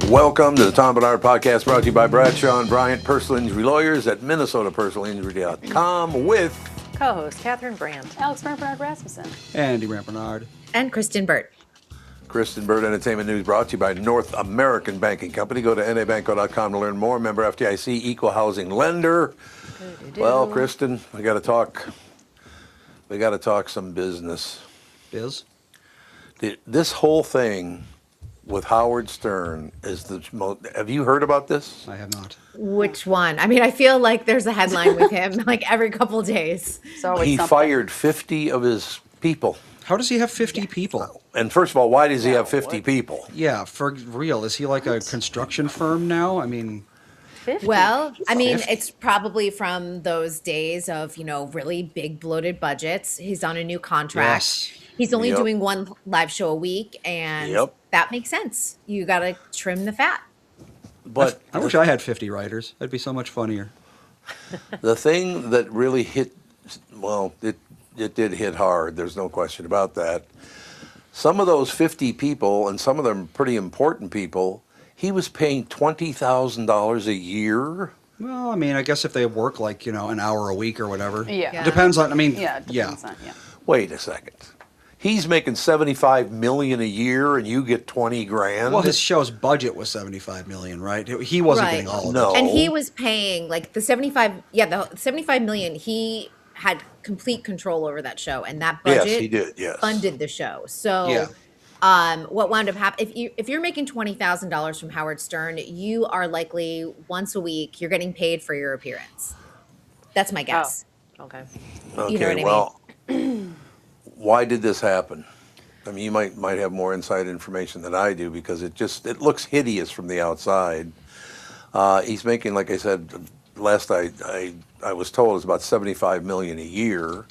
Welcome to the Tom Barnard Podcast, brought to you by Bradshaw and Bryant, personal injury lawyers at MinnesotaPersonalInjury.com with co-host Catherine Brandt, Alex Bernard Rasmussen, Andy Bernard, and Kristyn Burtt. Kristyn Burtt. Entertainment news brought to you by North American Banking Company. Go to nabanco.com to learn more. Member FDIC, equal housing lender. Well, Kristyn, we got to talk. We got to talk some business. Biz? This whole thing with Howard Stern is the most. Have you heard about this? I have not. Which one? I mean, I feel like there's a headline with him like every couple days. So He fired 50 of his people. How does he have 50 people? And first of all, why does he have 50 people? Yeah, for real. Is he like a construction firm now? I mean, 50. Well, I mean, it's probably from those days of, really big bloated budgets. He's on a new contract. yes. He's only Yep. doing one live show a week, and Yep. that makes sense. You got to trim the fat. But I wish I had 50 writers. That'd be so much funnier. the thing that really hit, well, it did hit hard. There's no question about that. Some of those 50 people, and some of them pretty important people, he was paying $20,000 a year. Well, I mean, I guess if they work like, an hour a week or whatever. Yeah. Depends on, Yeah, it depends on, Wait a second. He's making $75 million a year, and you get 20 grand. Well, his show's budget was $75 million, right? He wasn't Right. getting all of No. it. And he was paying like the 75 million. He had complete control over that show, and that budget Yes, he did. Yes. funded the show. So, Yeah. what wound up happening? If you're making $20,000 from Howard Stern, you are likely once a week you're getting paid for your appearance. That's my guess. Okay. Okay. You know what I well, why did this happen? I mean, you might have more inside information than I do because it looks hideous from the outside. He's making, like I said, last I was told, it's about $75 million a year,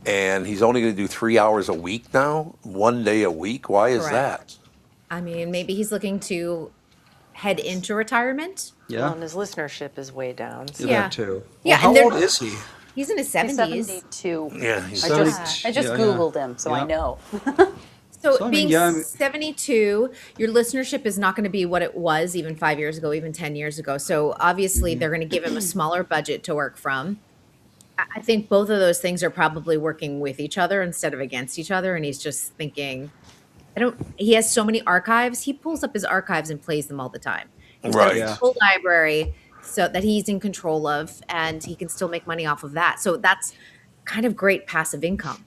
and he's only going to do 3 hours a week now, 1 day a week. Why is Correct. that? I mean, maybe he's looking to head into retirement. Yeah. Well, and his listenership is way down. So. Yeah. That too. Yeah, Well, and how they're- old is he? He's in his He's 70s. 72. Yeah, he's I 70. just Yeah, yeah. Googled him, so I Yeah. know. So, So, I mean, being yeah, I mean- 72, your listenership is not going to be what it was even 5 years ago, even 10 years ago. So obviously they're going to give him a smaller budget to work from. I think both of those things are probably working with each other instead of against each other. And he's just thinking, he has so many archives. He pulls up his archives and plays them all the time. He's got Right. his Yeah. whole library so that he's in control of, and he can still make money off of that. So that's kind of great passive income.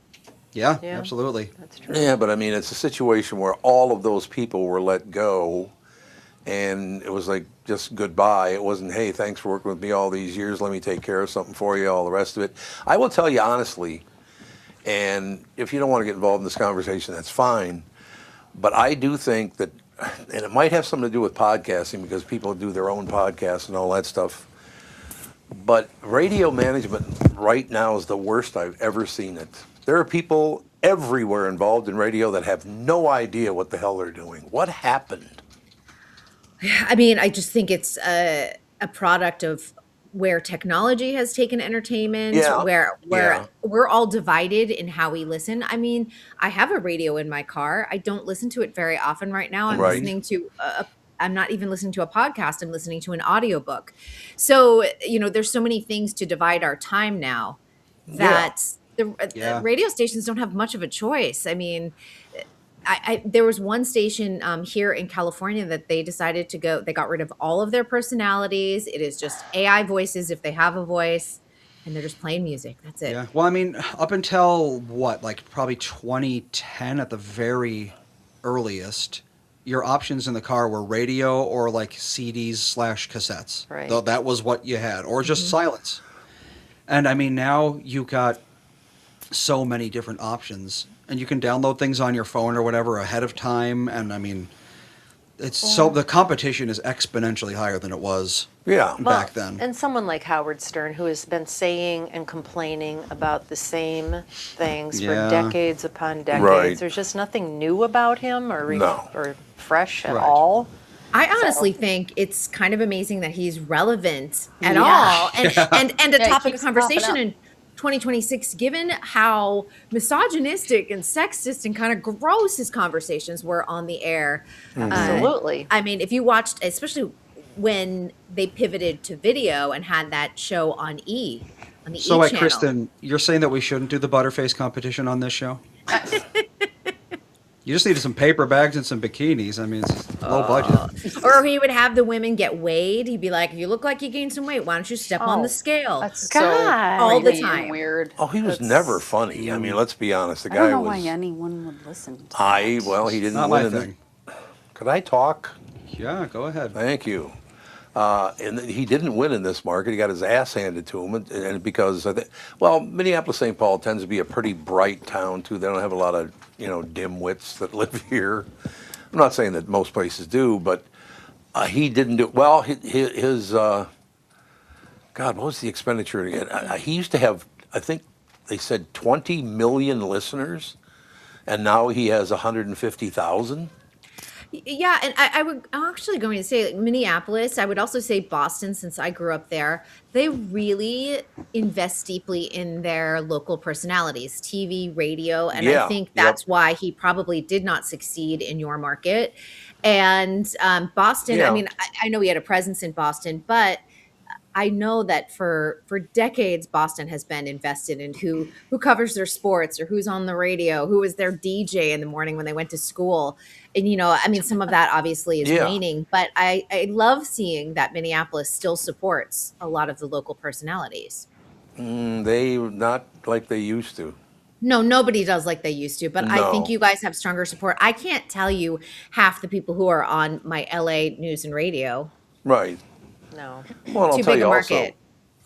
Yeah, Yeah. absolutely. That's true. Yeah, but I mean, it's a situation where all of those people were let go, and it was like just goodbye. It wasn't, hey, thanks for working with me all these years. Let me take care of something for you, all the rest of it. I will tell you honestly, and if you don't want to get involved in this conversation, that's fine. But I do think that, and it might have something to do with podcasting because people do their own podcasts and all that stuff. But radio management right now is the worst I've ever seen it. There are people everywhere involved in radio that have no idea what the hell they're doing. What happened? I mean, I just think it's a product of where technology has taken entertainment, Yeah. where Yeah. we're all divided in how we listen. I mean, I have a radio in my car. I don't listen to it very often right now. I'm Right. listening to I'm not even listening to a podcast. I'm listening to an audiobook. So, there's so many things to divide our time now that Yeah. radio stations don't have much of a choice. I mean, there was one station here in California that they decided to go. They got rid of all of their personalities. It is just AI voices if they have a voice, and they're just playing music. That's it. Yeah. Well, I mean, up until probably 2010 at the very earliest, your options in the car were radio or like CDs/cassettes. Right. Though that was what you had, or just silence. And I mean, now you got so many different options, and you can download things on your phone or whatever ahead of time. And I mean, the competition is exponentially higher than it was Yeah. back then. And someone like Howard Stern, who has been saying and complaining about the same things Yeah. for decades upon decades. Right. There's just nothing new about him or No. or fresh at Right. all. I honestly think it's kind of amazing that he's relevant at Yeah. all and a Yeah, he topic of keeps conversation. popping And 2026, given how misogynistic and sexist and kind of gross his conversations were on the air. Absolutely. I mean, if you watched, especially when they pivoted to video and had that show on on the So, E like, channel. Kristyn, you're saying that we shouldn't do the Butterface competition on this show? You just needed some paper bags and some bikinis. I mean, it's just low budget. Or he would have the women get weighed. He'd be like, if you look like you gained some weight, why don't you step on the scale? That's God. so All the creepy and time. weird. Oh, he was That's- never funny. I mean, let's be honest. The I guy don't know was. why anyone would listen to that. Well, he didn't Not win. my in the- thing. Could I talk? Yeah, go ahead. Thank you. And he didn't win in this market. He got his ass handed to him, and because Minneapolis, St. Paul tends to be a pretty bright town too. They don't have a lot of dimwits that live here. I'm not saying that most places do, but he didn't do well. His God, what was the expenditure again? He used to have, I think they said 20 million listeners, and now he has 150,000. Yeah, and I'm actually going to say, like, Minneapolis. I would also say Boston, since I grew up there. They really invest deeply in their local personalities, TV, radio, and Yeah, I think yep. that's why he probably did not succeed in your market. And Boston, Yeah. I mean, I know he had a presence in Boston, but I know that for decades, Boston has been invested in who covers their sports or who's on the radio, who is their DJ in the morning when they went to school. And, I mean, some of that obviously is Yeah. waning, but I love seeing that Minneapolis still supports a lot of the local personalities. They not like they used to. No, nobody does like they used to, but I think No. you guys have stronger support. I can't tell you half the people who are on my LA news and radio. Right. No. Well, I'll Too tell big you a also. market.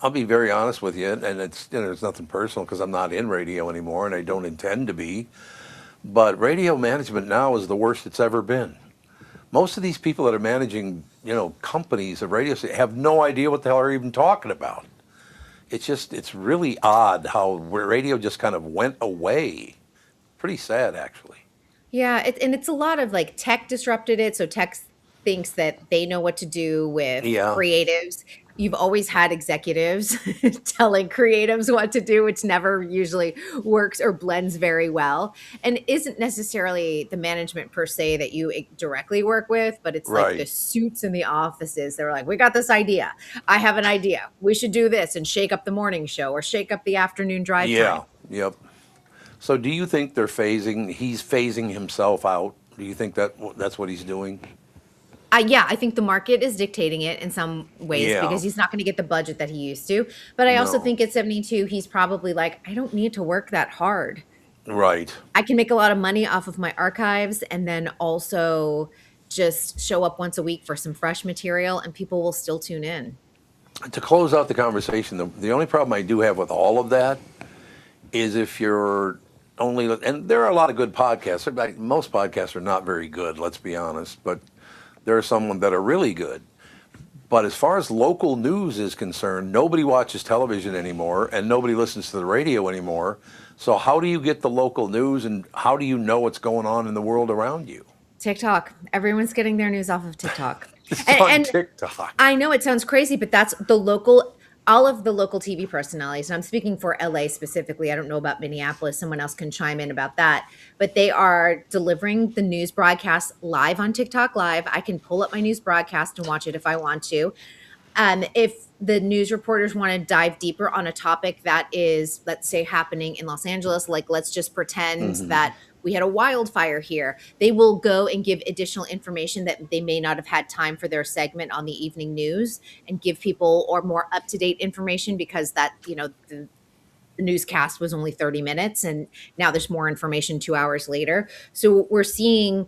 I'll be very honest with you, and it's nothing personal because I'm not in radio anymore, and I don't intend to be. But radio management now is the worst it's ever been. Most of these people that are managing, companies of radio stations have no idea what the hell they're even talking about. It's really odd how radio just kind of went away. Pretty sad, actually. Yeah, and it's a lot of like tech disrupted it. So tech thinks that they know what to do with Yeah. creatives. You've always had executives telling creatives what to do, which never usually works or blends very well, and isn't necessarily the management per se that you directly work with, but it's like Right. the suits in the offices. They're like, we got this idea. I have an idea. We should do this and shake up the morning show or shake up the afternoon drive Yeah. time. Yep. So do you think he's phasing himself out? Do you think that's what he's doing? Yeah, I think the market is dictating it in some ways Yeah. because he's not going to get the budget that he used to. But I also No. think at 72, he's probably like, I don't need to work that hard. Right. I can make a lot of money off of my archives and then also just show up once a week for some fresh material and people will still tune in. To close out the conversation, the only problem I do have with all of that is if you're only, and there are a lot of good podcasts. Most podcasts are not very good, let's be honest, but there are some that are really good. But as far as local news is concerned, nobody watches television anymore and nobody listens to the radio anymore. So how do you get the local news and how do you know what's going on in the world around you? TikTok. Everyone's getting their news off of TikTok. It's on TikTok. I know it sounds crazy, but that's all of the local TV personalities, and I'm speaking for LA specifically. I don't know about Minneapolis. Someone else can chime in about that. But they are delivering the news broadcast live on TikTok Live. I can pull up my news broadcast and watch it if I want to. If the news reporters want to dive deeper on a topic that is, let's say, happening in Los Angeles, like let's just pretend that we had a wildfire here, they will go and give additional information that they may not have had time for their segment on the evening news and give people or more up-to-date information because that, the newscast was only 30 minutes and now there's more information 2 hours later. So we're seeing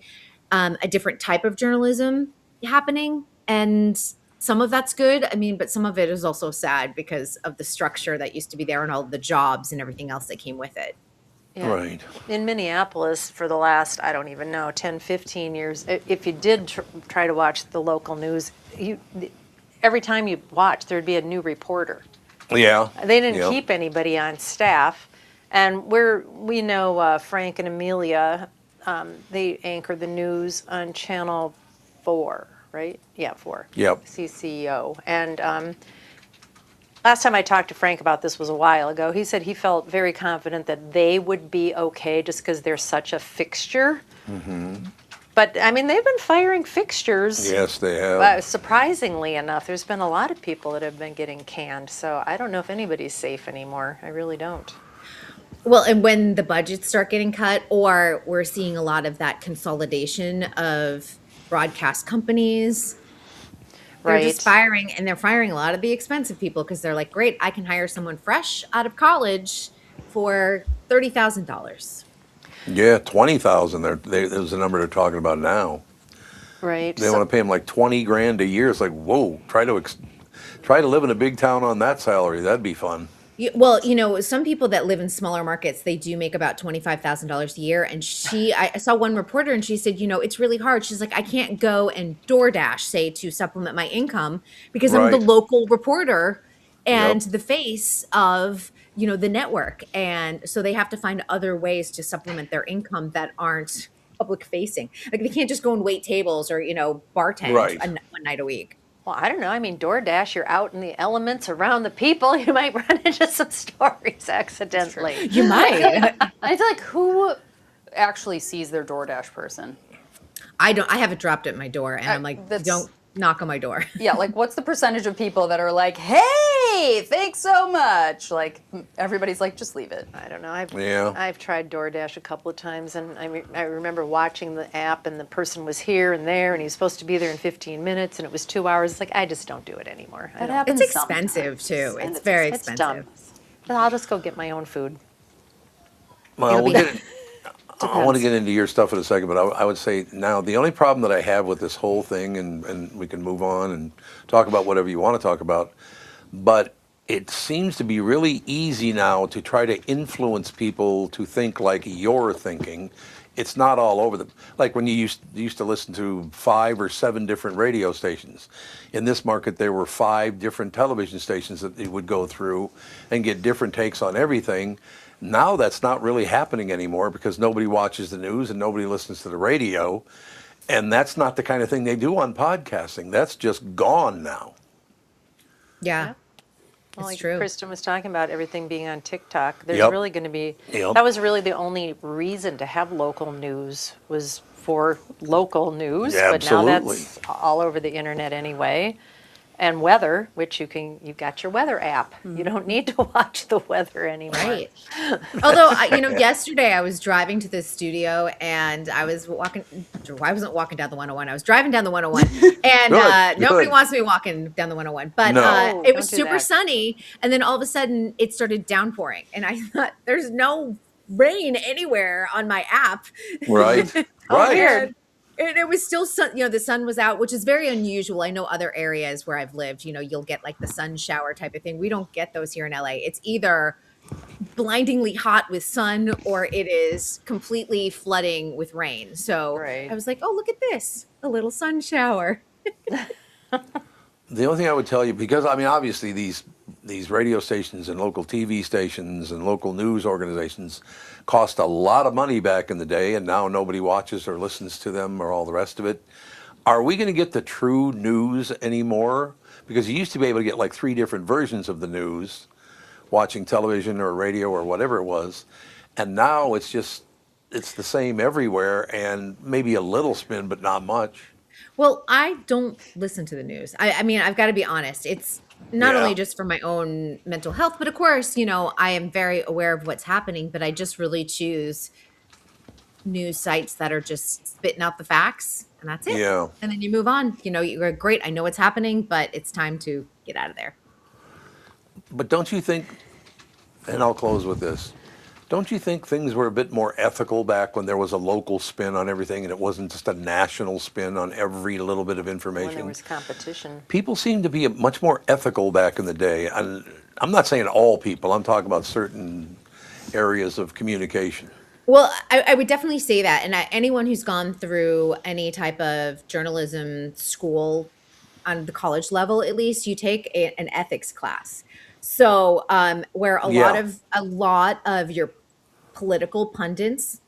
a different type of journalism happening, and some of that's good. I mean, but some of it is also sad because of the structure that used to be there and all the jobs and everything else that came with it. Yeah. Right. In Minneapolis, for the last, I don't even know, 10, 15 years, if you did try to watch the local news, every time you watched, there'd be a new reporter. Yeah. They didn't Yep. keep anybody on staff. And we know Frank and Amelia, they anchor the news on Channel 4, right? Yeah, 4. Yep. CCO. And Last time I talked to Frank about this was a while ago. He said he felt very confident that they would be okay just because they're such a fixture. But I mean, they've been firing fixtures. Yes, they have. Surprisingly enough, there's been a lot of people that have been getting canned. So I don't know if anybody's safe anymore. I really don't. Well, and when the budgets start getting cut, or we're seeing a lot of that consolidation of broadcast companies, they're just firing, and they're firing a lot of the expensive people because they're like, great, I can hire someone fresh out of college for $30,000. Yeah, 20,000. There's the number they're talking about now. Right. They want to pay them like 20 grand a year. It's like, whoa! Try to live in a big town on that salary. That'd be fun. Well, some people that live in smaller markets, they do make about $25,000 a year. And I saw one reporter, and she said, it's really hard. She's like, I can't go and DoorDash, say, to supplement my income because I'm the local reporter and the face of, the network. And so they have to find other ways to supplement their income that aren't public facing. Like they can't just go and wait tables or, bartend one night a week. Well, I don't know. I mean, DoorDash, you're out in the elements around the people. You might run into some stories accidentally. You might. I feel like who actually sees their DoorDash person? I don't. I have it dropped at my door, and I'm like, don't knock on my door. Yeah, like what's the percentage of people that are like, hey, thanks so much? Like everybody's like, just leave it. I don't know. I've tried DoorDash a couple of times, and I remember watching the app, and the person was here and there, and he was supposed to be there in 15 minutes, and it was 2 hours. It's like, I just don't do it anymore. That happens. It's expensive too. It's very expensive. Dumb. But I'll just go get my own food. Well, I want to get into your stuff in a second, but I would say now the only problem that I have with this whole thing, and we can move on and talk about whatever you want to talk about, but it seems to be really easy now to try to influence people to think like you're thinking. It's not all over the, like when you used to listen to 5 or 7 different radio stations. In this market, there were 5 different television stations that they would go through and get different takes on everything. Now that's not really happening anymore because nobody watches the news and nobody listens to the radio. And that's not the kind of thing they do on podcasting. That's just gone now. Yeah. Well, like true. Kristyn was talking about everything being on TikTok. There's really going to be, that was really the only reason to have local news was for local news. Yeah, but now absolutely. that's all over the internet anyway. And weather, which you've got your weather app. You don't need to watch the weather anymore. Right. Although, yesterday I was driving to the studio and I wasn't walking down the 101. I was driving down the 101 and nobody wants me walking down the 101. But it was super sunny. And then all of a sudden it started downpouring. And I thought, there's no rain anywhere on my app. Right. Right. Weird. It was still sun, the sun was out, which is very unusual. I know other areas where I've lived, you'll get like the sun shower type of thing. We don't get those here in LA. It's either blindingly hot with sun or it is completely flooding with rain. So I was like, oh, look at this, a little sun shower. The only thing I would tell you, because obviously these radio stations and local TV stations and local news organizations cost a lot of money back in the day, and now nobody watches or listens to them or all the rest of it. Are we going to get the true news anymore? Because you used to be able to get like 3 different versions of the news, watching television or radio or whatever it was, and now it's the same everywhere, and maybe a little spin, but not much. Well, I don't listen to the news. I mean, I've got to be honest. It's not only just for my own mental health, but of course, I am very aware of what's happening, but I just really choose news sites that are just spitting out the facts and that's it. Yeah. And then you move on. You're great. I know what's happening, but it's time to get out of there. But don't you think, and I'll close with this, don't you think things were a bit more ethical back when there was a local spin on everything and it wasn't just a national spin on every little bit of information? When there was competition. People seem to be much more ethical back in the day. And I'm not saying all people, I'm talking about certain areas of communication. Well, I would definitely say that. And anyone who's gone through any type of journalism school on the college level, at least, you take an ethics class. So where a lot of your political pundits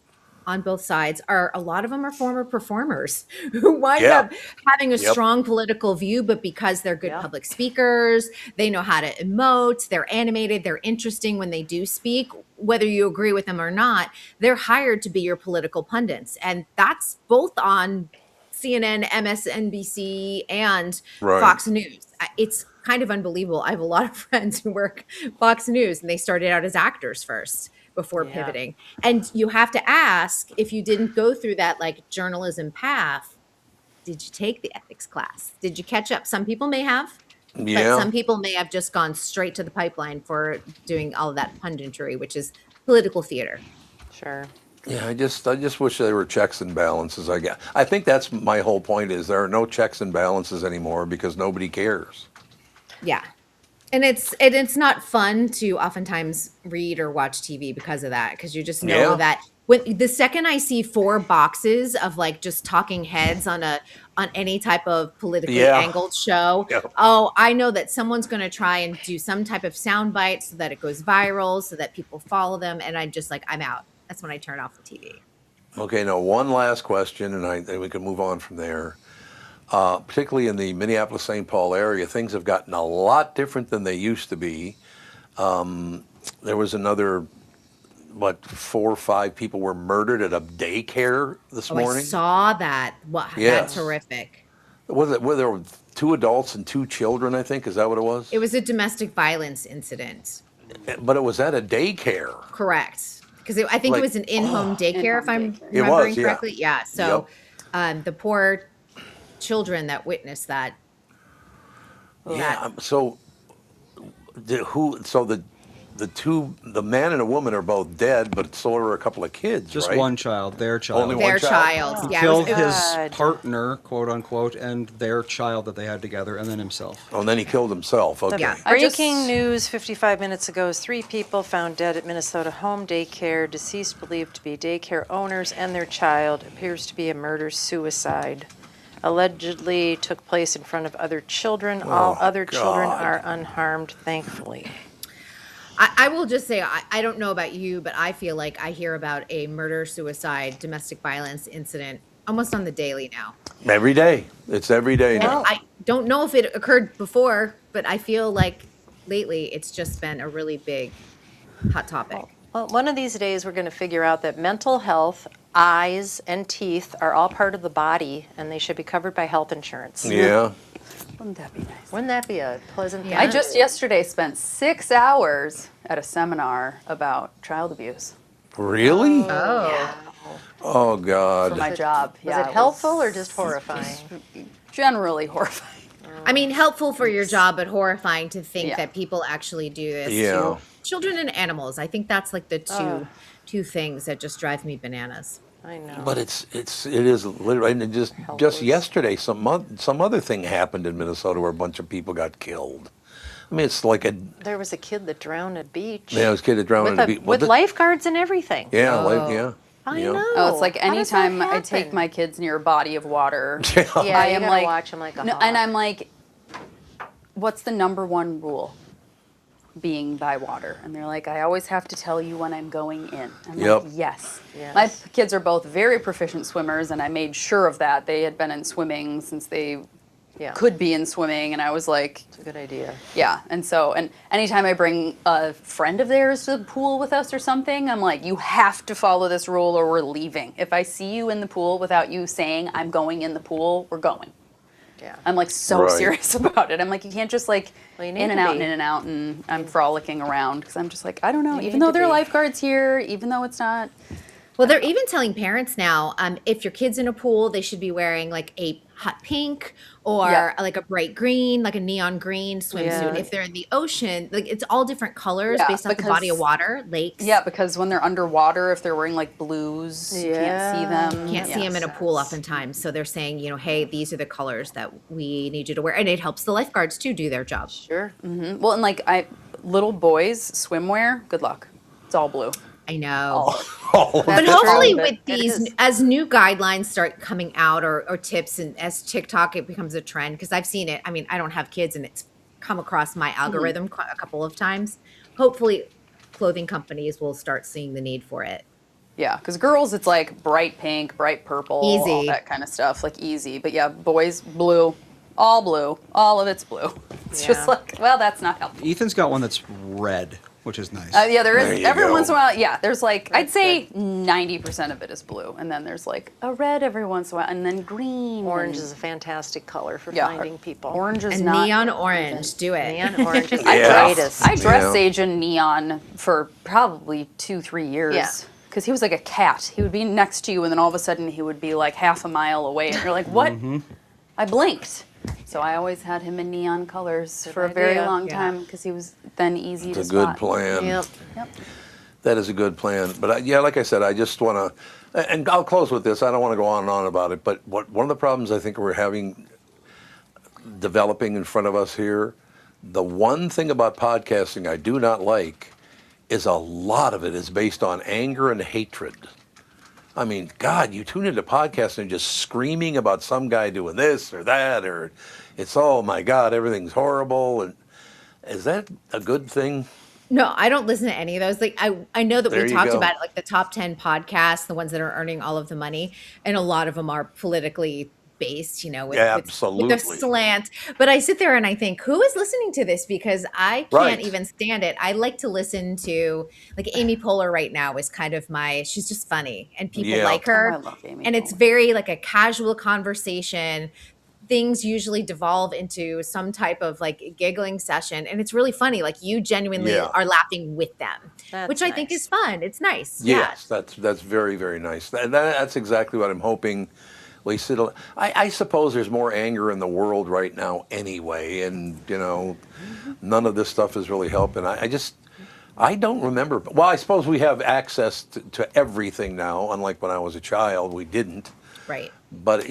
on both sides are a lot of them are former performers who wind Yeah. up having a Yep. strong political view, but because they're good Yeah. public speakers, they know how to emote, they're animated, they're interesting when they do speak, whether you agree with them or not, they're hired to be your political pundits. And that's both on CNN, MSNBC, and Right. Fox News. It's kind of unbelievable. I have a lot of friends who work Fox News, and they started out as actors first before Yeah. pivoting. And you have to ask, if you didn't go through that like journalism path, did you take the ethics class? Did you catch up? Some people may have, but Yeah. some people may have just gone straight to the pipeline for doing all of that punditry, which is political theater. Sure. Yeah, I just wish there were checks and balances. I think that's my whole point is there are no checks and balances anymore because nobody cares. Yeah. And it's not fun to oftentimes read or watch TV because of that, because you just know Yeah. that when the second I see 4 boxes of like just talking heads on any type of politically Yeah. angled show, Yeah. oh, I know that someone's going to try and do some type of soundbite so that it goes viral, so that people follow them, and I'm just like, I'm out. That's when I turn off the TV. Okay, now one last question, and we can move on from there. Particularly in the Minneapolis-St. Paul area, things have gotten a lot different than they used to be. There was another, 4 or 5 people were murdered at a daycare this Oh, morning. I saw that. Wow, Yes. that's horrific. Were there 2 adults and 2 children, I think? Is that what it was? It was a domestic violence incident. But it was at a daycare. Correct. Because I think Like, it was an in-home daycare, if I'm In-home daycare. It was, remembering yeah. correctly. Yeah. So the poor children that witnessed that. Yeah. So the man and a woman are both dead, but so are a couple of kids, Just right? one child, their child. Only one Their child? child. He Yeah. killed it was- his God. partner, quote unquote, and their child that they had together, and then himself. Oh, and then he killed himself. Okay. Yeah. I just- Breaking news 55 minutes ago, 3 people found dead at Minnesota home daycare. Deceased believed to be daycare owners and their child. Appears to be a murder-suicide. Allegedly took place in front of other children. All Oh, other children God. are unharmed, thankfully. I will just say, I don't know about you, but I feel like I hear about a murder, suicide, domestic violence incident almost on the daily now. Every day. It's every day now. I don't know if it occurred before, but I feel like lately it's just been a really big hot topic. Well, one of these days we're going to figure out that mental health, eyes, and teeth are all part of the body, and they should be covered by health insurance. Yeah. Wouldn't that be nice? Wouldn't that be a pleasant thing? Yeah. I just yesterday spent 6 hours at a seminar about child abuse Really? Oh. Oh, God. for my job. Was it helpful or just horrifying? Generally horrifying. I mean, helpful for your job, but horrifying to think Yeah. that people actually do this Yeah. to children and animals. I think that's like the Ugh. two things that just drive me bananas. I know. But it is literally, and just Helpless. yesterday, some other thing happened in Minnesota where a bunch of people got killed. I mean, it's like There was a kid that drowned at a beach. yeah, this kid that drowned with, in the beach. with lifeguards and everything. Yeah, Oh. yeah. I yeah. know. Oh, it's like How does that anytime I take happen? my kids near a body of water, Yeah, I you am gotta like, watch them like a no, hawk. and I'm like, what's the number one rule? Being by water. And they're like, I always have to tell you when I'm going in. I'm Yep. like, yes. Yes. My kids are both very proficient swimmers, and I made sure of that. They had been in swimming since they Yeah, could be in swimming, and I was like, it's a good idea. yeah. And so, and anytime I bring a friend of theirs to the pool with us or something, I'm like, you have to follow this rule or we're leaving. If I see you in the pool without you saying I'm going in the pool, we're going. Yeah. I'm like so Right. serious about it. I'm like, you can't just like Well, you need in and to out be. and in and out, and I'm frolicking around because I'm just like, I don't know. You Even need though to there are be. lifeguards here, even though it's not. Well, they're even telling parents now, if your kid's in a pool, they should be wearing like a hot pink or Yeah. like a bright green, like a neon green swimsuit. Yeah. If they're in the ocean, like it's all different colors Yeah, based on the body of because- water, lakes. Yeah, because when they're underwater, if they're wearing like blues, you can't see Yeah. them. Can't see them in a Yes. pool oftentimes. So they're saying, hey, these are the colors that we need you to wear. And it helps the lifeguards too do their job. Sure. Well, and like little boys swimwear, good luck. It's all blue. I know. All of But it. hopefully But with it these, is. as new guidelines start coming out or tips, and as TikTok, it becomes a trend, because I've seen it. I mean, I don't have kids, and it's come across my algorithm a couple of times. Hopefully clothing companies will start seeing the need for it. Yeah, because girls, it's like bright pink, bright purple, all Easy. that kind of stuff, like easy. But yeah, boys, blue, all of it's blue. It's Yeah. just like, well, that's not helpful. Ethan's got one that's red, which is nice. Yeah, there There is, you every go. once in a while, yeah, there's like, I'd That's say 90% of it is blue. And then there's like a red every once in a while, and then green. Orange and- is a fantastic color for yeah, finding people. Orange is And not. neon orange. Do it. Neon orange is the Yeah. greatest. I dressed Yeah. Sage in neon for probably 2-3 years. Yeah. Because he was like a cat. He would be next to you, and then all of a sudden he would be like half a mile away, and you're like, what? I blinked. So I always had him in neon colors for a very idea. long Yeah. time because he was then easy to It's a good spot. plan. Yep. Yep. That is a good plan. But yeah, like I said, I just want to, and I'll close with this. I don't want to go on and on about it, but one of the problems I think we're having developing in front of us here, the one thing about podcasting I do not like is a lot of it is based on anger and hatred. I mean, God, you tune into podcasting and just screaming about some guy doing this or that, or it's, oh my God, everything's horrible. And is that a good thing? No, I don't listen to any of those. Like I know that There we you talked go. about it, like the top 10 podcasts, the ones that are earning all of the money, and a lot of them are politically based, you know, with, Yeah, with the absolutely. slant. But I sit there and I think, who is listening to this? Because I can't Right. even stand it. I like to listen to, like, Amy Poehler right now is kind of she's just funny and people Yeah. like her. Oh, I love Amy and it's Poehler. very like a casual conversation. Things usually devolve into some type of like giggling session, and it's really funny. Like, you genuinely Yeah. are laughing with them, That's which I think nice. is fun. It's nice. Yes, that's very, very nice. That's exactly what I'm hoping. I suppose there's more anger in the world right now anyway, and you know, none of this stuff is really helping. I don't remember. Well, I suppose we have access to everything now, unlike when I was a child, we didn't. Right. But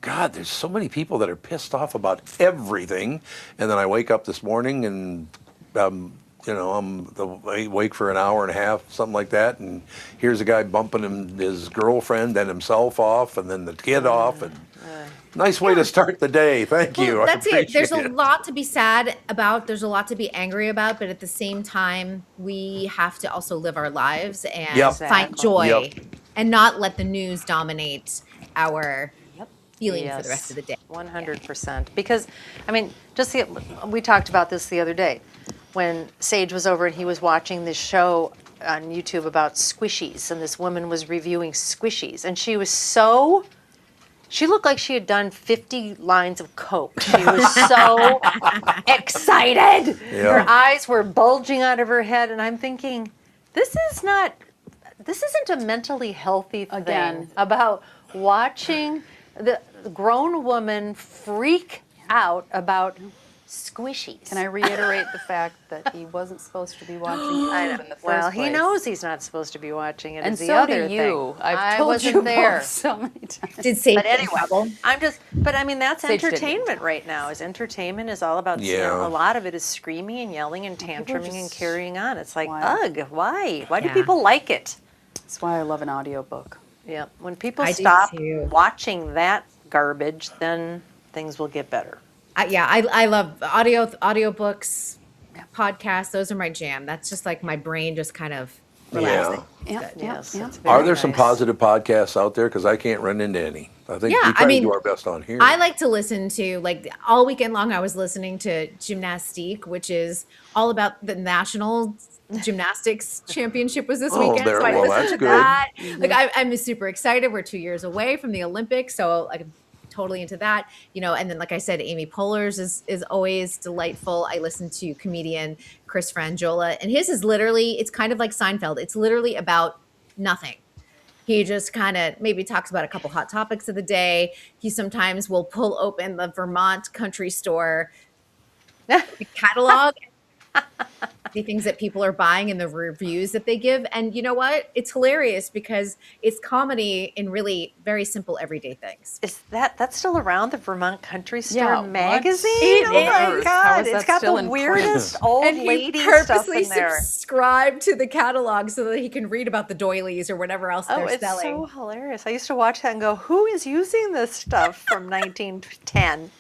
God, there's so many people that are pissed off about everything, and then I wake up this morning and I wake for an hour and a half, something like that, and here's a guy bumping his girlfriend and himself off, and then the kid off, and nice way to start the day. Thank you. Well, I that's it. There's a appreciate it. lot to be sad about. There's a lot to be angry about, but at the same time, we have to also live our lives and Yep. find Exactly. joy Yep. and not let the news dominate our feeling for the Yes. rest of the day. 100%. Because, I mean, we talked about this the other day when Sage was over and he was watching this show on YouTube about squishies, and this woman was reviewing squishies, and she looked like she had done 50 lines of coke. She was so excited. Yeah. Her eyes were bulging out of her head, and I'm thinking, this isn't a mentally healthy thing Again. about watching the grown woman freak out about squishies. Can I reiterate the fact that he wasn't supposed to be watching YouTube in the first Well, place? he knows he's not supposed to be watching it. And is the so other do you. thing. I've I told wasn't you there. both so many times. Did Sage But get in anyway, trouble? but I mean, that's Sage didn't. entertainment right now. Entertainment is all about, Yeah. a lot of it is screaming and yelling and people are tantruming and just carrying on. It's like, wild. ugh, why? Why do Yeah. people like it? That's why I love an audiobook. Yeah, when people I do stop too. watching that garbage, then things will get better. I love audiobooks, podcasts. Those are my jam. That's just like my brain just kind of relaxing. Yeah, Yes, yeah. that's very Are there some nice. positive podcasts out there? Because I can't run into any. I think Yeah, we try I mean, to do our best on here. I like to listen to, like, all weekend long, I was listening to Gymnastique, which is all about the national gymnastics championship was this Oh, weekend. there- So I well, listened that's to good. that. Like, I'm super excited. We're 2 years away from the Olympics. So I'm totally into that, and then, like I said, Amy Poehler's is always delightful. I listen to comedian Chris Frangiola, and his is literally, it's kind of like Seinfeld. It's literally about nothing. He just kind of maybe talks about a couple hot topics of the day. He sometimes will pull open the Vermont country store catalog, the things that people are buying and the reviews that they give. And you know what? It's hilarious because it's comedy in really very simple everyday things. Is that's still around, the Vermont Country Store Yeah, what? magazine? It Oh my is. God! How is It's that got still the in weirdest print? old And he lady stuff purposely in there. subscribed to the catalog so that he can read about the doilies or whatever else Oh, they're it's selling. so hilarious! I used to watch that and go, "Who is using this stuff from 1910?"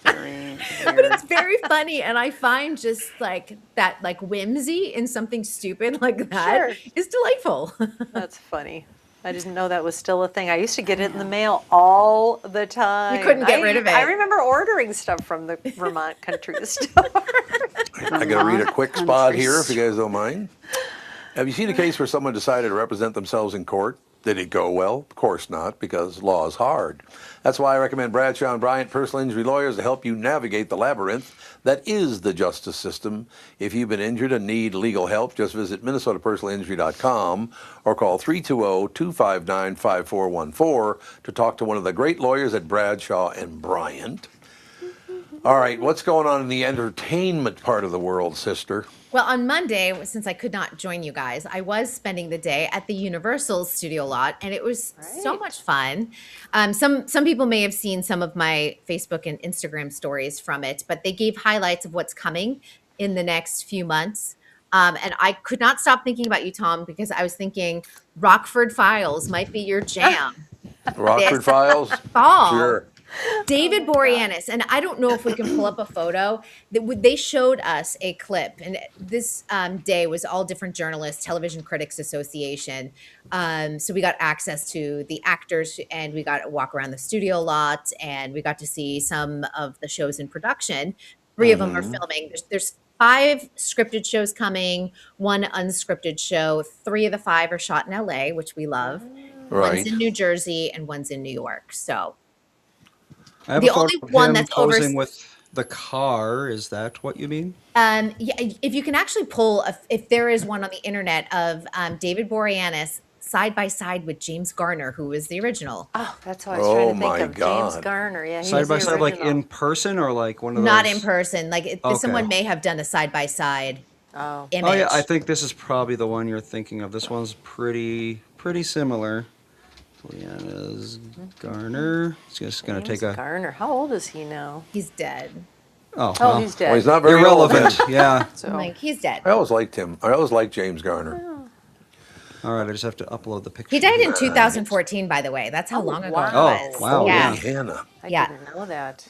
But it's very funny, and I find just like that, like whimsy in something stupid like that is Sure. delightful. That's funny. I didn't know that was still a thing. I used to get it in the mail all the time. You couldn't get rid of it. I remember ordering stuff from the Vermont Country Store. I got to read a quick spot here, if you guys don't mind. Have you seen a case where someone decided to represent themselves in court? Did it go well? Of course not, because law is hard. That's why I recommend Bradshaw and Bryant Personal Injury Lawyers to help you navigate the labyrinth that is the justice system. If you've been injured and need legal help, just visit minnesotapersonalinjury.com or call 320-259-5414 to talk to one of the great lawyers at Bradshaw and Bryant. All right, what's going on in the entertainment part of the world, sister? Well, on Monday, since I could not join you guys, I was spending the day at the Universal Studio lot, and it was so much fun. Some people may have seen some of my Facebook and Instagram stories from it, but they gave highlights of what's coming in the next few months. And I could not stop thinking about you, Tom, because I was thinking Rockford Files might be your jam. Rockford Files? Fall. Sure. David Boreanaz, and I don't know if we can pull up a photo. They showed us a clip, and this day was all different journalists, Television Critics Association. So we got access to the actors, and we got to walk around the studio lot, and we got to see some of the shows in production. 3 of them are filming. There's 5 scripted shows coming, 1 unscripted show. 3 of the 5 are shot in LA, which we love. Right. One's in New Jersey, and one's in New York. So. I have The a photo only of one him that's posing with the car. Is that what you mean? Yeah, if you can actually pull, if there is one on the internet of David Boreanaz side by side with James Garner, who was the original. Oh, that's what I was trying to think my of. God. James Garner. Yeah, Side by the side, like original. in person, or like one of those? Not in person. Like Okay. someone may have done a side by side Oh. image. Oh yeah, I think this is probably the one you're thinking of. This one's pretty similar. Leanna's Garner. Just gonna James take a. Garner. How old is he now? He's dead. Oh, Oh, well, he's dead. Well, he's not very irrelevant. old. Yeah. So, I'm like, he's dead. I always liked him. I always liked James Garner. All right, I just have to upload the picture. He died in 2014, by the way. That's how long ago it wow. was. Oh, wow, Yeah. Hannah. I Yeah. didn't know that.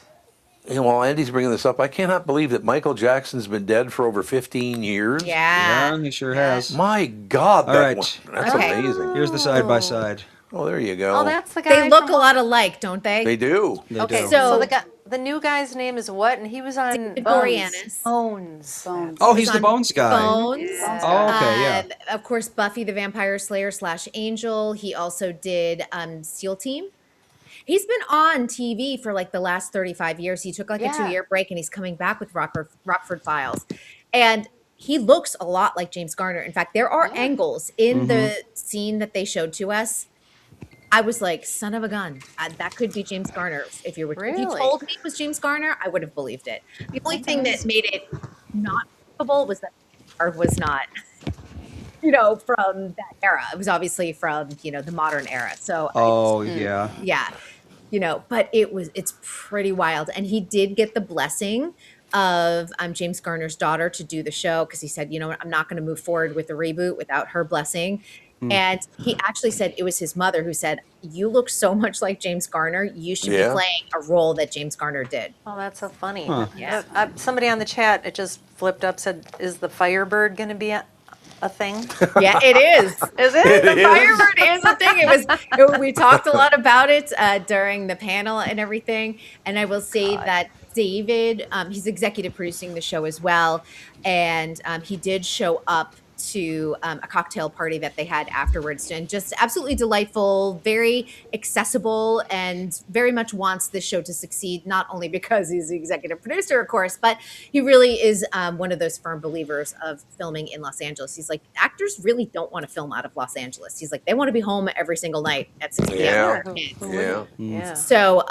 You know, while Andy's bringing this up, I cannot believe that Michael Jackson's been dead for over 15 years. Yeah. Yeah, he sure has. My God, All that right. that's Okay. amazing. Here's the side by side. Oh, there you go. Oh, that's the guy. They look from- a lot alike, don't they? They do. They Okay, do. so So- the new guy's name is what? And he was on David Bones. Boreanaz. Bones. Oh, he's was the on Bones guy. Bones. Oh, okay, yeah. Of course, Buffy the Vampire Slayer / Angel. He also did SEAL Team. He's been on TV for like the last 35 years. He took like a Yeah. 2-year break, and he's coming back with Rockford Files. And he looks a lot like James Garner. In fact, there are angles in the scene that they showed to us. I was like, son of a gun. That could be James Garner. If you Really? told me it was James Garner, I would have believed it. The only thing that made it not believable was that or was not, from that era. It was obviously from, the modern era. So Oh, yeah. yeah, but it's pretty wild. And he did get the blessing of James Garner's daughter to do the show, because he said, you know what, I'm not going to move forward with the reboot without her blessing. And he actually said it was his mother who said, you look so much like James Garner. You should Yeah. be playing a role that James Garner did. Oh, that's so funny. Huh. Yeah. Somebody on the chat, it just flipped up, said, is the Firebird going to be a thing? Yeah, it is. Is it? The Firebird is a thing. We talked a lot about it during the panel and everything. And I will say that David, he's executive producing the show as well. And he did show up to a cocktail party that they had afterwards, and just absolutely delightful, very accessible, and very much wants this show to succeed, not only because he's the executive producer, of course, but he really is one of those firm believers of filming in Los Angeles. He's like, actors really don't want to film out of Los Angeles. He's like, they want to be home every single night at 6 p.m. Yeah. with their kids. Yeah. Yeah. So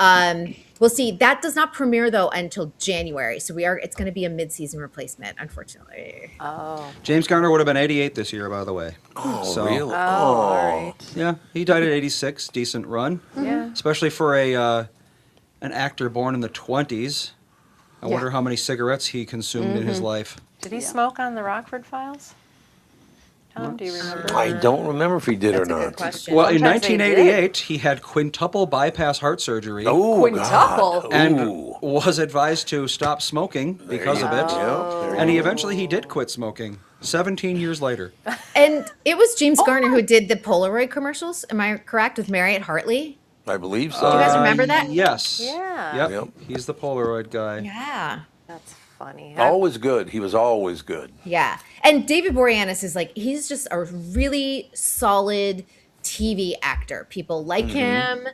we'll see. That does not premiere though until January. So it's going to be a mid-season replacement, unfortunately. Oh. James Garner would have been 88 this year, by the way. Oh, So- really? Oh, all right. Yeah, he died at 86. Decent run, Yeah. especially for an actor born in the 20s. I wonder how many cigarettes he consumed in his life. Did he smoke on the Rockford Files? Tom, do you remember? I don't remember if he did That's or a good not. question. Well, in Sometimes they 1988, he had quintuple bypass heart surgery Oh, Quintuple. God. and Ooh. was advised to stop smoking because of it. Yeah, there And he you go. eventually he did quit smoking. 17 years later. And it was James Garner who did the Polaroid commercials. Am I correct with Marriott Hartley? I believe so. Do you guys remember that? Yes. Yeah. Yep. Yep. He's the Polaroid guy. Yeah. That's funny. Always good. He was always good. Yeah. And David Boreanaz is like, he's just a really solid TV actor. People like him.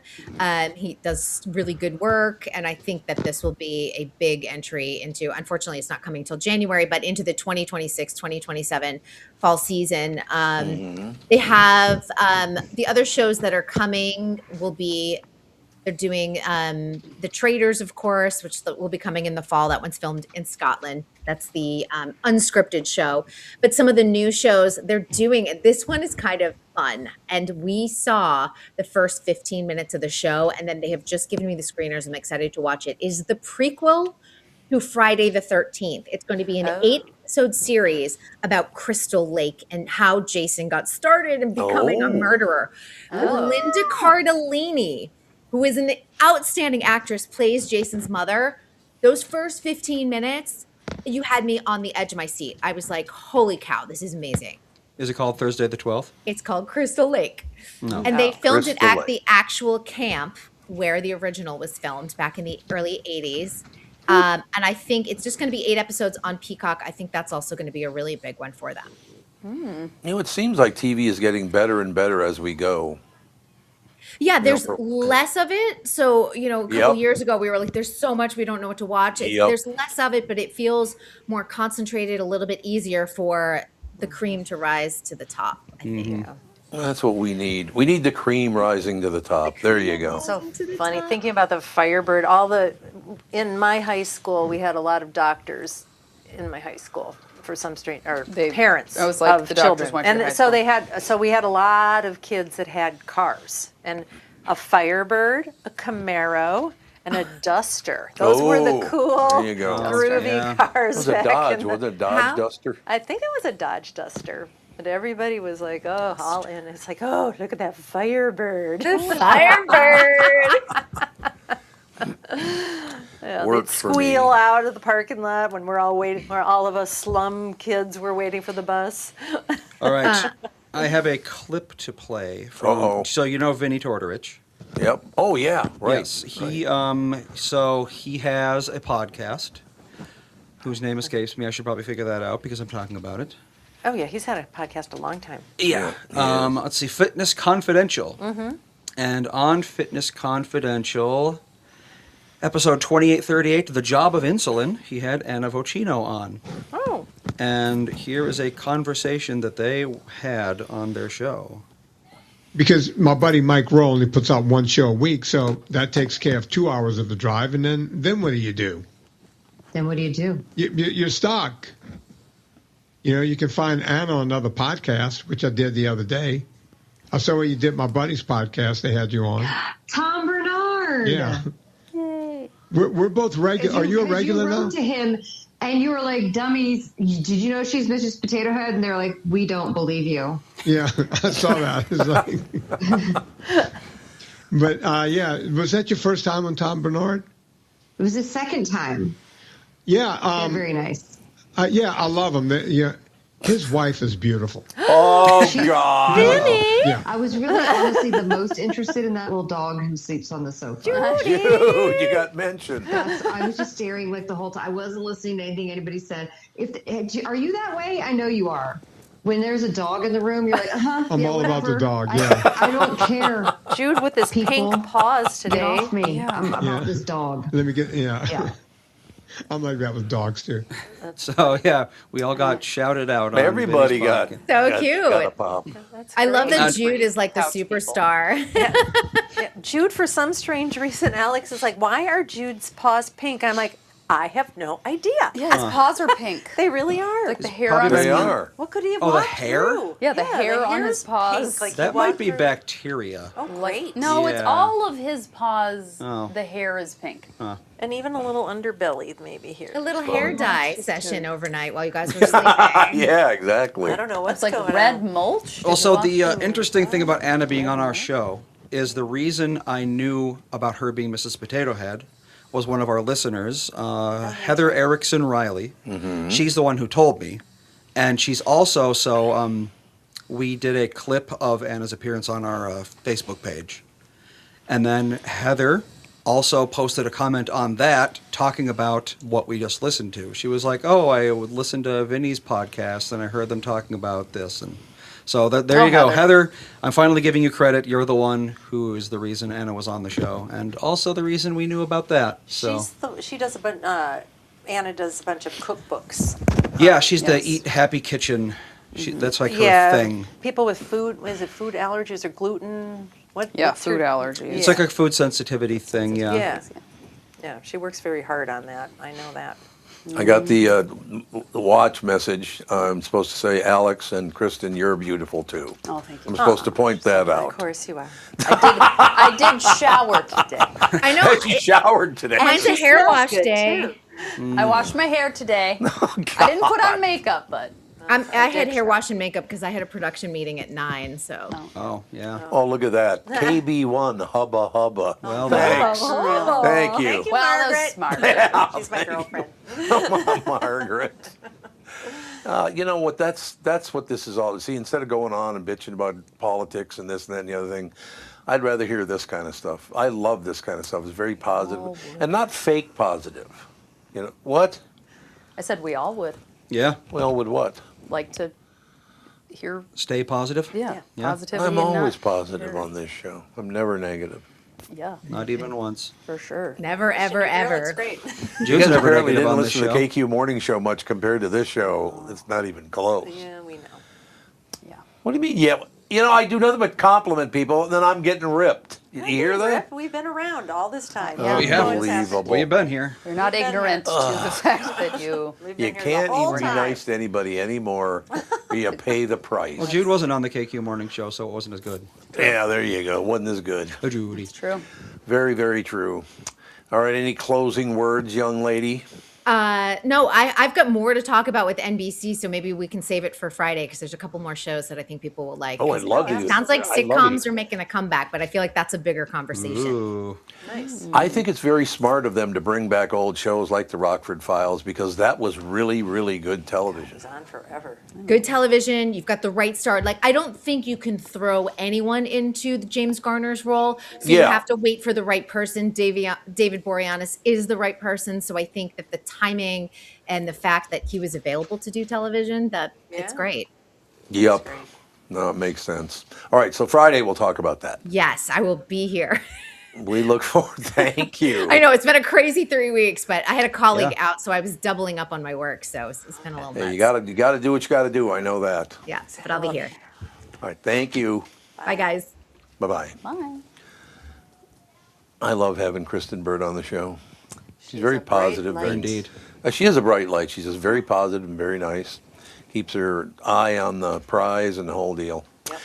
He does really good work. And I think that this will be a big entry into, unfortunately, it's not coming till January, but into the 2026, 2027 fall season. They have the other shows that are coming will be, they're doing The Traitors, of course, which will be coming in the fall. That one's filmed in Scotland. That's the unscripted show. But some of the new shows they're doing, this one is kind of fun. And we saw the first 15 minutes of the show, and then they have just given me the screeners. I'm excited to watch it. Is the prequel to Friday the 13th. It's going to be an 8-episode series about Crystal Lake and how Jason got started and becoming a murderer. Linda Cardellini, who is an outstanding actress, plays Jason's mother. Those first 15 minutes, you had me on the edge of my seat. I was like, holy cow, this is amazing. Is it called Thursday the 12th? It's called Crystal Lake. No. And they filmed it Crystal at Lake. the actual camp where the original was filmed back in the early 80s. And I think it's just going to be 8 episodes on Peacock. I think that's also going to be a really big one for them. You know, it seems like TV is getting better and better as we go. Yeah, there's Yep. less of it. So, a couple Yep. years ago, we were like, there's so much we don't know what to watch. Yep. There's less of it, but it feels more concentrated, a little bit easier for the cream to rise to the top, I think. That's what we need. We need the cream rising to the top. There you go. So funny thinking about the Firebird. In my high school, we had a lot of doctors in my high school for some strange, or parents I was like, of the doctors children. went to your high And school. we had a lot of kids that had cars, and a Firebird, a Camaro, and a Duster. Those were the Oh, cool, there you go. groovy Yeah. cars. It was a back Dodge. in the- Was it a Dodge How? Duster? I think it was a Dodge Duster. But everybody was like, oh, all in. It's like, oh, look at that Firebird. Firebird! Yeah, they'd Worked for squeal me. out of the parking lot when we're all waiting, where all of us slum kids were waiting for the bus. All right. I have a clip to play from. Uh-oh. So you know Vinnie Tortorich. Yep. Oh, yeah. Right. Yes. He so he has a podcast whose name escapes me. I should probably figure that out because I'm talking about it. Oh yeah, he's had a podcast a long time. Yeah. Let's see. Fitness Confidential. And on Fitness Confidential, episode 2838, The Job of Insulin, he had Anna Vocino on. Oh, And here is a conversation that they had on their show. Because my buddy Mike Rowe only puts out one show a week, so that takes care of 2 hours of the drive. And then what do? Then what do? You're stuck. You can find Anna on another podcast, which I did the other day. I saw what you did my buddy's podcast. They had you on. Tom Barnard. Yeah. yay! We're both regular. Are you a regular you now? wrote to him and you were like, dummies, did you know she's Mrs. Potato Head? And they're like, we don't believe you. Yeah, I saw that. It's like, but yeah, was that your first time on Tom Barnard? It was the second time. Yeah. They're very nice. Yeah, I love him. His wife is beautiful. Oh, God. Yeah. I was really honestly the most interested in that little dog who sleeps on the sofa. Dude, you got mentioned. I was just staring like the whole time. I wasn't listening to anything anybody said. Are you that way? I know you are. When there's a dog in the room, you're like, I'm yeah, all about the whatever. dog, yeah. I don't care. Jude with his People, pink paws Get today. off me. I'm Yeah. about this dog. Let me get, yeah. Yeah. I'm like that with dogs, too. So, yeah, we all got shouted out on Everybody Vinny's got, podcast. So got cute. got a pop. That's I love great. that That's Jude is like the Couch people. superstar. Yeah, Jude, for some strange reason, Alex is like, why are Jude's paws pink? I'm like, I have no idea. Yeah, his paws are pink. They really are. Like the hair probably on his They are. What could he have Oh, the walked hair? through? Yeah, the hair on hair's his paws. pink, like he That might walked be through- bacteria. Oh, great. No, it's Yeah. all of his paws. Oh. The hair is pink. And even a little underbelly maybe here. A little hair dye session overnight while you guys were sleeping. Yeah, exactly. I don't know what's It's like going red on. mulch. Did Also, you the walk through- interesting thing about Anna being on our show is the reason I knew about her being Mrs. Potato Head was one of our listeners, Heather Erickson Riley. She's the one who told me. And she's also, we did a clip of Anna's appearance on our Facebook page. And then Heather also posted a comment on that talking about what we just listened to. She was like, oh, I would listen to Vinny's podcast and I heard them talking about this. And so there you go. Heather, I'm finally giving you credit. You're the one who is the reason Anna was on the show and also the reason we knew about that. So She does a bunch, Anna does a bunch of cookbooks. yeah, she's the Yes. Eat Happy Kitchen. That's like her thing. People with food, is it food allergies or gluten? What's food her- allergies. It's like a food sensitivity thing, yeah. Yeah, she works very hard on that. I know that. I got the watch message. I'm supposed to say, Alex and Kristen, you're beautiful too. Oh, thank you. I'm supposed to point that Of out. course you are. I did shower today. I know. She showered today. Mine's a hair wash day. I washed my hair today. I didn't put on makeup, but I had hair wash and makeup because I had a production meeting at 9. So Oh, yeah. Oh, look at that. KB1, hubba hubba. Well, Thanks. Thank you. Thank you, well, Margaret. that's smart. She's my girlfriend. Margaret. You know what? That's what this is all. See, instead of going on and bitching about politics and this and that and the other thing, I'd rather hear this kind of stuff. I love this kind of stuff. It's very positive and not fake positive. You know what? I said we all would Yeah. Well, with what? like to hear, Stay positive? yeah, Yeah. positivity. I'm and always not- positive on this show. I'm never negative. Yeah, Not even once. for sure. never, ever, It's ever. great. You Jude's guys never apparently negative didn't on this listen to show. the KQ Morning Show much compared to this show. It's not even close. Yeah, we know. Yeah. What do you mean? Yeah, you know, I do nothing but compliment people, and then I'm getting ripped. You hear that? We've been around all this time. Yeah. we have. Unbelievable. Well, you've been here. You're not We've been ignorant to the fact that you. We've You been here the can't whole even be time. nice to anybody anymore, or you pay the price. Well, Jude wasn't on the KQ morning show, so it wasn't as good. Yeah, there you go. Wasn't as good. Oh, Judy. It's true. Very, very true. All right, any closing words, young lady? No, I've got more to talk about with NBC, so maybe we can save it for Friday because there's a couple more shows that I think people will like. Oh, I'd love to. Sounds like I'd love sitcoms to. are making a comeback, but I feel like that's a bigger conversation. Ooh. Nice. I think it's very smart of them to bring back old shows like the Rockford Files because that was really, really good television. It's on forever. Good television. You've got the right star. Like, I don't think you can throw anyone into the James Garner's role. So you Yeah. have to wait for the right person. David Boreanaz is the right person. So I think that the timing and the fact that he was available to do television, that it's Yeah. great. Yep. No, it makes sense. All right, so Friday we'll talk about that. Yes, I will be here. We look forward. Thank you. I know it's been a crazy 3 weeks, but I had a colleague Yeah. out, so I was doubling up on my work. So it's been a little nuts. Hey, you gotta do what you gotta do. I know that. Yes, but I'll be here. All right, thank you. Bye, guys. Bye bye. Bye. I love having Kristyn Burtt on the show. She's very a bright positive. light. Very, Indeed. she is a bright light. She's just very positive and very nice. Keeps her eye on the prize and the whole deal. Yep.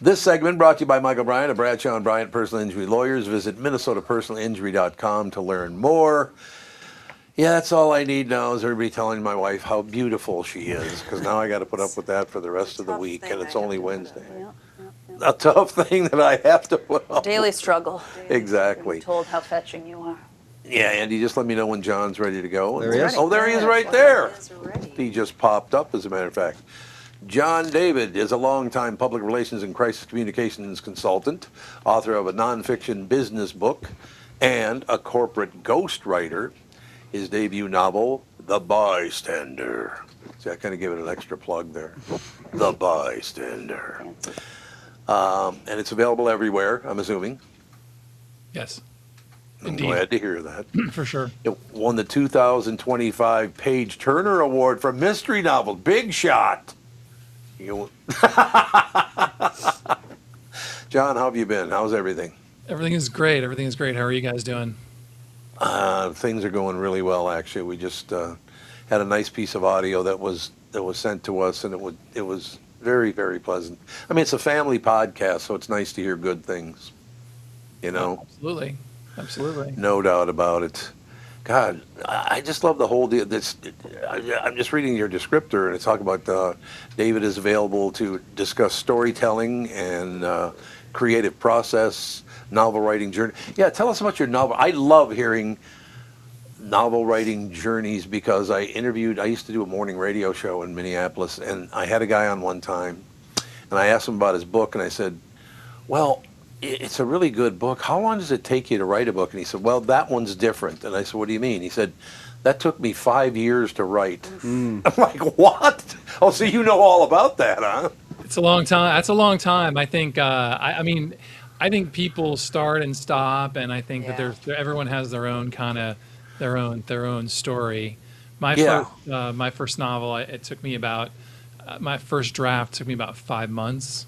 This segment brought to you by Michael Bryant of Bradshaw and Bryant Personal Injury Lawyers. Visit MinnesotaPersonalInjury.com to learn more. Yeah, that's all I need now is everybody telling my wife how beautiful she is, because now I got to put up with that for the rest of the Tough week, thing and it's I have only to put up Wednesday. Yeah. A tough thing that I have to put up Daily with. struggle. Exactly. I'm told how fetching you are. Yeah, Andy, just let me know when John's ready to go. There he is. Oh, there he is right there. He is ready. He just popped up, as a matter of fact. John David is a longtime public relations and crisis communications consultant, author of a nonfiction business book, and a corporate ghostwriter. His debut novel, The Bystander. See, I kind of give it an extra plug there. The Bystander. And it's available everywhere, I'm assuming. Yes, I'm Indeed. glad to hear that. for sure. It won the 2025 Page Turner Award for Mystery Novel. Big shot. You... John, how have you been? How's everything? Everything is great. Everything is great. How are you guys doing? Things are going really well, actually. We just had a nice piece of audio that was sent to us, and it was very, very pleasant. I mean, it's a family podcast, so it's nice to hear good things. You know? Absolutely. Absolutely. No doubt about it. God, I just love the whole deal. I'm just reading your descriptor, and it's talking about David is available to discuss storytelling and creative process, novel writing journey. Yeah, tell us about your novel. I love hearing novel writing journeys because I used to do a morning radio show in Minneapolis, and I had a guy on one time, and I asked him about his book, and I said, well, it's a really good book. How long does it take you to write a book? And he said, well, that one's different. And I said, what do you mean? He said, that took me 5 years to write. I'm like, what? Oh, so you know all about that, huh? It's a long time. That's a long time. I think. I mean, I think people start and stop, and I think that everyone has their own kind of their own story. My first novel, it took me about my first draft took me about 5 months,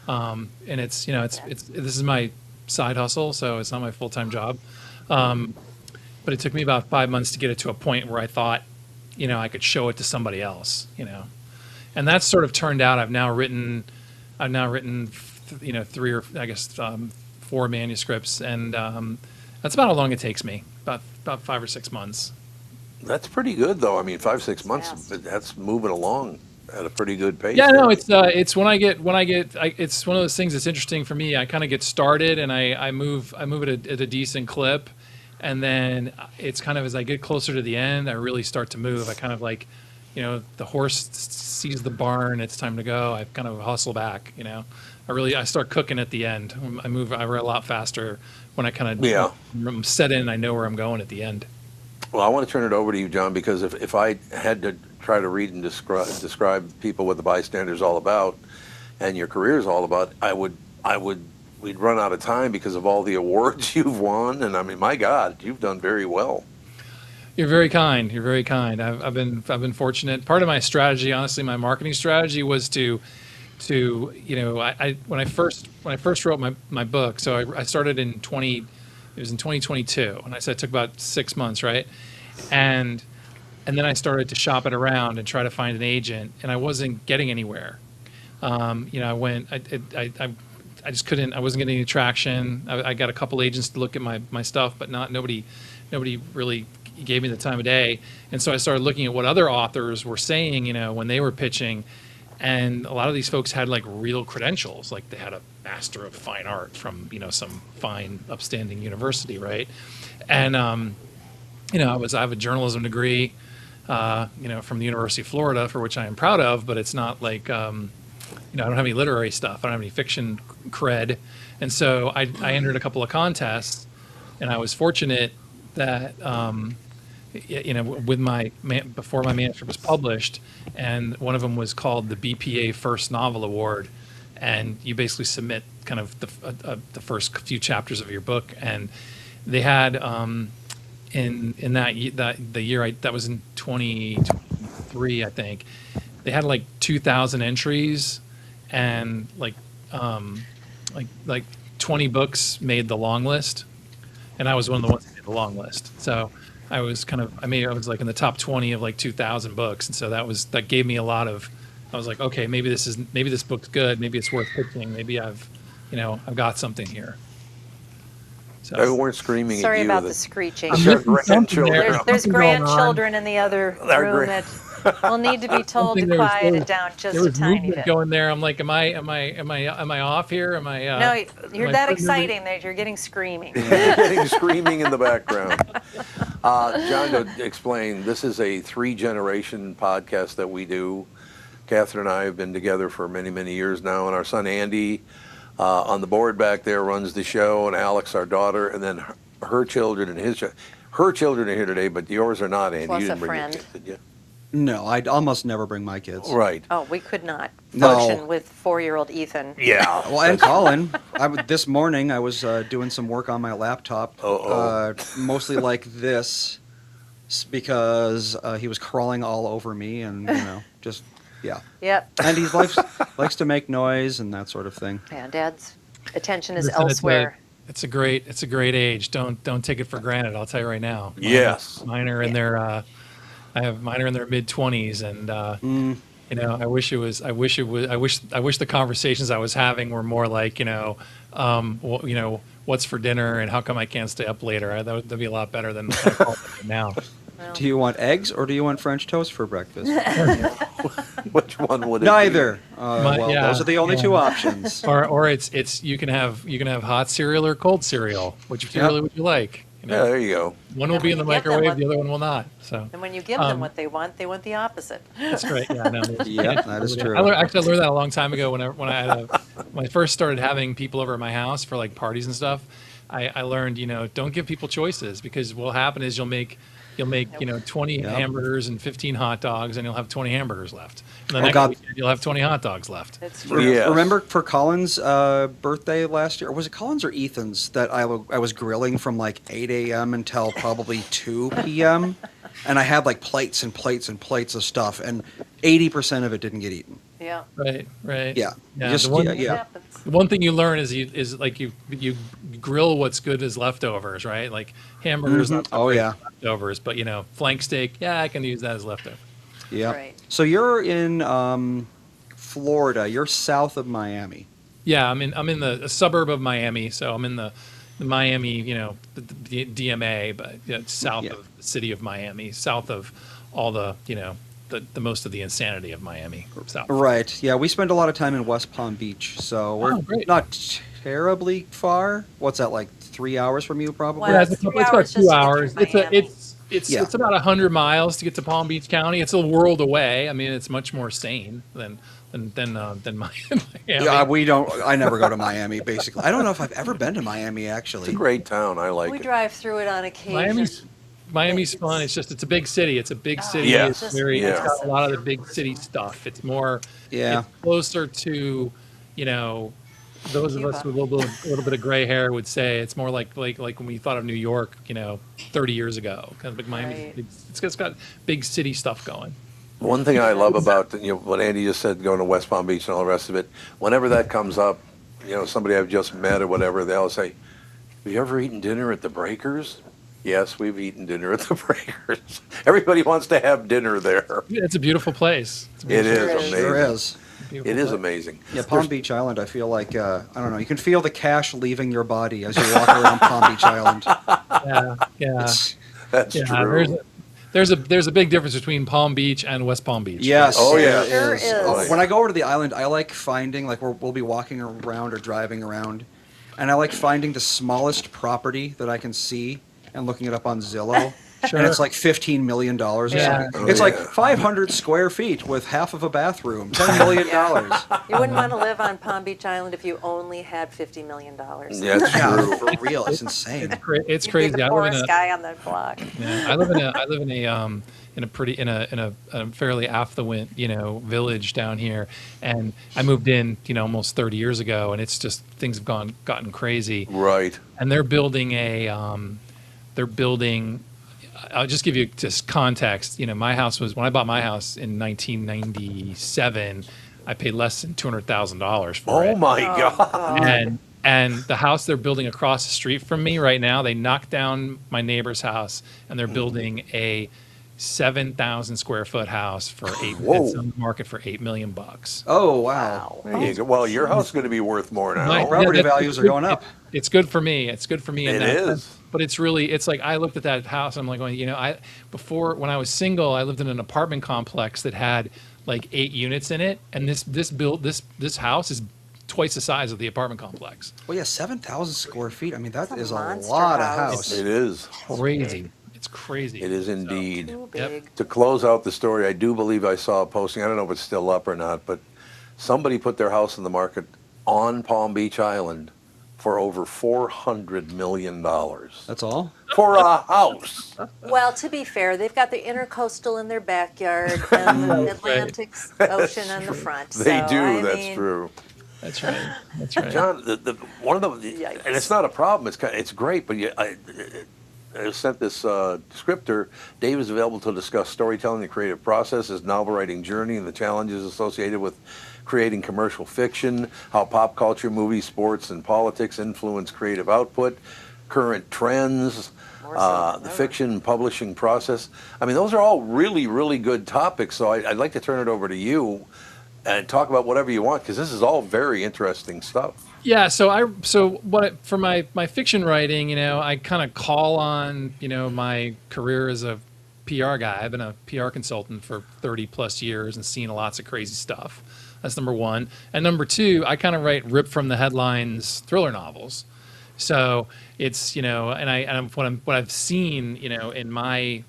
and it's this is my side hustle, so it's not my full-time job. But it took me about 5 months to get it to a point where I thought, I could show it to somebody else, and that's sort of turned out. I've now written, three or I guess 4 manuscripts, and that's about how long it takes me, about 5 or 6 months. That's pretty good, though. I mean, 5-6 months, but that's moving along at a pretty good pace. Yeah, no, it's it's one of those things that's interesting for me. I kind of get started and I move at a decent clip. And then it's kind of as I get closer to the end, I really start to move. I kind of like, the horse sees the barn, it's time to go. I kind of hustle back, I start cooking at the end. I write a lot faster when I kind of I'm set in, I know where I'm going at the end. Well, I want to turn it over to you, John, because if I had to try to read and describe people what the Bystander's all about and your career is all about, we'd run out of time because of all the awards you've won, and I mean, my God, you've done very well. You're very kind. You're very kind. I've been fortunate. Part of my strategy, honestly, my marketing strategy was to when I first wrote my book. So I started in 2022, and I said it took about 6 months, right? And then I started to shop it around and try to find an agent, and I wasn't getting anywhere. I just couldn't. I wasn't getting any traction. I got a couple agents to look at my stuff, but nobody really gave me the time of day. And so I started looking at what other authors were saying, when they were pitching, and a lot of these folks had like real credentials, like they had a Master of Fine Art from some fine, upstanding university, right? And I have a journalism degree, from the University of Florida, for which I am proud of, but it's not like. I don't have any literary stuff. I don't have any fiction cred. And so I entered a couple of contests, and I was fortunate that, before my manuscript was published, and one of them was called the BPA First Novel Award. And you basically submit kind of the first few chapters of your book. And they had, in the year, that was in 2023, I think, they had like 2,000 entries, and like 20 books made the long list, and I was one of the ones that made the long list. So I was I was like in the top 20 of like 2,000 books, and so that gave me a lot of. I was like, okay, maybe this book's good, maybe it's worth pitching, maybe I've got something here. So They weren't screaming Sorry at you. about the screeching. Grandchildren. There's grandchildren in the other room that will need to be told to quiet it down just there a was tiny movement bit. going there. I'm like, am I off here? Am I? No, you're am I that putting exciting that you're getting screaming. Getting screaming in the background. John, to explain, this is a 3-generation podcast that we do. Catherine and I have been together for many, many years now, and our son Andy on the board back there runs the show, and Alex, our daughter, and then her children and her children are here today, but yours are not, Andy. Plus you didn't a bring friend. your kids, did you? No, I'd almost never bring my kids. Right. Oh, we could not No. function with 4-year-old Ethan. Yeah. Well, and Colin, this morning I was doing some work on my laptop, mostly like this, because he was crawling all over me, and just yeah. Yep. And he likes to make noise and that sort of thing. Yeah, Dad's attention is Listen, elsewhere. It's a great age. Don't take it for granted. I'll tell you right now. Yes. Mine are in their. I have mine are in their mid-20s, and I wish the conversations I was having were more like what's for dinner and how come I can't stay up later. That'd be a lot better than now. Well, Do you want eggs or do you want French toast for breakfast? Which one would it Neither. be? Those are the only two options. Or it's you can have hot cereal or cold cereal. Which cereal would you like? Yeah, there you go. One will And be when in the you give them microwave, what- the other one will not. So And when you give them what they want the opposite. that's great. Yeah, no, Yeah, that is true. Actually, I learned that a long time ago when when I first started having people over at my house for like parties and stuff. I learned, don't give people choices, because what'll happen is you'll make 20 hamburgers and 15 hot dogs, and you'll have 20 hamburgers left. And the next God. weekend you'll have 20 hot dogs left. It's true. Yes. Remember for Colin's birthday last year, or was it Colin's or Ethan's, that I was grilling from like 8 a.m. until probably 2 p.m. and I had like plates and plates and plates of stuff, and 80% of it didn't get eaten. Yeah. Right. Yeah, Yeah, just the one- It yeah. happens. The one thing you learn is you grill what's good as leftovers, right? Like hamburgers, not so Oh, great yeah. as leftovers, but flank steak, yeah, I can use that as leftover. Yeah. Right. So you're in Florida. You're south of Miami. Yeah, I'm in a suburb of Miami, so I'm in the Miami, the DMA, but it's south Yeah. of the city of Miami, south of all the the most of the insanity of Miami. South. Right. Yeah, we spend a lot of time in West Palm Beach, so we're great. not terribly far. What's that, like 3 hours from you, probably? Well, Yeah, it's it's 3 about hours 2 just to get hours. through Miami. Yeah. It's about 100 miles to get to Palm Beach County. It's a world away. I mean, it's much more sane than Miami. Yeah, I never go to Miami, basically. I don't know if I've ever been to Miami, actually. It's a great town. I like We it. drive through it on occasion. Miami's fun. It's a big city. It's a big city. Yeah. It's very. Yeah. It's got a lot of the big city stuff. It's more. Yeah. It's closer to, those of us with a little bit of gray hair would say it's more like when we thought of New York, 30 years ago. Kind of like Miami. Right. It's got big city stuff going. One thing I love about what Andy just said, going to West Palm Beach and all the rest of it, whenever that comes up, somebody I've just met or whatever, they'll say, "Have you ever eaten dinner at the Breakers?" Yes, we've eaten dinner at the Breakers. Everybody wants to have dinner there. It's a beautiful place. It's a It beautiful is Sure is. amazing. Sure is. beautiful It is place. amazing. Yeah, Palm Beach Island, I feel like, I don't know, you can feel the cash leaving your body as you walk around Palm Beach Island. Yeah. That's Yeah, true. there's a big difference between Palm Beach and West Palm Beach. Yes. Oh, yeah. it Sure is. Oh, yeah. When I go over to the island, I like finding, like, we'll be walking around or driving around, and I like finding the smallest property that I can see and looking it up on Zillow. Sure. And it's like $15 million or Yeah. something. Oh, It's like yeah. 500 square feet with half of a bathroom. $10 million. You wouldn't want to live on Palm Beach Island if you only had $50 million. That's Yeah, true. for real. It's insane. It's You'd be crazy. the I live in poorest a guy on the block. yeah, I live in a fairly affluent village down here, and I moved in almost 30 years ago, and it's just things have gotten crazy. Right. And they're building I'll just give you just context. My house was, when I bought my house in 1997, I paid less than $200,000 for it. Oh my God. And the house they're building across the street from me right now, they knocked down my neighbor's house, and they're building a 7,000 square foot house for Whoa. it's on the market for $8 million. Oh, wow. There you go. Well, your house is going to be worth more now. My- Property that's- values are going up. It's good for me. It's good for me. In It that is. sense. But it's like I looked at that house. And I'm like, before, when I was single, I lived in an apartment complex that had like 8 units in it, and this house is twice the size of the apartment complex. Well, yeah, 7,000 square feet. I mean, that That's a is a monster lot house. of house. It is. Crazy. It's crazy. It is indeed. Too Yep. big. To close out the story, I do believe I saw a posting. I don't know if it's still up or not, but somebody put their house in the market on Palm Beach Island for over $400 million. That's all? For a house. Well, to be fair, they've got the intercoastal in their backyard and the Atlantic Ocean in the front. They so, do. I That's mean, true. That's right. That's right. John, one of the, Yikes. and it's not a problem. It's great, but I sent this descriptor. Dave is available to discuss storytelling, the creative process, his novel writing journey, and the challenges associated with creating commercial fiction, how pop culture, movies, sports, and politics influence creative output, current trends, More so than the ever. fiction and publishing process. I mean, those are all really, really good topics. So I'd like to turn it over to you and talk about whatever you want, because this is all very interesting stuff. Yeah, for my fiction writing, I kind of call on, my career as a PR guy. I've been a PR consultant for 30 plus years and seen lots of crazy stuff. That's number one. And number two, I kind of write rip from the headlines thriller novels, So it's, and what I've seen, in my,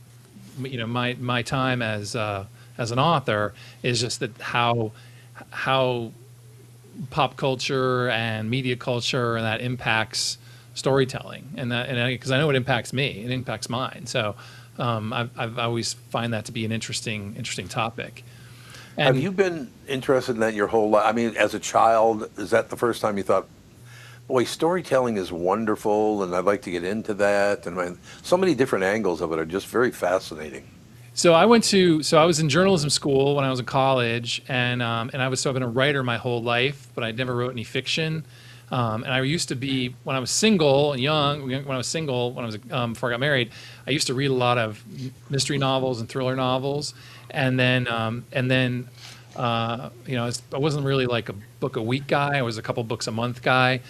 my time as an author is just that how pop culture and media culture and that impacts storytelling, and because I know it impacts me, it impacts mine. So I've always find that to be an interesting topic. And Have you been interested in that your whole life? I mean, as a child, is that the first time you thought, boy, storytelling is wonderful and I'd like to get into that? And so many different angles of it are just very fascinating. So I was in journalism school when I was in college, and I've been a writer my whole life, but I never wrote any fiction. And I used to be, when I was single and young, before I got married, I used to read a lot of mystery novels and thriller novels. And then, I wasn't really like a book a week guy. I was a couple books a month guy.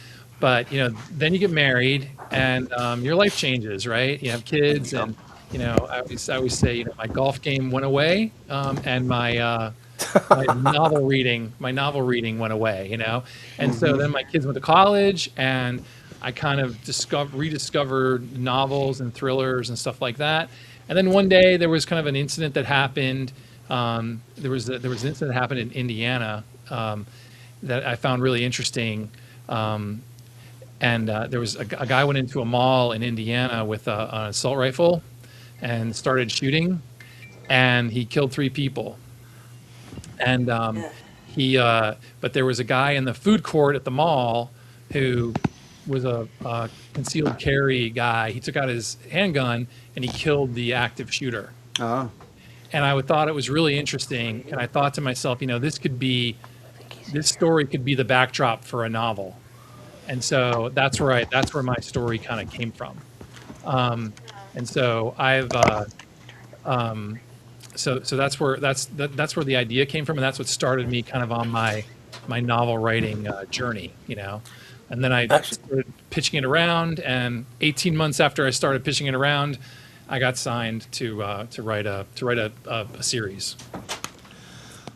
But, then you get married and your life changes, right? You have kids, and, I always say, my golf game went away, and my novel reading went away, and so then my kids went to college, and I kind of rediscovered novels and thrillers and stuff like that. And then one day there was kind of an incident that happened. There was an incident that happened in Indiana that I found really interesting. And there was a guy went into a mall in Indiana with an assault rifle and started shooting, and he killed 3 people. And but there was a guy in the food court at the mall who was a concealed carry guy. He took out his handgun and he killed the active shooter. Oh. And I thought it was really interesting. And I thought to myself, this story could be the backdrop for a novel. And so that's where my story kind of came from. And so I've, so that's where the idea came from, and that's what started me kind of on my novel writing journey, And then I started pitching it around, and 18 months after I started pitching it around, I got signed to write a series.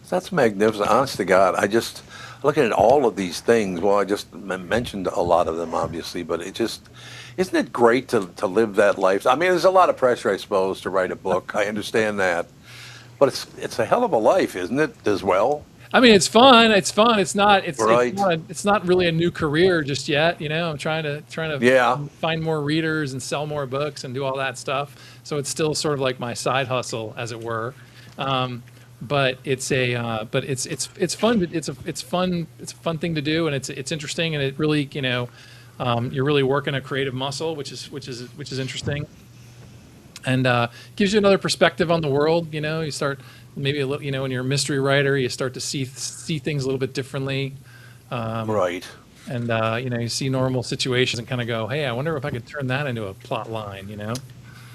That's magnificent. Honest to God, I just looking at all of these things. Well, I just mentioned a lot of them, obviously, but isn't it great to live that life? I mean, there's a lot of pressure, I suppose, to write a book. I understand that, but it's a hell of a life, isn't it? As well. I mean, it's fun. It's fun. It's not really a new career just yet. I'm trying to find more readers and sell more books and do all that stuff. So it's still sort of like my side hustle, as it were. But it's fun. It's fun. It's a fun thing to do, and it's interesting, and it really you're really working a creative muscle, which is interesting, and gives you another perspective on the world. You start maybe a little, when you're a mystery writer, you start to see things a little bit differently. Right. And you see normal situations and kind of go, hey, I wonder if I could turn that into a plot line.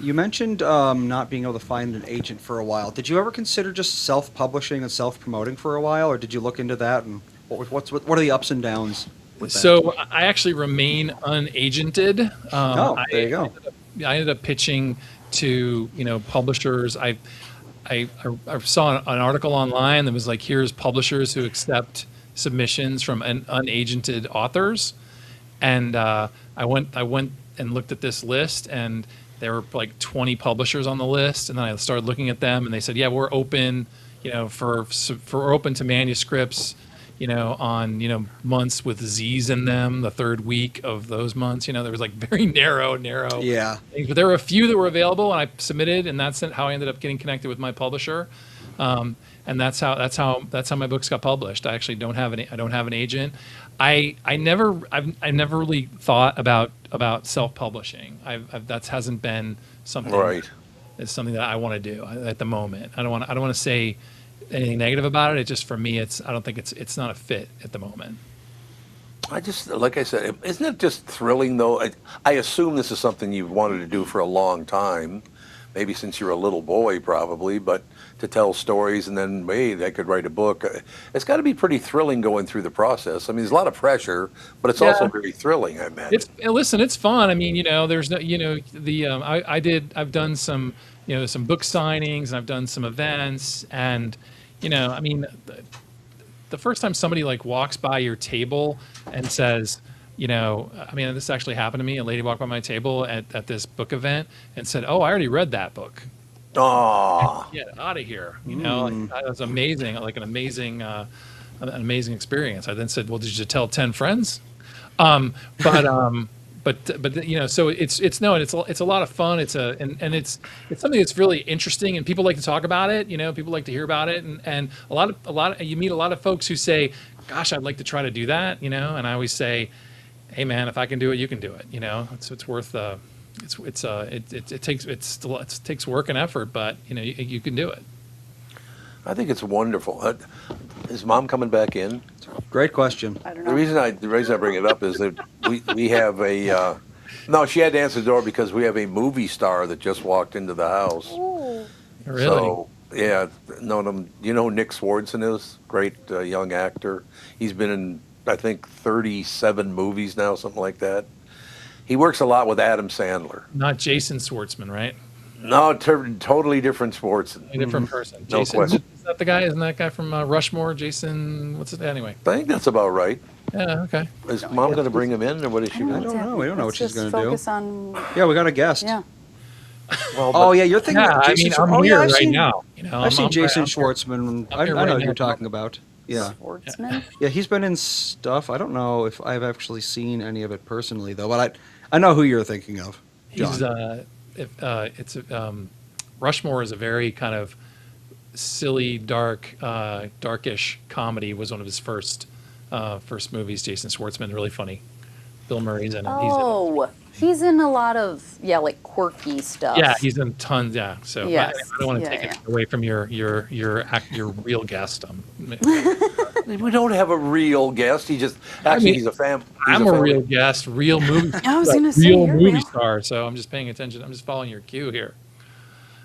You mentioned not being able to find an agent for a while. Did you ever consider just self-publishing and self-promoting for a while, or did you look into that? And what are the ups and downs with that? So I actually remain unagented. There you go. I ended up pitching to publishers. I saw an article online that was like, here's publishers who accept submissions from unagented authors, and I went and looked at this list, and there were like 20 publishers on the list, and then I started looking at them, and they said, yeah, we're open, we're open to manuscripts, on months with Z's in them, the third week of those months. There was like very narrow yeah things, but there were a few that were available, and I submitted, and that's how I ended up getting connected with my publisher. And that's how my books got published. I actually don't have an agent. I've never really thought about self-publishing. That hasn't been something. Right. It's something that I want to do at the moment. I don't want to say anything negative about it. It's just, for me, I don't think it's not a fit at the moment. I just, like I said, isn't it just thrilling though? I assume this is something you've wanted to do for a long time, maybe since you were a little boy probably, but to tell stories and then, hey, they could write a book. It's got to be pretty thrilling going through the process. I mean, there's a lot of pressure, but it's also very thrilling, I imagine. Listen, it's fun. I mean, there's no, I've done some, some book signings, and I've done some events, and, I mean, the first time somebody like walks by your table and says, I mean, this actually happened to me. A lady walked by my table at this book event and said, "Oh, I already read that book. Oh, Get out of here." Like, that was amazing, like an amazing experience. I then said, "Well, did you tell 10 friends?" But so it's a lot of fun. It's something that's really interesting, and people like to talk about it. People like to hear about it, and you meet a lot of folks who say, "Gosh, I'd like to try to do that," and I always say, "Hey, man, if I can do it, you can do it." It's worth it takes work and effort, but you can do it. I think it's wonderful. Is Mom coming back in? Great question. I don't The know. reason I bring it up is that we have a no. She had to answer the door because we have a movie star that just walked into the house. Really? So yeah, no, you know who Nick Swardson is? Great young actor. He's been in I think 37 movies now, something like that. He works a lot with Adam Sandler. Not Jason Schwartzman, right? No, totally different Swardson. A different person. No Jason, question. is that the guy? Isn't that guy from Rushmore? Jason, what's it? Anyway. I think that's about right. Yeah, okay. Is Mom going to bring him in, or what is she I doing? don't know. We don't know what she's going to do. Focus on, Yeah, we got a guest. yeah. Well, Oh yeah, you're thinking. Yeah, of I Jason mean, Schwar- I'm oh, here yeah, right seen, now. I've seen Jason I'm Schwartzman. I here know right who now. you're talking about. Yeah, Schwartzman? yeah, he's been in stuff. I don't know if I've actually seen any of it personally though, but I know who you're thinking of. He's John. Rushmore is a very kind of silly, darkish comedy. Was one of his first movies. Jason Schwartzman, really funny. Bill Murray's in it. Oh, he's in a lot of, like quirky stuff. Yeah, he's in tons. Yeah, so Yes. I don't want to Yeah, take yeah. it away from your real guest. we don't have a real guest. He's a fan. I'm a real guest, real movie. I was gonna say, real you're movie real. star. So I'm just paying attention. I'm just following your cue here.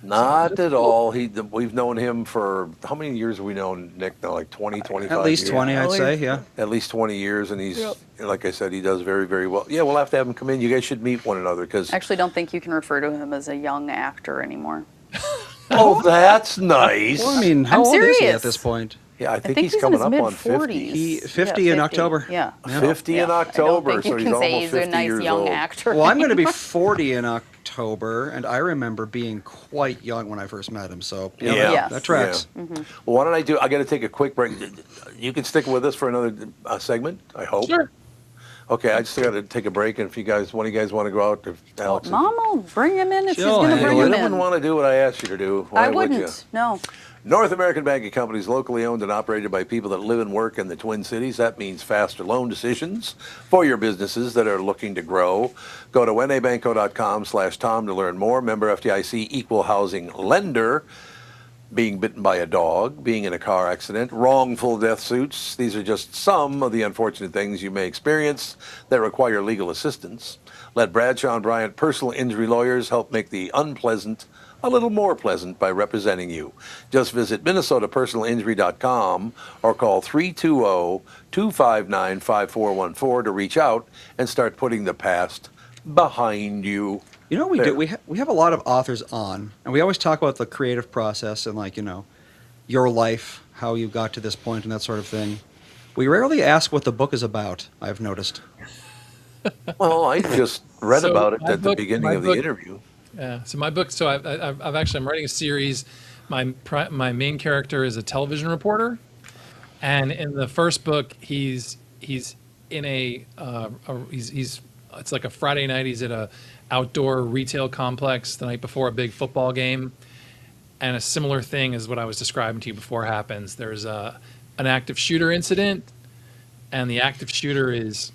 Not at all. We've known him for, how many years have we known Nick now? Like 20, 25 At least years? 20, I'd say. Yeah. At least 20 years, and he's, like I said, he does very, very well. Yeah, we'll have to have him come in. You guys should meet one another, because, I actually don't think you can refer to him as a young actor anymore. oh, that's nice. Well, I mean, how I'm old is he serious. at this point? Yeah, I I think think he's he's in coming his up on mid-40s. 50. He 50 in October. Yeah. 50 in Yeah. October, I don't think so you he's can say almost he's 50 a nice years young old. actor. Well, I'm going to be 40 in October, and I remember being quite young when I first met him. So Yeah. Yes. that tracks. Well, why don't I got to take a quick break. You can stick with us for another segment, I hope. Sure. Okay, I just got to take a break, and if one of you guys want to go out, if Alex, Mom will bring him in if she's She'll going to handle bring you him wouldn't in. want to do what I asked you to do. Why I would you? wouldn't. No. North American Banking Company is locally owned and operated by people that live and work in the Twin Cities. That means faster loan decisions for your businesses that are looking to grow. Go to nabanco.com/Tom to learn more. Member FDIC, equal housing lender. Being bitten by a dog, being in a car accident, wrongful death suits. These are just some of the unfortunate things you may experience that require legal assistance. Let Bradshaw and Bryant personal injury lawyers help make the unpleasant a little more pleasant by representing you. Just visit minnesotapersonalinjury.com or call 320-259-5414 to reach out and start putting the past behind you. You know what we There. do? We have a lot of authors on, and we always talk about the creative process and, like, your life, how you got to this point and that sort of thing. We rarely ask what the book is about, I've noticed. Well, I just read So about it my at the book- beginning my of the book- interview. Yeah. So my book. So I'm writing a series. My main character is a television reporter, and in the first book, he's in he's it's like a Friday night. He's at a outdoor retail complex the night before a big football game, and a similar thing as what I was describing to you before happens. There's an active shooter incident, and the active shooter is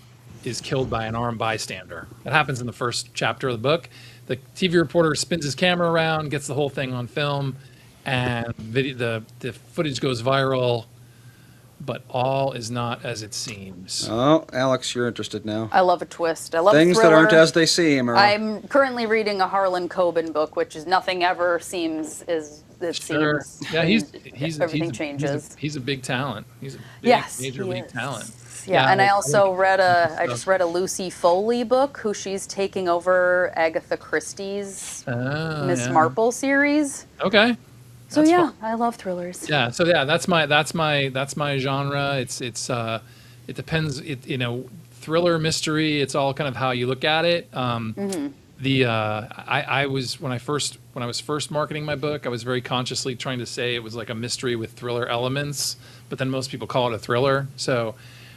killed by an armed bystander. That happens in the first chapter of the book. The TV reporter spins his camera around, gets the whole thing on film, and the footage goes viral, but all is not as it seems. Oh, Alex, you're interested now. I love a twist. I love Things that thriller. aren't as they seem. Or, I'm currently reading a Harlan Coben book, which is nothing ever seems as it Sure. seems. Yeah, Everything changes. He's a big talent. He's a big, Yes, major he league is. talent. Yeah, and I also read I stuff. just read a Lucy Foley book, who she's taking over Agatha Christie's Oh, Miss yeah. Marple series. Okay. So That's yeah, fun. I love thrillers. Yeah. So yeah, that's my genre. It depends. thriller, mystery. It's all kind of how you look at it. I was when I was first marketing my book, I was very consciously trying to say it was like a mystery with thriller elements, but then most people call it a thriller. So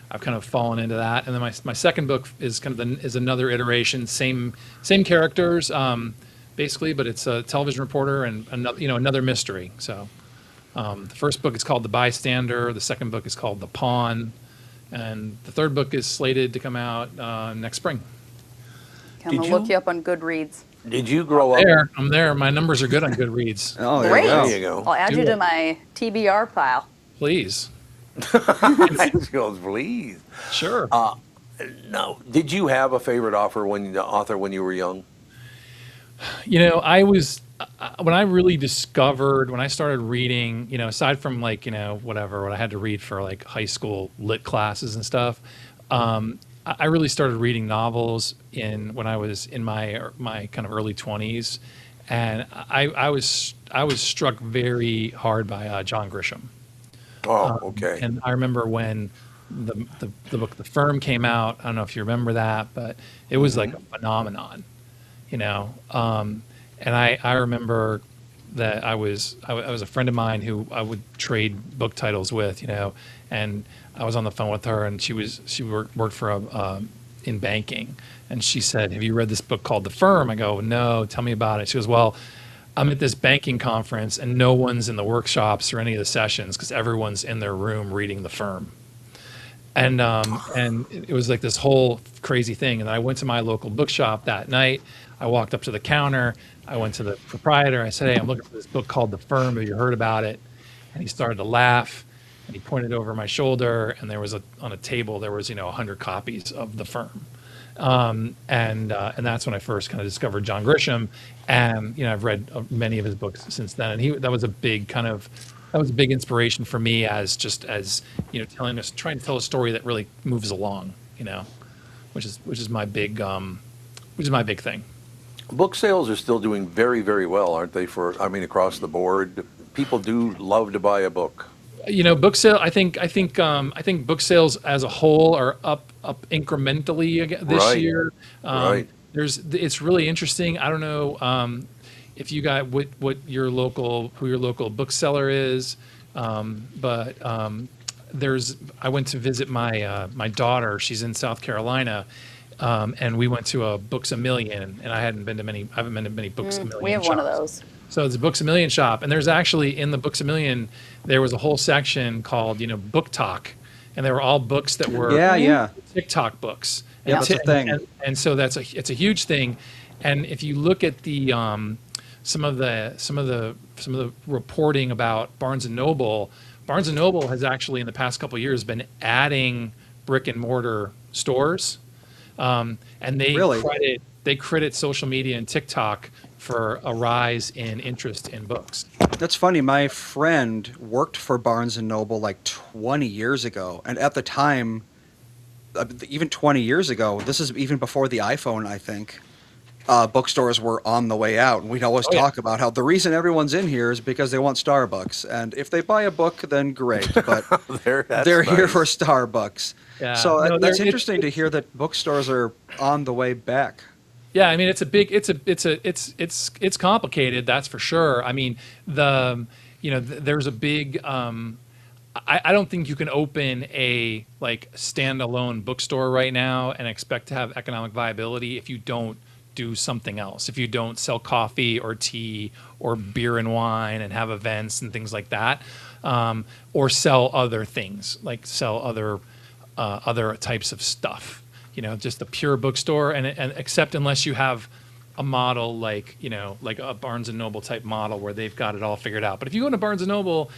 I've kind of fallen into that. And then my second book is kind of is another iteration, same characters, basically, but it's a television reporter and another mystery. So the first book is called The Bystander. The second book is called The Pawn, and the third book is slated to come out next spring. I'm gonna look you up on Goodreads. Did you grow up? I'm there. My numbers are good on Goodreads. Oh, Great. there There you go. I'll add you to my TBR pile. Please. She goes, please. Sure. No. Did you have a favorite author when you were young? I was when I really discovered, when I started reading, aside from like, what I had to read for like high school lit classes and stuff, I really started reading novels when I was in my kind of early 20s, and I was struck very hard by John Grisham. Oh, okay. And I remember when the book The Firm came out. I don't know if you remember that, but it was like a phenomenon, And I remember that I was a friend of mine who I would trade book titles with, and I was on the phone with her, and she worked for in banking, and she said, "Have you read this book called The Firm?" I go, "No, tell me about it." She goes, "Well, I'm at this banking conference, and no one's in the workshops or any of the sessions because everyone's in their room reading The Firm." And it was like this whole crazy thing. And I went to my local bookshop that night. I walked up to the counter. I went to the proprietor. I said, "Hey, I'm looking for this book called The Firm. Have you heard about it?" And he started to laugh. And he pointed over my shoulder, and there was on a table there was 100 copies of The Firm, and that's when I first kind of discovered John Grisham, and I've read many of his books since then, and that was a big inspiration for me as trying to tell a story that really moves along, which is my big thing. Book sales are still doing very, very well, aren't they? Across the board, people do love to buy a book. Book sale. I think book sales as a whole are up incrementally this year. Right. It's really interesting. I don't know if you got who your local bookseller is, but I went to visit my daughter. She's in South Carolina. And we went to a Books A Million, and I haven't been to many Books A Million. We have shops. one of those. So it's a Books A Million shop, and there's actually in the Books A Million, there was a whole section called Book Talk, and they were all books that were TikTok books. Yeah, that's a thing. And so it's a huge thing, and if you look at the some of the reporting about Barnes and Noble has actually in the past couple of years been adding brick and mortar stores. And they credit social media and TikTok for a rise in interest in books. That's funny. My friend worked for Barnes and Noble like 20 years ago, and at the time, even 20 years ago, this is even before the iPhone, I think. Bookstores were on the way out, and we'd always talk about how the reason everyone's in here is because they want Starbucks, and if they buy a book, then great, but they're here for Starbucks. Yeah. So that's interesting to hear that bookstores are on the way back. Yeah, I mean it's complicated, that's for sure. I mean there's a big I don't think you can open a standalone bookstore right now and expect to have economic viability if you don't do something else. If you don't sell coffee or tea or beer and wine and have events and things like that, or sell other things, like sell other types of stuff. Just a pure bookstore, and except unless you have a model like a Barnes and Noble type model where they've got it all figured out. But if you go to Barnes and Noble,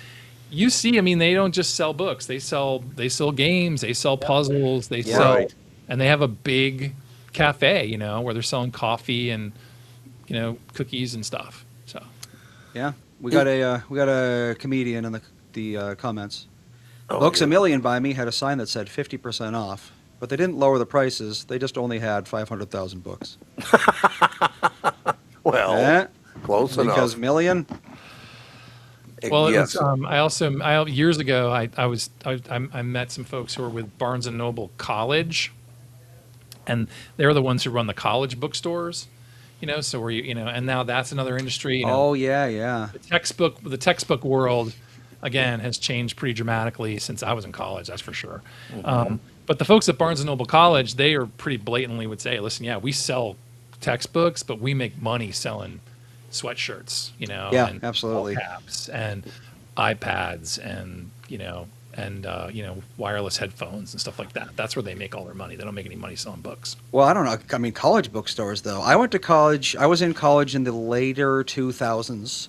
you see, they don't just sell books. They sell games, they sell puzzles, they sell, and they have a big cafe, where they're selling coffee and cookies and stuff. So yeah, we got a comedian in the comments. Books A Million by me had a sign that said 50% off, but they didn't lower the prices. They just only had 500,000 books. Well, close enough. Because million. Well, yes. I years ago I met some folks who were with Barnes and Noble College, and they're the ones who run the college bookstores. So where and now that's another industry. Oh yeah. The textbook world, again, has changed pretty dramatically since I was in college. That's for sure. But the folks at Barnes and Noble College, they are pretty blatantly would say, listen, yeah, we sell textbooks, but we make money selling sweatshirts, Yeah, and absolutely. all caps and iPads and wireless headphones and stuff like that. That's where they make all their money. They don't make any money selling books. Well, I don't know. I mean, college bookstores, though. I went to college. I was in college in the later 2000s.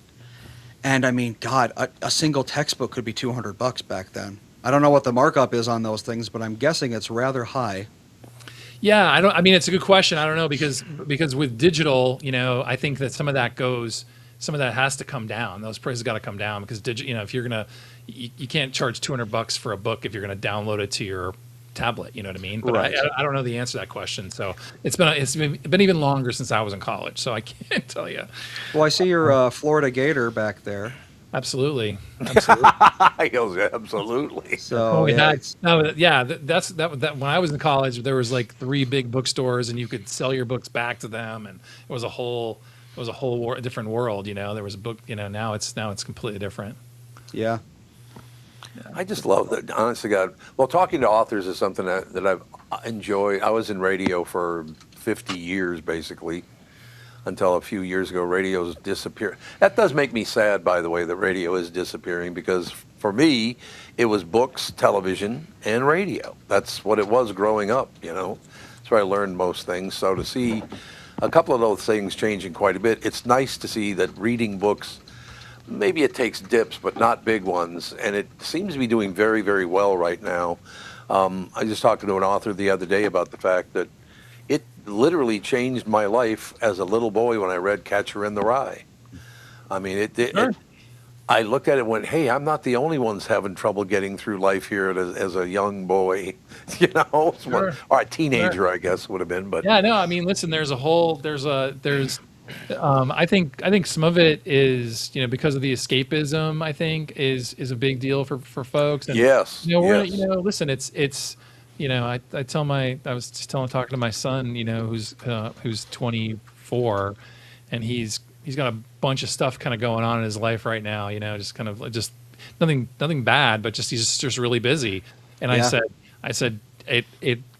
And I mean, God, a single textbook could be $200 back then. I don't know what the markup is on those things, but I'm guessing it's rather high. Yeah, I mean, it's a good question. I don't know because with digital, I think that some of that has to come down. Those prices got to come down because if you're gonna, you can't charge $200 for a book if you're gonna download it to your tablet. You know what I mean? But Right. I don't know the answer to that question. So it's been even longer since I was in college, so I can't tell you. Well, I see your Florida Gator back there. Absolutely. I goes, absolutely. So We yeah, had, no, yeah, that's that. When I was in college, there was like 3 big bookstores, and you could sell your books back to them, and it was a whole different world. There was a book. Now it's completely different. yeah. I just love that, honest to God. Well, talking to authors is something that I've enjoyed. I was in radio for 50 years, basically, until a few years ago, radio's disappeared. That does make me sad, by the way, that radio is disappearing, because for me, it was books, television, and radio. That's what it was growing up, That's where I learned most things. So to see a couple of those things changing quite a bit, it's nice to see that reading books, maybe it takes dips, but not big ones, and it seems to be doing very, very well right now. I just talked to an author the other day about the fact that it literally changed my life as a little boy when I read Catcher in the Rye. I mean, I looked at it and went, hey, I'm not the only ones having trouble getting through life here as a young boy, Sure. Or a teenager, Sure. I guess would have been. But Yeah, no, I mean, listen, I think some of it is, because of the escapism, I think is a big deal for folks. And, yes, we're, yes. Listen, I was just talking to my son, who's 24, and he's got a bunch of stuff kind of going on in his life right now, just kind of just nothing bad, but he's just really busy. And Yeah. I said,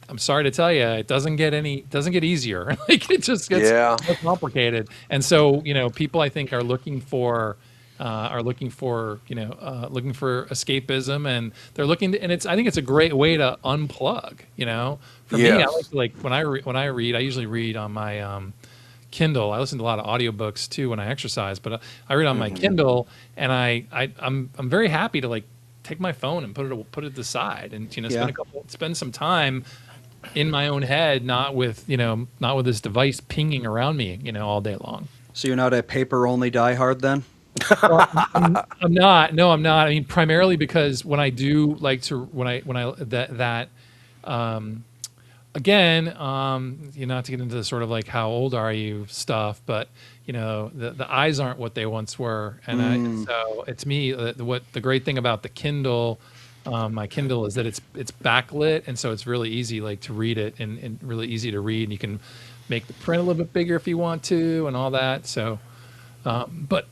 I'm sorry to tell you, it doesn't get easier. Like it just gets more complicated. And so, people I think are looking for escapism, and they're looking and I think it's a great way to unplug, For me, I like when I read, I usually read on my Kindle. I listen to a lot of audiobooks too when I exercise, but I read on my Kindle, and I'm very happy to take my phone and put it to the side and spend some time in my own head, not with this device pinging around me, all day long. So you're not a paper-only diehard then? Well, I'm not. No, I'm not. I mean, primarily because when I do like to, again, not to get into the sort of like how old are you stuff, but the eyes aren't what they once were, and so it's me. What the great thing about the Kindle, my Kindle, is that it's backlit, and so it's really easy to read it, and really easy to read, and you can make the print a little bit bigger if you want to, and all that. So, but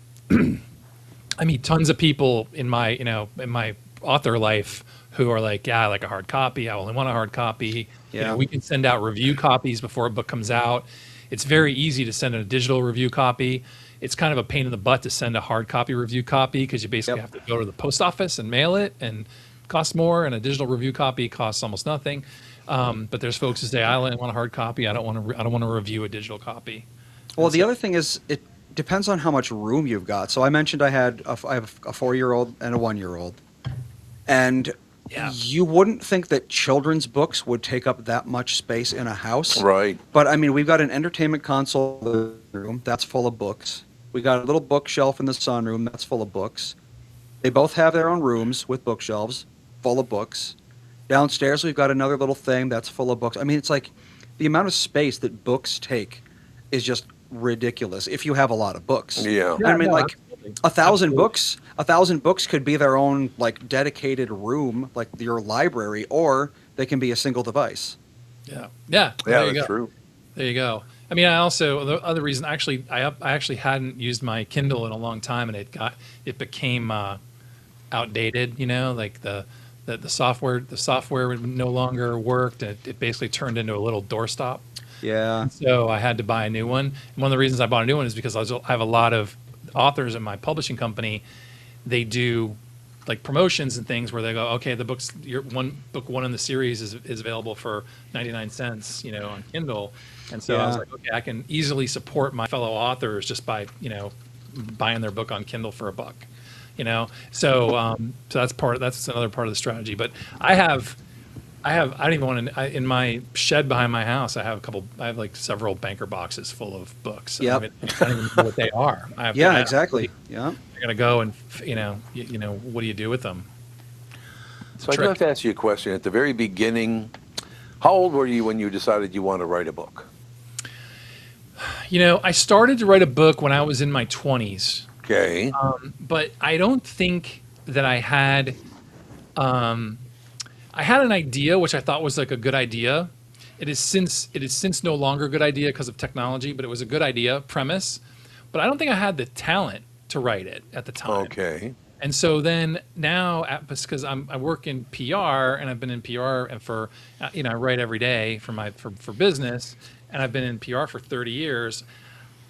I meet tons of people in my author life who are like, yeah, I like a hard copy. I only want a hard copy. Yeah. We can send out review copies before a book comes out. It's very easy to send a digital review copy. It's kind of a pain in the butt to send a hard copy review copy, because you basically have to go to the post office and mail it, and it costs more, and a digital review copy costs almost nothing. But there's folks who say, I only want a hard copy. I don't want to review a digital copy. Well, the other thing is it depends on how much room you've got. So I mentioned I have a 4-year-old and a 1-year-old. And you wouldn't think that children's books would take up that much space in a house. Right. But I mean, we've got an entertainment console in the room that's full of books. We got a little bookshelf in the sunroom that's full of books. They both have their own rooms with bookshelves full of books. Downstairs, we've got another little thing that's full of books. I mean, it's like the amount of space that books take is just ridiculous if you have a lot of books. Yeah. I mean, like absolutely. 1,000 books. 1,000 books could be their own dedicated room, like your library, or they can be a single device. Yeah. Yeah, There you that's go. true. There you go. I mean, I also the other reason actually I actually hadn't used my Kindle in a long time, and it became outdated. You know, like the software no longer worked. And it basically turned into a little doorstop. Yeah. So I had to buy a new one. And one of the reasons I bought a new one is because I have a lot of authors in my publishing company. They do like promotions and things where they go, okay, the book one in the series is available for 99 cents, on Kindle. And so I was Yeah. like, okay, I can easily support my fellow authors just by, buying their book on Kindle for $1. So that's another part of the strategy. But I don't even want to, in my shed behind my house, I have like several banker boxes full of books. Yep. I don't even know what they are. Yeah, exactly. Yeah. You're going to go and, what do you do with them? So I do have to ask you a question. At the very beginning, how old were you when you decided you want to write a book? I started to write a book when I was in my 20s, Okay. but I don't think that I had an idea, which I thought was like a good idea. It is since no longer a good idea because of technology, but it was a good idea premise. But I don't think I had the talent to write it at the time. Okay. And so then now, because I work in PR and I've been in PR and for, I write every day for business, and I've been in PR for 30 years.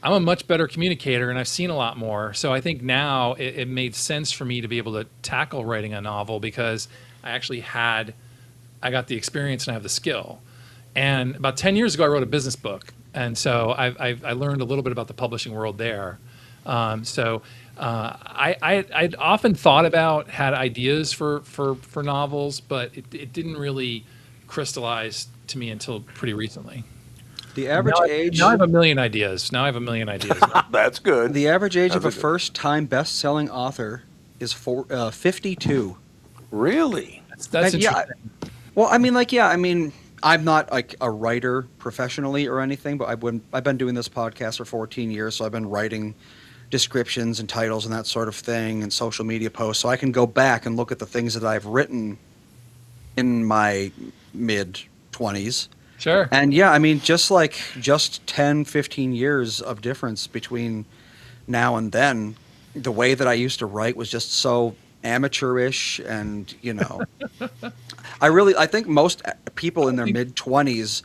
I'm a much better communicator and I've seen a lot more. So I think now it made sense for me to be able to tackle writing a novel because I got the experience and I have the skill. And about 10 years ago, I wrote a business book. And so I learned a little bit about the publishing world there. I'd often thought about, had ideas for novels, but it didn't really crystallize to me until pretty recently. The average age. Now I have a million ideas. That's good. The average age of a That's a good- first-time best-selling author is 52. Really? That's And yeah, interesting. well, I mean, I'm not like a writer professionally or anything, but I've been doing this podcast for 14 years, so I've been writing descriptions and titles and that sort of thing and social media posts, so I can go back and look at the things that I've written in my mid-20s. Sure. And yeah, I mean, just 10, 15 years of difference between now and then. The way that I used to write was just so amateurish, and I think most people in their mid-20s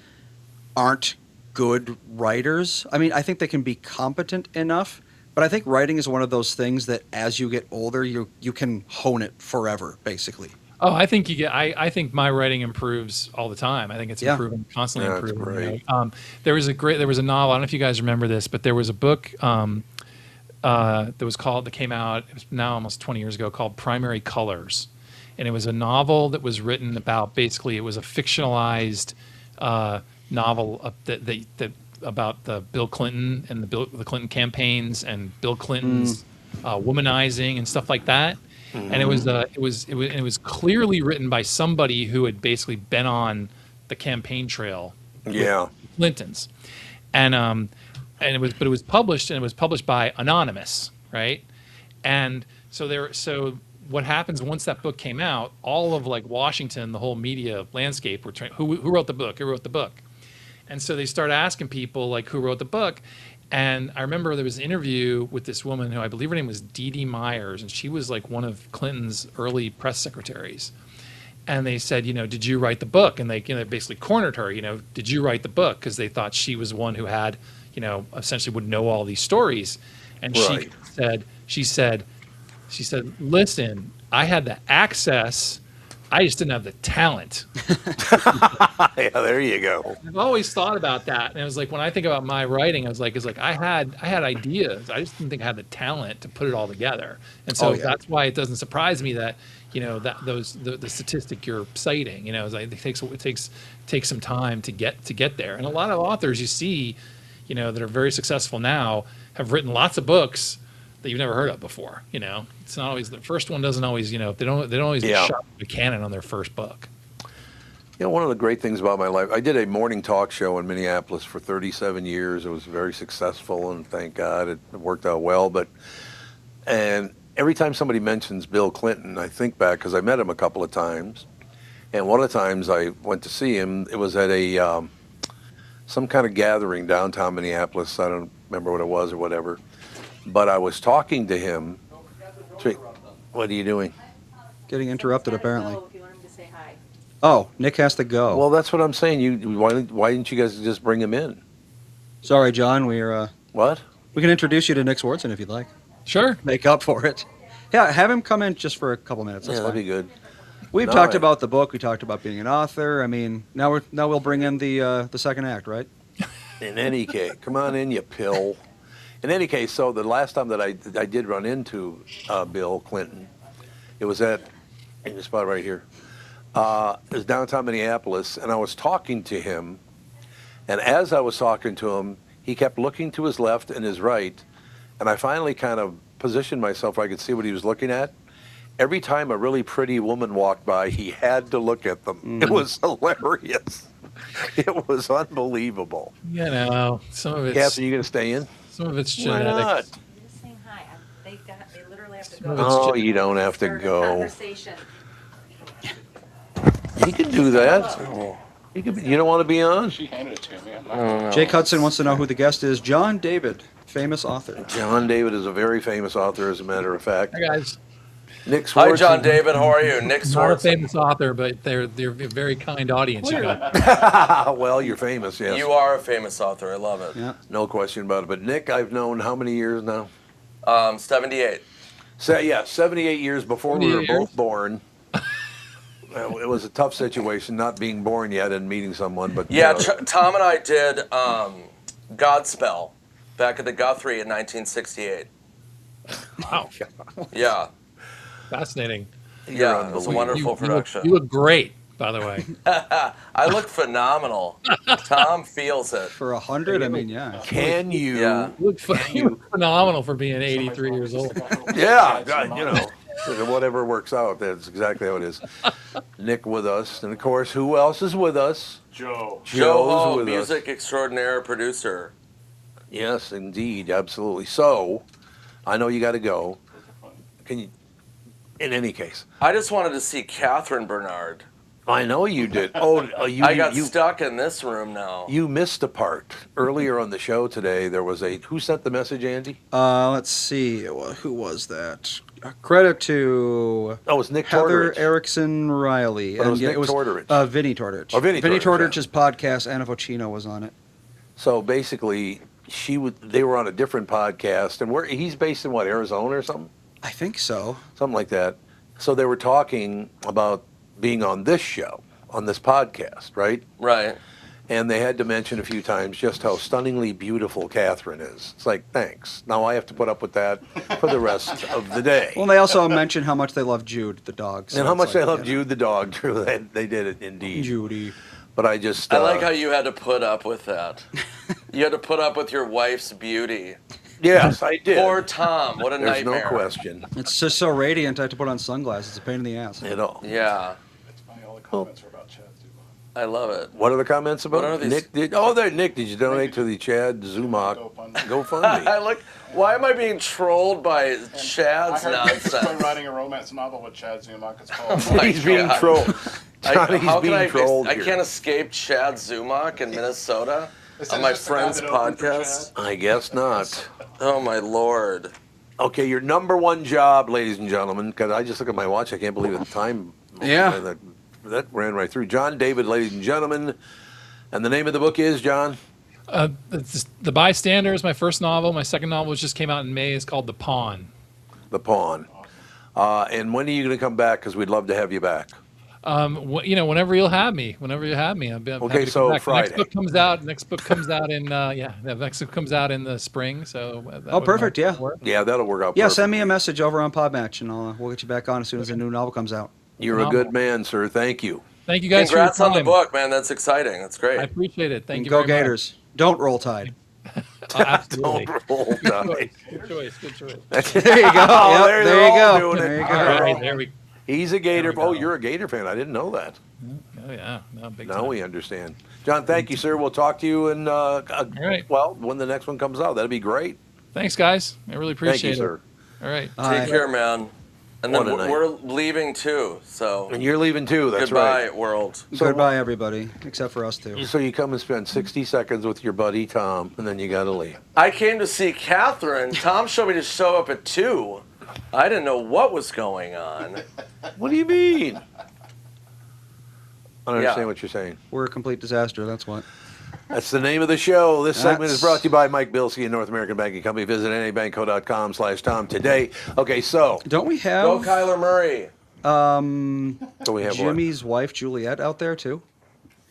aren't good writers. I mean, I think they can be competent enough, but I think writing is one of those things that as you get older, you can hone it forever, basically. Oh, I think I think my writing improves all the time. I think it's improving, constantly That's improving. great. There was a novel. I don't know if you guys remember this, but there was a book that came out. It was now almost 20 years ago, called Primary Colors, and it was a novel that was written about, basically it was a fictionalized novel that about the Bill Clinton and the Clinton campaigns and Bill Clinton's womanizing and stuff like that. And it was clearly written by somebody who had basically been on the campaign trail. Yeah. With Clintons, and it was published by Anonymous, right? And so what happens once that book came out? All of like Washington, the whole media landscape were trying, who wrote the book? Who wrote the book? And so they started asking people like, who wrote the book? And I remember there was an interview with this woman who I believe her name was Dee Dee Myers, and she was like one of Clinton's early press secretaries. And they said, did you write the book? And they basically cornered her, did you write the book? Because they thought she was one who had, essentially would know all these stories. And Right. she said, listen, I had the access, I just didn't have the talent. Yeah, there you go. I've always thought about that, and it was like when I think about my writing, I was like, I had ideas, I just didn't think I had the talent to put it all together, and so that's why it doesn't surprise me that the statistic you're citing, is like it takes some time to get there, and a lot of authors you see, that are very successful now have written lots of books that you've never heard of before. It's not always the first one. Doesn't always they don't always get shot with a cannon on their first book. One of the great things about my life, I did a morning talk show in Minneapolis for 37 years. It was very successful, and thank God it worked out well. And every time somebody mentions Bill Clinton, I think back, because I met him a couple of times, And one of the times I went to see him, it was at a some kind of gathering downtown Minneapolis. I don't remember what it was or whatever. But I was talking to him. What are you doing? Getting interrupted, apparently. Oh, Nick has to go. Well, that's what I'm saying. Why didn't you guys just bring him in? Sorry, John. We're What? we can introduce you to Nick Swardson if you'd like. Sure. Make up for it. Yeah, have him come in just for a couple minutes. That's Yeah, fine. that'd be good. We've No, talked I- about the book. We talked about being an author. I mean, now we'll bring in the second act, right? In any case, come on in, you pill. In any case, so the last time that I did run into Bill Clinton, it was in the spot right here. It was downtown Minneapolis, and I was talking to him, and as I was talking to him, he kept looking to his left and his right, and I finally kind of positioned myself where I could see what he was looking at. Every time a really pretty woman walked by, he had to look at them. It was hilarious. It was unbelievable. You know, some of it's Catherine, you gonna stay in? some of it's Why genetics. not? Just saying hi. They literally have to Some of go. it's Oh, gen- you don't have to Start a go. conversation. You can do that. You don't want to be on? She handed it to me. I'm not Jake Hudson wants to know who the guest is. John David, famous author. John David is a very famous author, as a matter of fact. Hi guys. Nick Hi, Swardson. John David. How are you? Nick Not a Swardson. famous author, but they're a very kind audience. You got. Well, you're famous, yes. You are a famous author. I love it. Yeah. No question about it. But Nick, I've known how many years now? 78. So, yeah, 78 years before we were 78 years? both born. Well, it was a tough situation, not being born yet and meeting someone. But Yeah, you know, Tom and I did Godspell back at the Guthrie in 1968. Wow. Yeah, Fascinating. you're yeah, it was a unbelievable. wonderful production. You look great, by the way. I look phenomenal. Tom feels it. For 100, I mean, yeah. Can you? Yeah. You look phenomenal for being 83 years old. Yeah, God, you know, whatever works out, that's exactly how it is. Nick with us, and of course, who else is with us? Joe. Joe Joe's Hall, with us. music extraordinaire producer. Yes, indeed, absolutely. So, I know you got to go. Can you? In any case, I just wanted to see Catherine Barnard. I know you did. Oh, you I got you, stuck in this room now. you missed a part earlier on the show today. There was a who sent the message, Andy? Let's see. Well, who was that? Credit to Oh, it was Nick Heather Tortorich. Erickson Riley. But it was yeah, Nick Tortorich. Vinny Tortorich. Oh, Vinny Tortorich, Tortorich's podcast, Anna Vocino was on it. So basically, they were on a different podcast, and he's based in what, Arizona or something? I think so. Something like that. So they were talking about being on this show, on this podcast, right? Right. And they had to mention a few times just how stunningly beautiful Catherine is. It's like, thanks. Now I have to put up with that for the rest of the day. Well, they also mentioned how much they love Jude, the dog. so And how it's much like, they love yeah. Jude the dog, too. They did it indeed. Judy. But I just... I like how you had to put up with that. You had to put up with your wife's beauty. Yes, I did. Poor Tom. What a There's nightmare. no question. It's just so radiant, I have to put on sunglasses. It's a pain in the ass. You know. Yeah, It's funny, all the comments are about Chad Zumach. I love it. What are the comments about? What are these- Nick did. Nick, did you donate to the Chad Zumach GoFundMe. GoFundMe? Look, why am I being trolled by Chad's I heard Nick's nonsense? writing a romance novel with Chad Zumach. It's called. my He's being God. trolled. Johnny's How can being trolled I here. can't escape Chad Zumach in Minnesota This is on my just the guy friend's that opened for podcast. I guess not. Oh my lord! Okay, your number one job, ladies and gentlemen, because I just look at my watch, I can't believe the time. Yeah. That ran right through. John David, ladies and gentlemen. And the name of the book is, John? It's The Bystander is my first novel. My second novel, which just came out in May, is called The Pawn. The Pawn. And when are you going to come back? Because we'd love to have you back. Whenever you'll have me. Whenever you have me, I'm Okay, happy to so come back. Friday. The next book comes out in the next book comes out in the spring. So that Oh, would perfect, yeah. work. Yeah, that'll work out Yeah, perfect. send me a message over on Podmatch, and we'll get you back on as soon as the new novel comes out. You're a good man, sir. Thank you. Thank you guys Congrats for your on the time. book, man. That's exciting. That's great. I appreciate it. Thank And you. go very Gators. Don't roll Tide. Much. Absolutely. Don't roll Tide. Good choice. Good choice. There you go. Oh, Yep, they're there you all go. doing it. There you All go. right, there we. He's a Gator. There we Oh, go. you're a Gator fan. I didn't know that. Oh yeah, no big Now time. we understand. John, thank you, sir. We'll talk to you in, right. well, when the next one comes out. That'd be great. Thanks, guys. I really Thank you, appreciate it. sir. Take All right. Bye. care, man. And then What a night. we're leaving too. So And you're leaving too. That's goodbye, right. world. Goodbye, everybody, except for us two. So you come and spend 60 seconds with your buddy Tom, and then you got to leave. I came to see Catherine. Tom showed me to show up at 2. I didn't know what was going on. What do you mean? I don't Yeah. understand what you're saying. We're a complete disaster. That's what. That's the name of the show. This segment is That's- brought to you by Mike Bilski and North American Banking Company. Visit nabankco.com/Tom today. Okay, so Don't we Go have Kyler Murray. so we have Jimmy's wife Juliette out there too?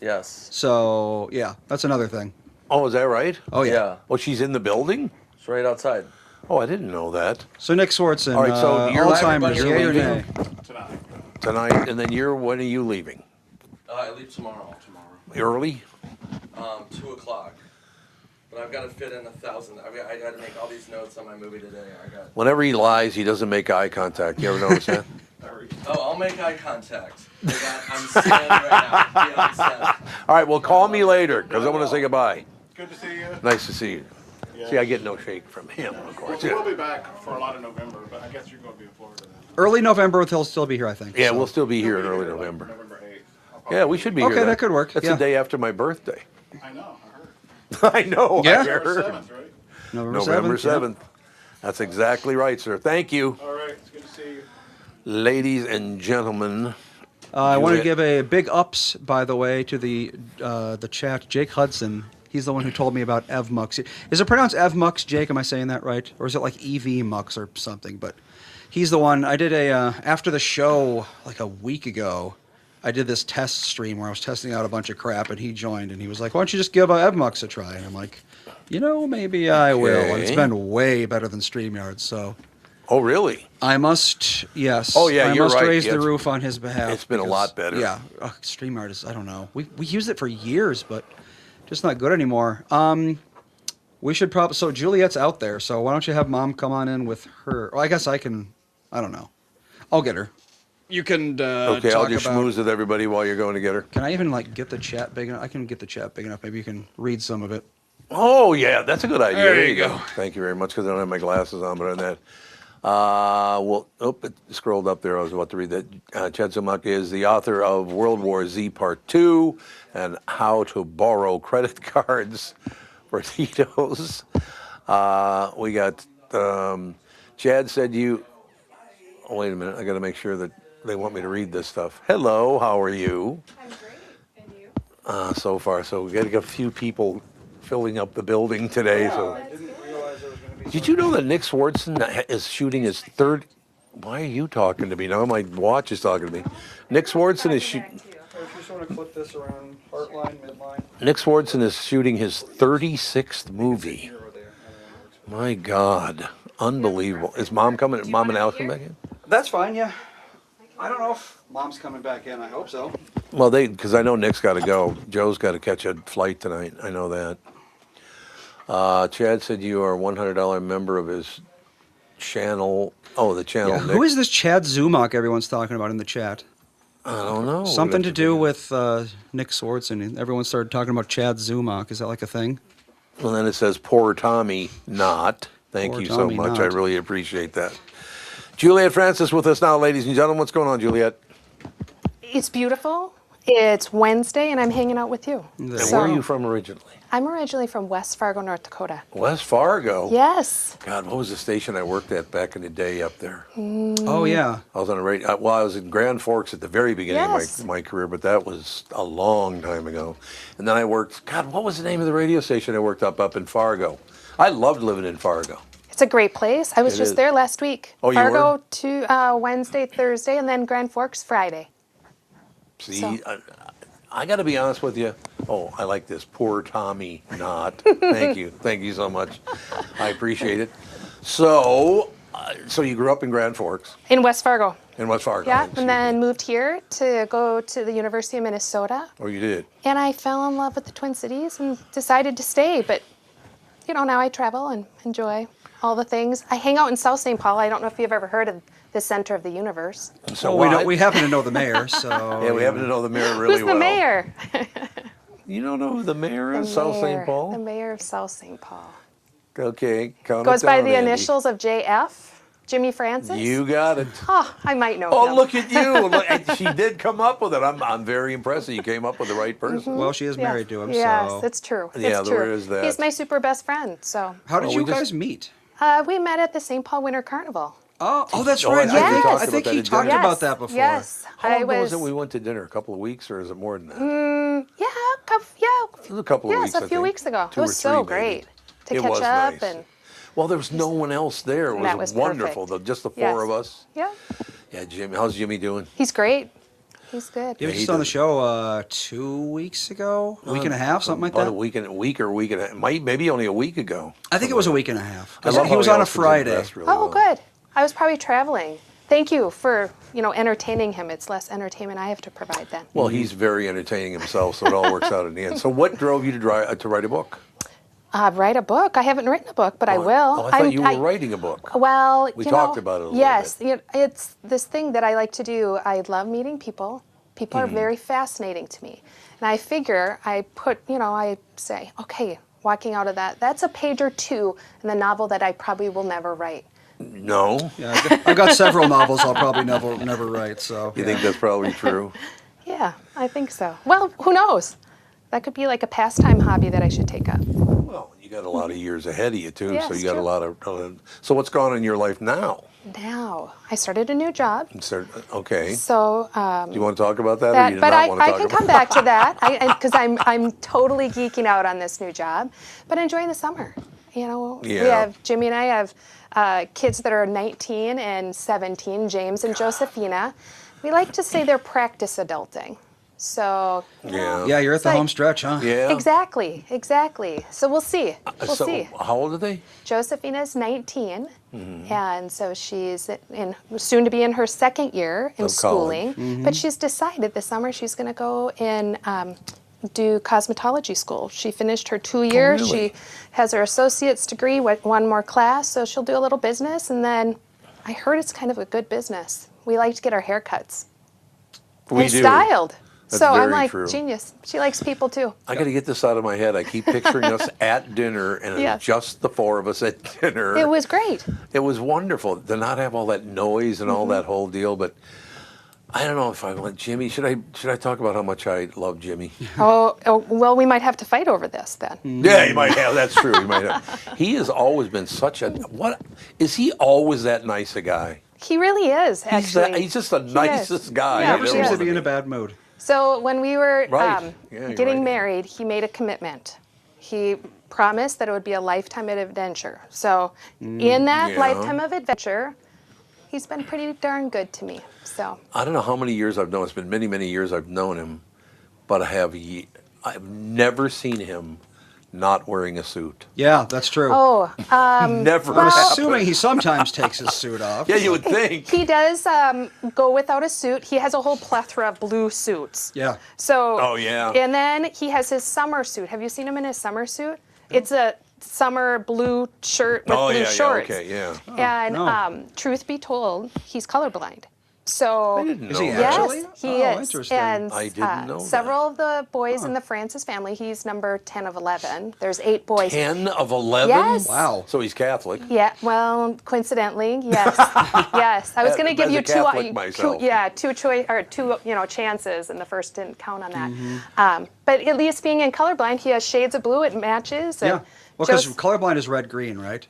Yes. So yeah, that's another thing. what? Oh, is that right? Oh yeah. Yeah. Oh, she's in the building? It's right outside. Oh, I didn't know that. So Nick Swardson, All right, so you're Alzheimer's, everybody- yay or you're nay? Tonight. Tonight, and then when are you leaving? I leave tomorrow. Early? 2 o'clock. But I've got to fit in 1,000. I had to make all these notes on my movie today. Whenever he lies, he doesn't make eye contact. You ever notice that? Oh, I'll make eye contact. I'm standing right now. Be on set. All right, well, call me later, because I want to say goodbye. Good to see you. Nice to see you. Yeah. See, I get no shake from him, of course. We'll be back for a lot of November, but I guess you're going to be in Florida then. Early November, he'll still be here, I think. Yeah, so. we'll still be here in You'll be early here, like, November. November 8th. I'll probably Yeah, we should be Okay, here. that could work, That's yeah. the day after my birthday. I know, I heard. I know. Yeah. I November heard. 7th, right? November 7th. That's exactly right, sir. Thank you, All right, it's good to see you. ladies and gentlemen. I want to Juliette- give a big ups, by the way, to the chat. Jake Hudson. He's the one who told me about EvMux. Is it pronounced EvMux, Jake? Am I saying that right? Or is it like EVMux or something? But he's the one. I did after the show like a week ago. I did this test stream where I was testing out a bunch of crap, and he joined, and he was like, "Why don't you just give EvMux a try?" And I'm like, maybe I will. And it's Okay. been way better than StreamYard, so Oh, really? I must, yes. Oh, yeah, I you're must right. raise Yeah, the it's- roof on his behalf. it's been a lot better. Yeah, StreamYard is, I don't know. We used it for years, but just not good anymore. We should probably, so Juliette's out there, so why don't you have Mom come on in with her? Well, I guess I can, I don't know. I'll get her. You can Okay, talk I'll just about, schmooze with everybody while you're going to get her. Can I even like get the chat big enough? I can get the chat big enough. Maybe you can read some of it. Oh, yeah, that's a good idea. There you go. Thank you very much, because I don't have my glasses on, but on that. It scrolled up there. I was about to read that. Chad Zumach is the author of World War Z Part 2 and How to Borrow Credit Cards for Tito's. We got, Chad said you, oh, wait a minute, I got to make sure that they want me to read this stuff. Hello, how are you? I'm great, and you? So far, so we got a few people filling up the building today. So, did you know that Nick Swardson is shooting his third? Why are you talking to me now? My watch is talking to me. Nick Swardson is shooting. If you just want to clip this around heartline, midline. Nick Swardson is shooting his 36th movie. My God, unbelievable! Is Mom coming? Mom and Al come back in? That's fine, yeah. I don't know if Mom's coming back in. I hope so. Well, because I know Nick's got to go. Joe's got to catch a flight tonight. I know that. Chad said you are a $100 member of his channel. Oh, the channel. Yeah, Nick. who is this Chad Zumach everyone's talking about in the chat? I don't know. Something to do with Nick Swardson. Everyone started talking about Chad Zumach. Is that like a thing? Well, then it says poor Tommy not. Thank Poor you Tommy so much. I not. really appreciate that. Juliette Francis with us now, ladies and gentlemen. What's going on, Juliette? It's beautiful. It's Wednesday, and I'm hanging out with you. And where are you from originally? I'm originally from West Fargo, North Dakota. West Fargo. Yes. God, what was the station I worked at back in the day up there? Oh, yeah. I was on a radio. Well, I was in Grand Forks at the very beginning Yes. of my career, but that was a long time ago. And then I worked. God, what was the name of the radio station I worked up in Fargo? I loved living in Fargo. It's a great place. I was It just is. there last week. Oh, you Fargo were? to Wednesday, Thursday, and then Grand Forks Friday. See, So- I got to be honest with you. Oh, I like this. Poor Tommy not. Thank you. Thank you so much. I appreciate it. So you grew up in Grand Forks, In West Fargo. in West Fargo. Yeah, Excuse and me. then moved here to go to the University of Minnesota. Oh, you did? And I fell in love with the Twin Cities and decided to stay. But, now I travel and enjoy all the things. I hang out in South St. Paul. I don't know if you've ever heard of the center of the universe. So Well, we happen to know the mayor, so. Yeah, we happen to know the mayor really Who's well. the mayor? You don't know who the mayor is? The South mayor- St. The Paul? mayor of South St. Paul. Okay, count Goes it by down, the Andy. initials of JF. Jimmy Francis? You got it. Oh, I might know Oh, him. look at you. Look, and she did come up with it. I'm very impressed that you came up with the right person. Well, she is married to him, Yes, so. it's true. Yeah, it's there true. is that. He's my super best friend. So How did Oh, you we just- guys meet? we met at the St. Paul Winter Carnival. Oh, that's Oh, right. I think we Yes. talked I think about he that at talked dinner. about that before. Yes, How long I ago was. was it we went to dinner? A couple of weeks, or is it more than that? Yeah, It was a couple of yes, weeks. a I few think. weeks ago. 2 It or was 3 so maybe. great to It catch was up nice. and Well, there was no one else there. It that was was wonderful. perfect. Just the 4 Yes. of us. yeah, Yeah, Jimmy. How's Jimmy doing? he's great. He's good. He was he just on the does. show 2 weeks ago, a week and a half, something like About that. a week and a half. Maybe only a week ago. I think it was a week and a half. I love He how was on a also did Friday. dress really Oh, well. good. I was probably traveling. Thank you for entertaining him. It's less entertainment I have to provide then. Well, he's very entertaining himself, so it all works out in the end. So, what drove you to write a book? Write a book. I haven't written a book, but I will. Oh, I thought you were writing a book. Well, We you talked know, about it a little yes, bit. it's this thing that I like to do. I love meeting people. People Mm-hmm. are very fascinating to me. And I figure I say, okay, walking out of that's a page or 2 in the novel that I probably will never write. No. Yeah, I've got several novels I'll probably never write. So You think that's probably true? Yeah, I think so. Well, who knows? That could be like a pastime hobby that I should take up. Well, you got a lot of years ahead of you too, Yeah, so it's you got a true. lot of. So, what's going on in your life now? Now, I started a new job. Okay. So, Do you want to talk about that, or you do but not want to I talk can about come back to that because I'm totally geeking out on this new job, but enjoying the summer. We Yeah. have Jimmy and I have kids that are 19 and 17, James and Josephina. We like to say they're practice adulting. So yeah, you're at the like- home stretch, huh? Yeah. exactly. So we'll see. We'll So, see. how old are they? Josephina's 19, Mm-hmm. and so she's soon to be in her 2nd year in Of schooling. college. But she's decided this summer she's going to go and do cosmetology school. She finished her 2 years. really? She has her associate's degree, one more class, so she'll do a little business. And then I heard it's kind of a good business. We like to get our haircuts We and do. styled. That's so I'm very like, true. genius. She likes people too. I got to get this out of my head. I keep picturing us at dinner, and Yes. it's just the 4 of us at dinner. It was great. It was wonderful to not have all that noise and all Mm-hmm. that whole deal. But I don't know if I want Jimmy. Should I talk about how much I love Jimmy? Oh, well, we might have to fight over this then. Yeah, you might have. That's true. You might have. He has always been such a what? Is he always that nice a guy? He really is, actually. He's just the He nicest is. guy. Yeah, I've Never ever seems to wanted be in a meet. bad mood. So when we were Right. Yeah, you're getting right. married, he made a commitment. He promised that it would be a lifetime of adventure. So in that yeah. lifetime of adventure, he's been pretty darn good to me. So I don't know how many years I've known. It's been many, many years I've known him, but I've never seen him not wearing a suit. Yeah, that's true. Never. I'm happened. assuming he sometimes takes his suit off. Yeah, you would think. he does go without a suit. He has a whole plethora of blue suits. Yeah. So Oh, yeah. And then he has his summer suit. Have you seen him in his summer suit? It's a summer blue shirt with Oh blue yeah, shorts. yeah, okay, yeah. And no. truth be told, he's colorblind. So I didn't know Is he that. actually? yes, he Oh, is. interesting. And I didn't know that. several of the boys in the Francis family, he's number 10 of 11. There's 8 boys. 10 of 11? Yes. Wow. So he's Catholic. Yeah, well, coincidentally, yes, yes. I was going to give As a you Catholic myself. two chances, and the first didn't count on that. But at least being in colorblind, he has shades of blue. It matches. Yeah. And Well, because Jos- colorblind is red-green, right?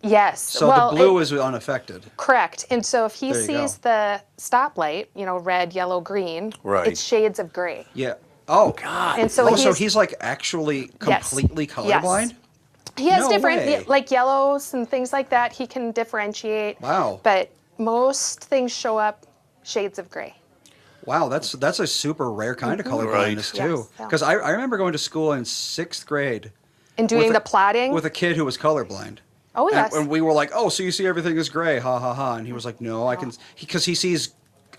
yes. So well, the blue it- is unaffected. correct. And so if he There you sees the stoplight, red, yellow, green, Right. it's shades of gray. Yeah. Oh, God. And so so he's- he's like actually Yes. completely Yes. colorblind? He has No different, way. like yellows and things like that. He can differentiate. Wow. But most things show up shades of gray. Wow, that's a super rare kind of colorblindness, Right. too. Yes, so- Because I remember going to school in 6th grade And doing with the a- plotting. with a kid who was colorblind. Oh, yes. And we were like, oh, so you see everything is gray, ha ha ha. And he was like, no, I can, because he sees,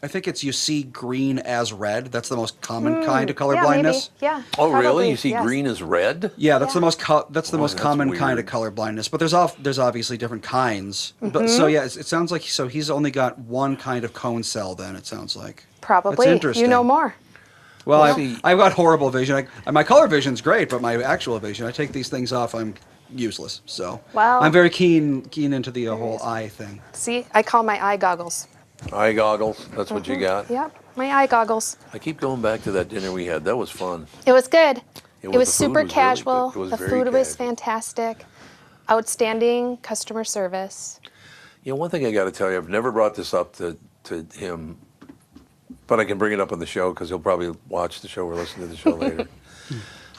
I think it's you see green as red. That's the most common kind of Yeah, maybe. colorblindness. Yeah. Oh, really? probably, You see yes. green as red? Yeah, that's the most that's the Oh, most that's common kind of weird. colorblindness. But there's obviously different kinds. But Mm-hmm. so yeah, it sounds like he's only got one kind of cone cell. Then it sounds like Probably. That's interesting. You know more. Well, see- I've got horrible vision. My color vision's great, but my actual vision, I take these things off, I'm useless. So Well- I'm very keen into the whole eye thing. See, I call my eye goggles. Eye goggles. That's what you got. Yep, my eye goggles. I keep going back to that dinner we had. That was fun. It was good. It It was was- the food super was really casual. good. It was The very food was casual. fantastic. Outstanding customer service. You know, one thing I got to tell you, I've never brought this up to him, but I can bring it up on the show because he'll probably watch the show or listen to the show later.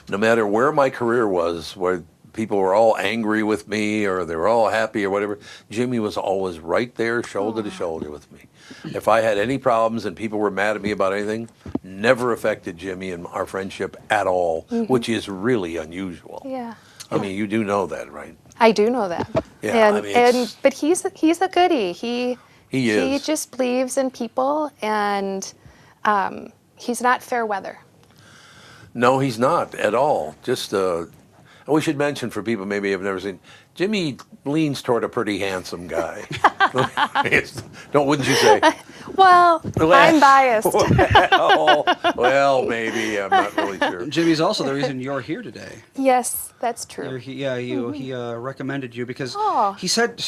No matter where my career was, where people were all angry with me or they were all happy or whatever, Jimmy was always right there, shoulder to shoulder with me. If I had any problems and people were mad at me about anything, never affected Jimmy and our friendship at all, which is really unusual. Yeah. I mean, you do know that, right? I do know that. Yeah, and, I mean, but he's a goodie. He is. just believes in people, and he's not fair weather. No, he's not at all. Just, we should mention for people maybe have never seen, Jimmy leans toward a pretty handsome guy. Wouldn't you say? Well, I'm biased. well, maybe. I'm not really sure. Jimmy's also the reason you're here today. Yes, that's true. He recommended you because Oh. he said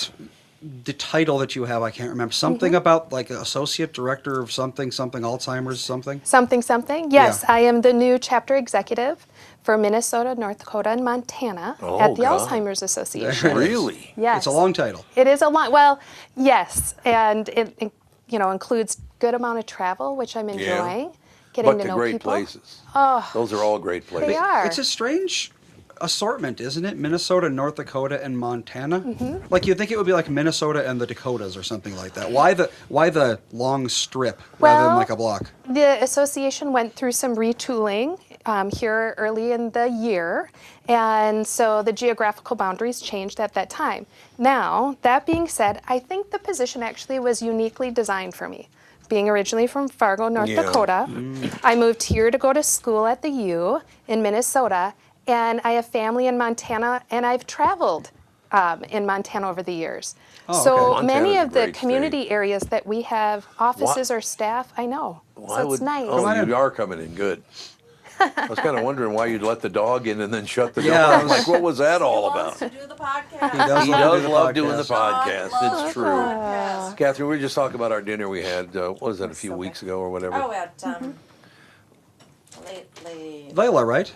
the title that you have, I can't remember, something about like associate director of something Alzheimer's something. Something. Yes, Yeah. I am the new chapter executive for Minnesota, North Dakota, and Montana Oh, at the God. Alzheimer's Association. Really? Yes. It's a long title. It is a long. Well, yes, and it includes good amount of travel, which I'm enjoying. Getting But to the know great people. places. Oh, Those are all great places. they are. It's a strange assortment, isn't it? Minnesota, North Dakota, and Montana. Like you'd think it would be like Minnesota and the Dakotas or something like that. Why the long strip rather than Well, like a block? The association went through some retooling here early in the year, and so the geographical boundaries changed at that time. Now, that being said, I think the position actually was uniquely designed for me. Being originally from Fargo, North Yeah. Dakota, I moved here to go to school at the U in Minnesota, and I have family in Montana, and I've traveled in Montana over the years. Oh, so okay. many Montana's a of the great community areas that we have offices or staff, I know. So it's nice. Oh, on in. you are coming in good. I was kind of wondering why you'd let the dog in and then shut the door. Yeah, I'm like, what was that all Wants about? to do the podcast. He does love doing the podcast. Loves It's the true. podcast. Catherine, we were just talking about our dinner we had. What was that, a few weeks ago or whatever? Oh, at Layla, right?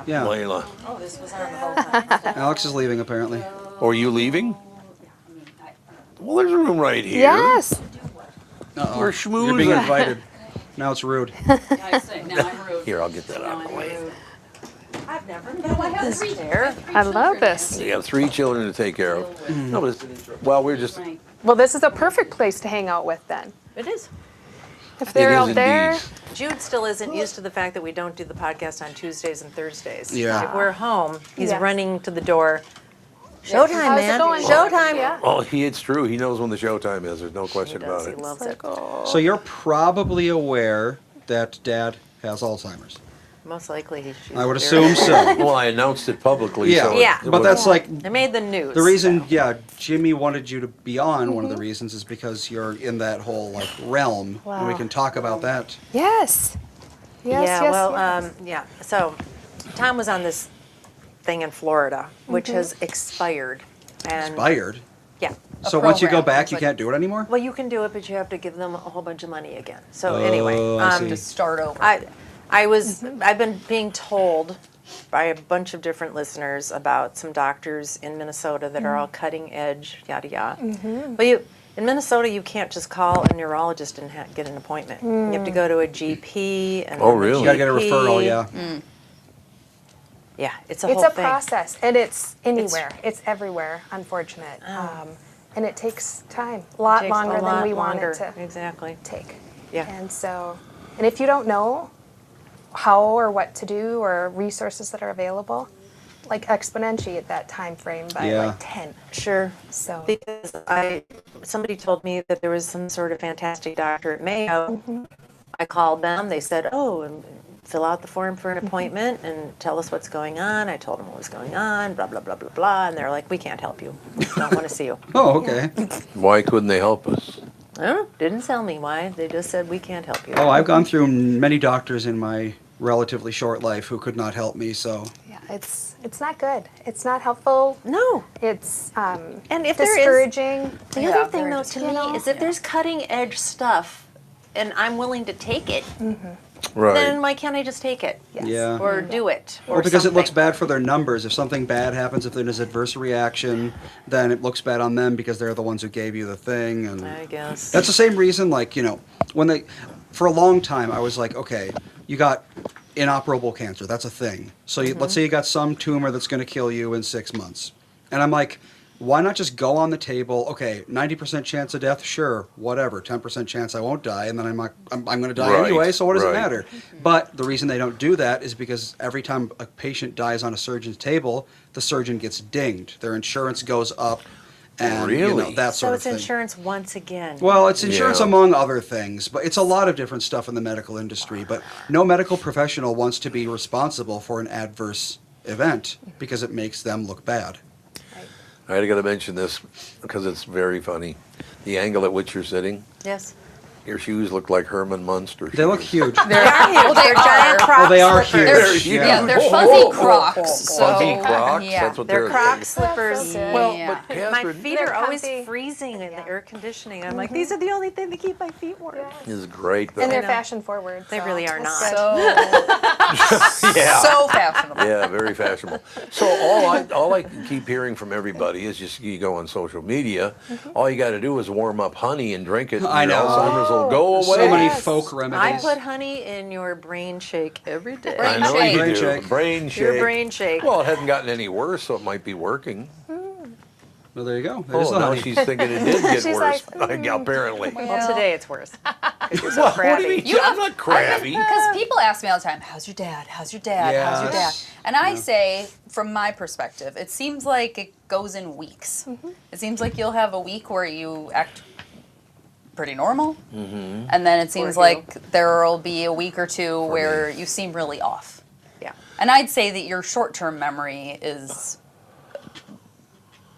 Yeah. Layla. Oh, this was on the whole time. Alex is leaving apparently. Or are you leaving? Well, there's a room right here. Yes. Uh-oh. We're You're being schmoozing. invited. Now it's rude. I say, now I'm rude. Here, I'll get that Now out of the I'm way. rude. I've never No, I have three. there. I love this. You got 3 children to take care of. No, but well, we're just. Right. Well, this is a perfect place to hang out with then. It is. If they're It is out there, indeed. Jude still isn't used to the fact that we don't do the podcast on Tuesdays and Thursdays. Yeah. If we're home, he's Yes. running to the door. Showtime, How's it man. going? Showtime. Yeah. Oh, it's true. He knows when the showtime is. There's no He question does. about He it. loves it. So you're probably aware that Dad has Alzheimer's. Most likely he should. I would assume so. Well, I announced it publicly. Yeah. So Yeah. it But was- that's like I made the news. the reason, yeah, Jimmy wanted you to be on. One of the reasons is because you're in that whole like realm, and we Wow. can talk about that. yes. Yes, yeah, yes, well, yes. yeah. So Tom was on this thing in Florida, which has expired. And Expired. Yeah. So once you go program. back, It's you like- can't do it anymore. Well, you can do it, but you have to give them a whole bunch of money again. So Oh, anyway, I see. To start over. I've been being told by a bunch of different listeners about some doctors in Minnesota that are all cutting edge, yada yada. But in Minnesota, you can't just call a neurologist and get an appointment. You have to go to a GP. And Oh, then the really? You gotta get a GP referral, yeah. Yeah, it's a It's whole a thing. process, and it's anywhere. It's everywhere, unfortunate. And it takes time, a lot Takes longer a than lot we want longer. it to Exactly. take. Yeah. And so, and if you don't know how or what to do or resources that are available, like exponentiate that time frame by Yeah. like 10. Sure. So, Because somebody told me that there was some sort of fantastic doctor at Mayo. I called them. They said, "Oh, and fill out the form for an appointment and tell us what's going on." I told them what was going on. Blah blah blah blah blah. And they're like, "We can't help you. We don't want to see you." Oh, okay. Why couldn't they help us? I don't know. Didn't tell me why. They just said we can't help you. Oh, I've gone through many doctors in my relatively short life who could not help me. So yeah, It's not good. It's not helpful. No. It's And if there is, discouraging. the Yeah, other thing very though to discouraging. me is if there's cutting edge stuff and I'm willing to take it, Right. then why can't I just take it? Yeah. Or do it? Or Well, because it looks something. bad for their numbers. If something bad happens, if there's adverse reaction, then it looks bad on them because they're the ones who gave you the thing. And I guess. that's the same reason, like, when for a long time, I was like, okay, you got inoperable cancer. That's a thing. So let's say you got some tumor that's going to kill you in 6 months. And I'm like, why not just go on the table? Okay, 90% chance of death, sure, whatever. 10% chance I won't die, and then I'm going to die Right, anyway. So what does it right. matter? But the reason they don't do that is because every time a patient dies on a surgeon's table, the surgeon gets dinged. Their insurance goes up, and Really? that So sort it's of thing. insurance once again. Well, it's insurance Yeah. among other things, but it's a lot of different stuff in the medical industry. But no medical professional wants to be responsible for an adverse event because it makes them look bad. I got to mention this because it's very funny. The angle at which you're sitting, Yes. your shoes look like Herman Munster They look shoes. huge. They are huge. Well, they They're giant are. Crocs Well, they are slippers. huge. They're, huge. yeah, they're Oh, fuzzy oh, oh, Crocs. oh, So, fuzzy Crocs. Yeah. That's what They're they're Croc slippers. so good. Well, Yeah. but My Catherine feet are always comfy. freezing in the air conditioning. I'm like, these are the only thing that keep my feet warm. is great though. And they're know. fashion forward. They so really are it's not. good. So, yeah. so fashionable. Yeah, very fashionable. So all I keep hearing from everybody is just you go on social media. All you got to do is warm up honey and drink it. And I your know. Alzheimer's will go away. So many Yes. folk I remedies. put honey in your brain shake every day. I know shake. you Brain do. shake. Brain shake. Your brain shake. Well, it hasn't gotten any worse, so it might be working. Well, there you go. That is Oh, the now honey. she's thinking it did get She's worse. like, Apparently. Well, today it's worse. You're so Well, what do crabby. you mean? You I'm have- not crabby. Because people ask me all the time, how's your dad? How's your dad? How's your dad? Yes. And I say, from my perspective, it seems like it goes in weeks. It seems like you'll have a week where you act pretty normal, and then it seems you. like there'll be a week or two where you seem really off. Yeah. And I'd say that your short-term memory is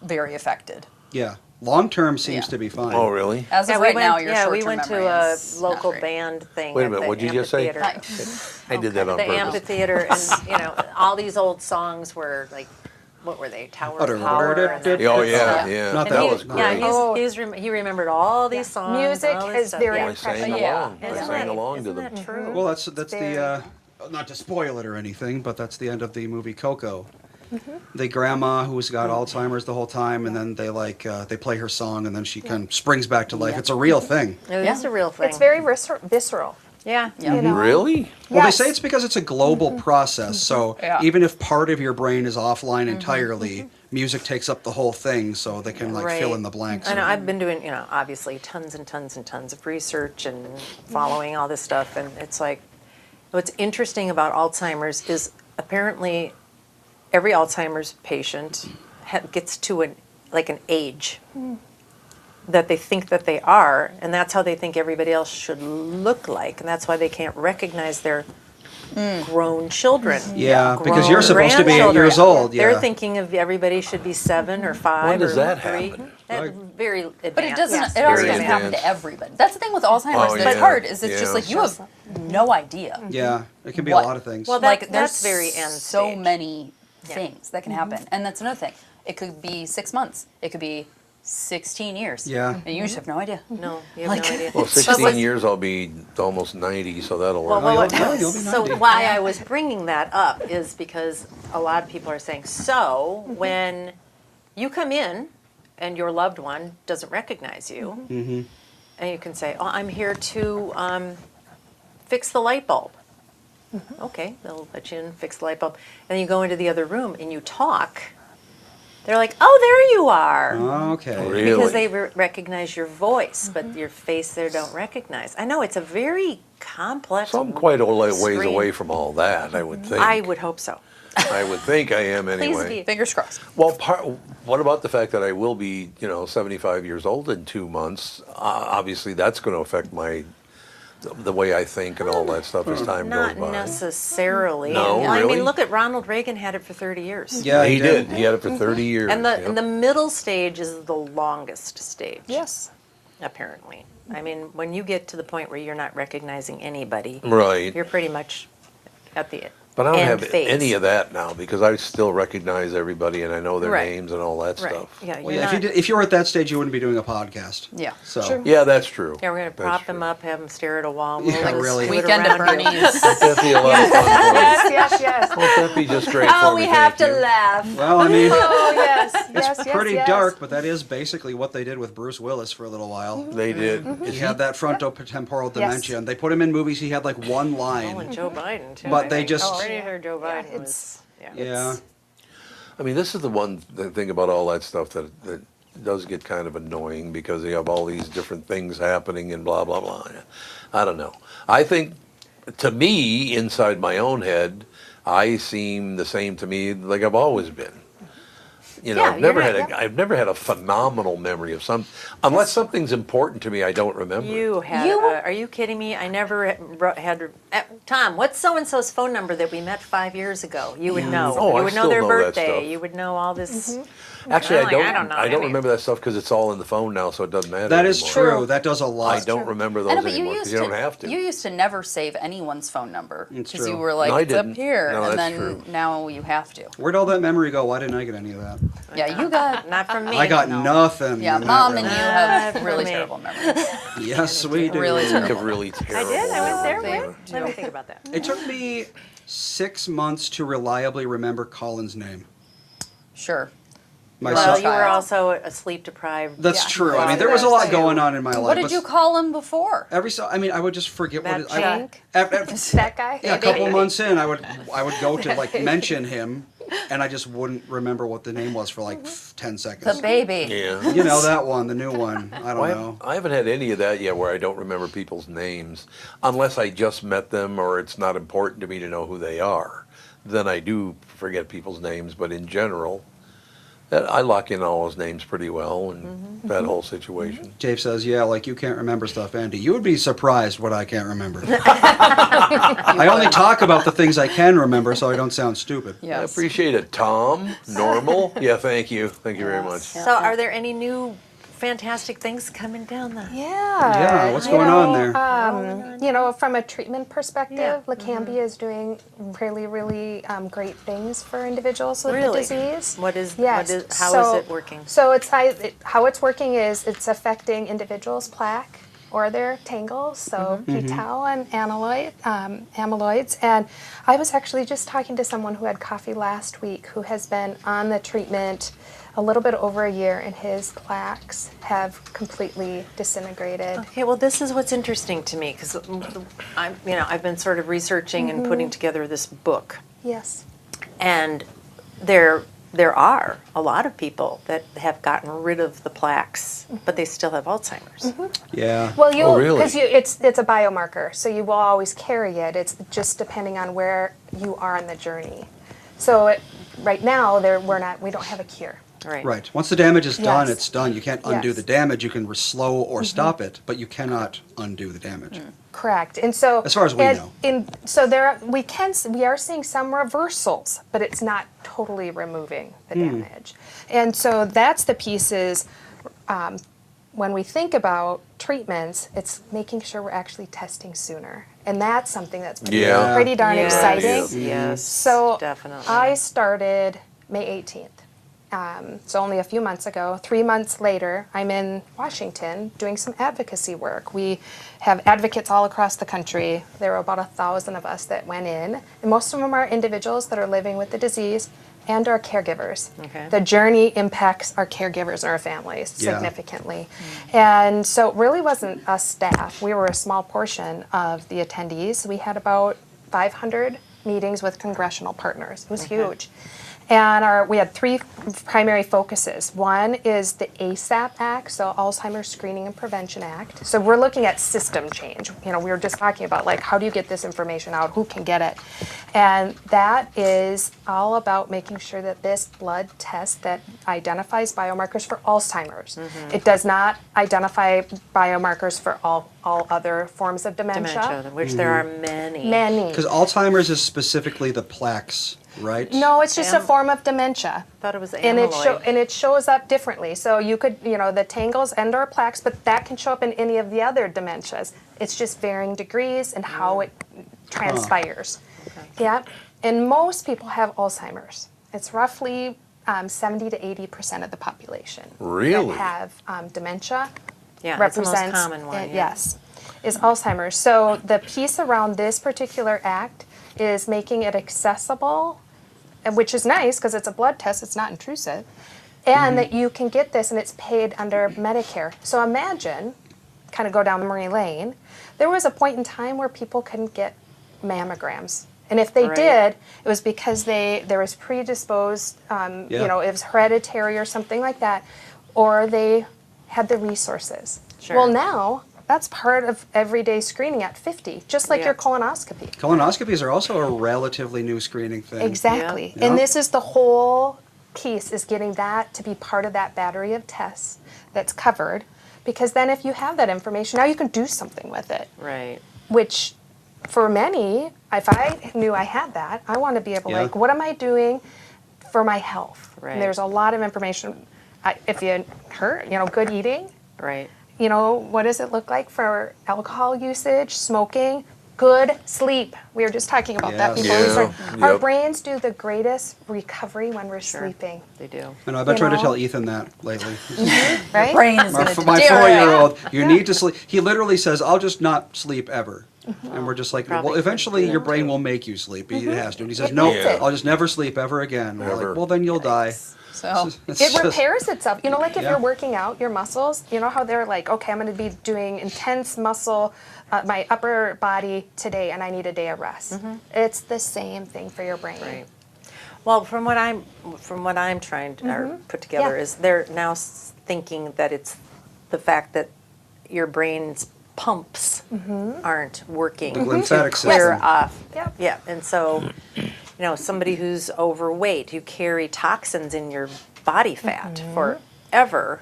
very affected. Yeah. Long term seems Yeah. to be fine. Oh, really? As of we right went, now, your yeah, short-term we went to memory a is not local great. band thing. Wait a at minute, the what'd you just say? amphitheater. I did that on The purpose. amphitheater, and all these old songs were like, what were they? Tower of Power. And that Oh, kind of yeah, stuff. yeah. Not And that he, was yeah, great. he remembered all these songs. Music and all this is stuff. very yeah. I sang Yeah. along. I Isn't sang that- along to isn't them. that true? Well, that's the very- not to spoil it or anything, but that's the end of the movie Coco. The grandma who's got Alzheimer's the whole time, and then they play her song, and then she kind of springs back to life. It's a real thing. It is a real thing. It's very visceral. yeah. You know? Really? Well, Yes. they say it's because it's a global process. So Yeah. even if part of your brain is offline entirely, music takes up the whole thing, so they can fill in the blanks. I know. I've been doing, obviously tons and tons and tons of research and following all this stuff, and it's like, what's interesting about Alzheimer's is apparently every Alzheimer's patient gets to an age that they think that they are, and that's how they think everybody else should look like, and that's why they can't recognize their grown children. Yeah, because grown you're supposed to be 8 grandchildren. years old. They're Yeah. thinking of everybody should be 7 or 5 When does or that 3. happen? That very advanced. But it doesn't. yes. It also Very doesn't happen advanced. to everybody. That's the thing with Alzheimer's. Oh, That's yeah. hard. Is it's Yeah. just like you have no idea. Yeah, it can be What? a lot of things. Well, Like that's there's very end so stage. many things that can happen, and that's another thing. It could be 6 months. It could be 16 years. Yeah. And you just have no idea. No, you have Like- no idea. Well, But 16 what's- years, I'll be almost 90, so that'll work. you'll be so 90. why I was bringing that up is because a lot of people are saying, so when you come in and your loved one doesn't recognize you, and you can say, oh, I'm here to fix the light bulb. Okay, they'll let you in, fix the light bulb. And then you go into the other room and you talk. They're like, oh, there you are. Okay. Really? Because they recognize your voice, but your face they don't recognize. I know it's a very complex. So I'm quite a ways screen. away from all that, I would think. I would hope so. I would think I am Please anyway. be. Fingers crossed. Well, what about the fact that I will be, 75 years old in 2 months? Obviously, that's going to affect the way I think and all that stuff as time goes Not by. necessarily. No, I really? mean, look at Ronald Reagan had it for 30 years. Yeah, he did. He had it for 30 years. And yep. the middle stage is the longest stage. Yes. Apparently. I mean, when you get to the point where you're not recognizing anybody, Right. you're pretty much at the But I don't and have face. any of that now because I still recognize everybody and I know their Right. names and all that Right. stuff. Yeah, Well, you're yeah, not, if you were at that stage, you wouldn't be doing a podcast. Yeah. So Sure. Yeah, that's true. yeah, we're gonna That's prop true. them up, have them stare at a wall. Yeah, we'll just really. do it Weekend at around you. Bernie's. That'd be a lot of fun for me. Yes, yes. Won't that be just great for Oh, me? we have Thank to you. laugh. well, I mean, Oh, yes, it's yes, yes, pretty yes. dark, but that is basically what they did with Bruce Willis for a little while. They did. He had that frontotemporal dementia, and they put him in movies. He had like one Oh, line. and Joe Biden too. But I they think. just- I'm pretty sure Joe Yeah, Biden it's- was. Yeah. I mean, this is the one thing about all that stuff that does get kind of annoying because you have all these different things happening and blah, blah, blah. I don't know. I think, to me, inside my own head, I seem the same to me like I've always been. You know, Yeah, I've never had a phenomenal memory of unless something's important to me, I don't remember. You had? Are you kidding me? I never had. Tom, what's so and so's phone number that we met 5 years ago? You would know. Oh, you I would know still their know that birthday. stuff. You would know all this. Actually, I'm like, I don't know I don't any. remember that stuff because it's all in the phone now, so it doesn't matter That is anymore. true. That does a lot. I don't remember I those know, but anymore because you don't have to. You used to never save anyone's phone number It's because you true. were like, No, I it's up didn't. here, No, and that's then true. now you have to. Where'd all that memory go? Why didn't I get any of that? Yeah, you got. Not from me. I got No. nothing. Yeah, in that mom and you realm. have Not for really me. terrible memories. Yes, we do. Really You terrible. have really I terrible. did. I was there. They With. Let me think about that. It took me 6 months to reliably remember Colin's name. Sure. My Well, son- you were also a sleep deprived. That's Yeah. true. I mean, Yeah. there was a lot That's going true. on in my life. What did but you call him before? Every so, I mean, I would just forget what That it. Hank? That guy? Yeah, a couple months in, I would go to like mention him, and I just wouldn't remember what the name was for like 10 seconds. The baby. Yeah. You know that one, the new one. I don't know. I haven't had any of that yet where I don't remember people's names unless I just met them or it's not important to me to know who they are. Then I do forget people's names, but in general, I lock in all those names pretty well and that whole situation. Dave says, "Yeah, like you can't remember stuff, Andy. You would be surprised what I can't remember. I only talk about the things I can remember, so I don't sound stupid." Yes. I appreciate it, Tom. Normal. Yeah, thank you. Thank you very much. So, are there any new fantastic things coming down the? Yeah, what's you going on know, there? You know, from a treatment perspective, Yeah. Lacambia is doing really, really great things for individuals with Really? the disease. What is? Yes. What is? How So- is it working? So how it's working is it's affecting individuals' plaque or their tangles, so p-tau and amyloids. And I was actually just talking to someone who had coffee last week who has been on the treatment a little bit over a year, and his plaques have completely disintegrated. Okay, well, this is what's interesting to me because I've been sort of researching and putting together this book, Yes. and there are a lot of people that have gotten rid of the plaques, but they still have Alzheimer's. Yeah. Well, Oh, really? because it's a biomarker, so you will always carry it. It's just depending on where you are on the journey. So right now, we don't have a cure. Right. Once the damage is done, Yes. it's done. You can't undo Yes. the damage. You can slow or stop it, but you cannot undo the damage. Correct. And so, As far as we know. We are seeing some reversals, but it's not totally removing the damage. And so that's the pieces. When we think about treatments, it's making sure we're actually testing sooner, and that's something that's Yeah. pretty darn Yes, exciting. Yes, So definitely. I started May 18th. So only a few months ago. 3 months later, I'm in Washington doing some advocacy work. We have advocates all across the country. There were about 1,000 of us that went in, and most of them are individuals that are living with the disease and our caregivers. Okay. The journey impacts our caregivers and our families Yeah. significantly. And so it really wasn't us staff. We were a small portion of the attendees. We had about 500 meetings with congressional partners. It was huge. And we had 3 primary focuses. One is the ASAP Act, so Alzheimer's Screening and Prevention Act. So we're looking at system change. You know, we were just talking about like how do you get this information out, who can get it? And that is all about making sure that this blood test that identifies biomarkers for Alzheimer's. It does not identify biomarkers for all other forms of dementia. Which there are many. Many. Because Alzheimer's is specifically the plaques, right? No, it's just a form of dementia. I thought it was And amyloid. it shows up differently. So you could, the tangles and or plaques, but that can show up in any of the other dementias. It's just varying degrees and how it transpires. Yeah. And most people have Alzheimer's. It's roughly 70 to 80% of the population Really? that have dementia. Yeah, that's the most represents, common one, yeah. Yes, is Alzheimer's. So the piece around this particular act is making it accessible, and which is nice because it's a blood test, it's not intrusive, and that you can get this and it's paid under Medicare. So imagine, kind of go down memory lane, there was a point in time where people couldn't get mammograms. And if they Right. did, it was because there was predisposed, it was hereditary or something like that, or they had the resources. Sure. Well, now that's part of everyday screening at 50, just like Yeah. your colonoscopy. Colonoscopies are also a relatively new screening thing. Exactly. Yeah. And Yeah. this is the whole piece, is getting that to be part of that battery of tests that's covered. Because then if you have that information, now you can do something with it. Right. Which for many, if I knew I had that, I want to be able, Yeah. like, what am I doing for my health? Right. And there's a lot of information. If you hurt, good eating, Right. what does it look like for alcohol usage, smoking, good sleep? We were just talking about that Yes. before we Yeah, started. Our yep. brains do the greatest recovery when we're Sure. sleeping, They do. I know, I've been You trying to know? tell Ethan that lately. right? Brain is My, going to my do it. 4-year-old, you need to sleep. He literally says, I'll just not sleep ever. And we're just like, Probably well, eventually could do your that brain too. will make you sleep. It has to. And he says, It no, needs it. I'll just never sleep ever again. We're Never. like, well, then you'll die. So It's It just- repairs itself. Like if Yeah. you're working out your muscles, you know how they're like, okay, I'm going to be doing intense muscle, my upper body today, and I need a day of rest. It's the same thing for your brain. Right. Well, from what I'm trying to or put together Yeah. is they're now thinking that it's the fact that your brain's pumps aren't working The lymphatic to clear system. off. Yep. Yeah, and so somebody who's overweight, you carry toxins in your body fat forever,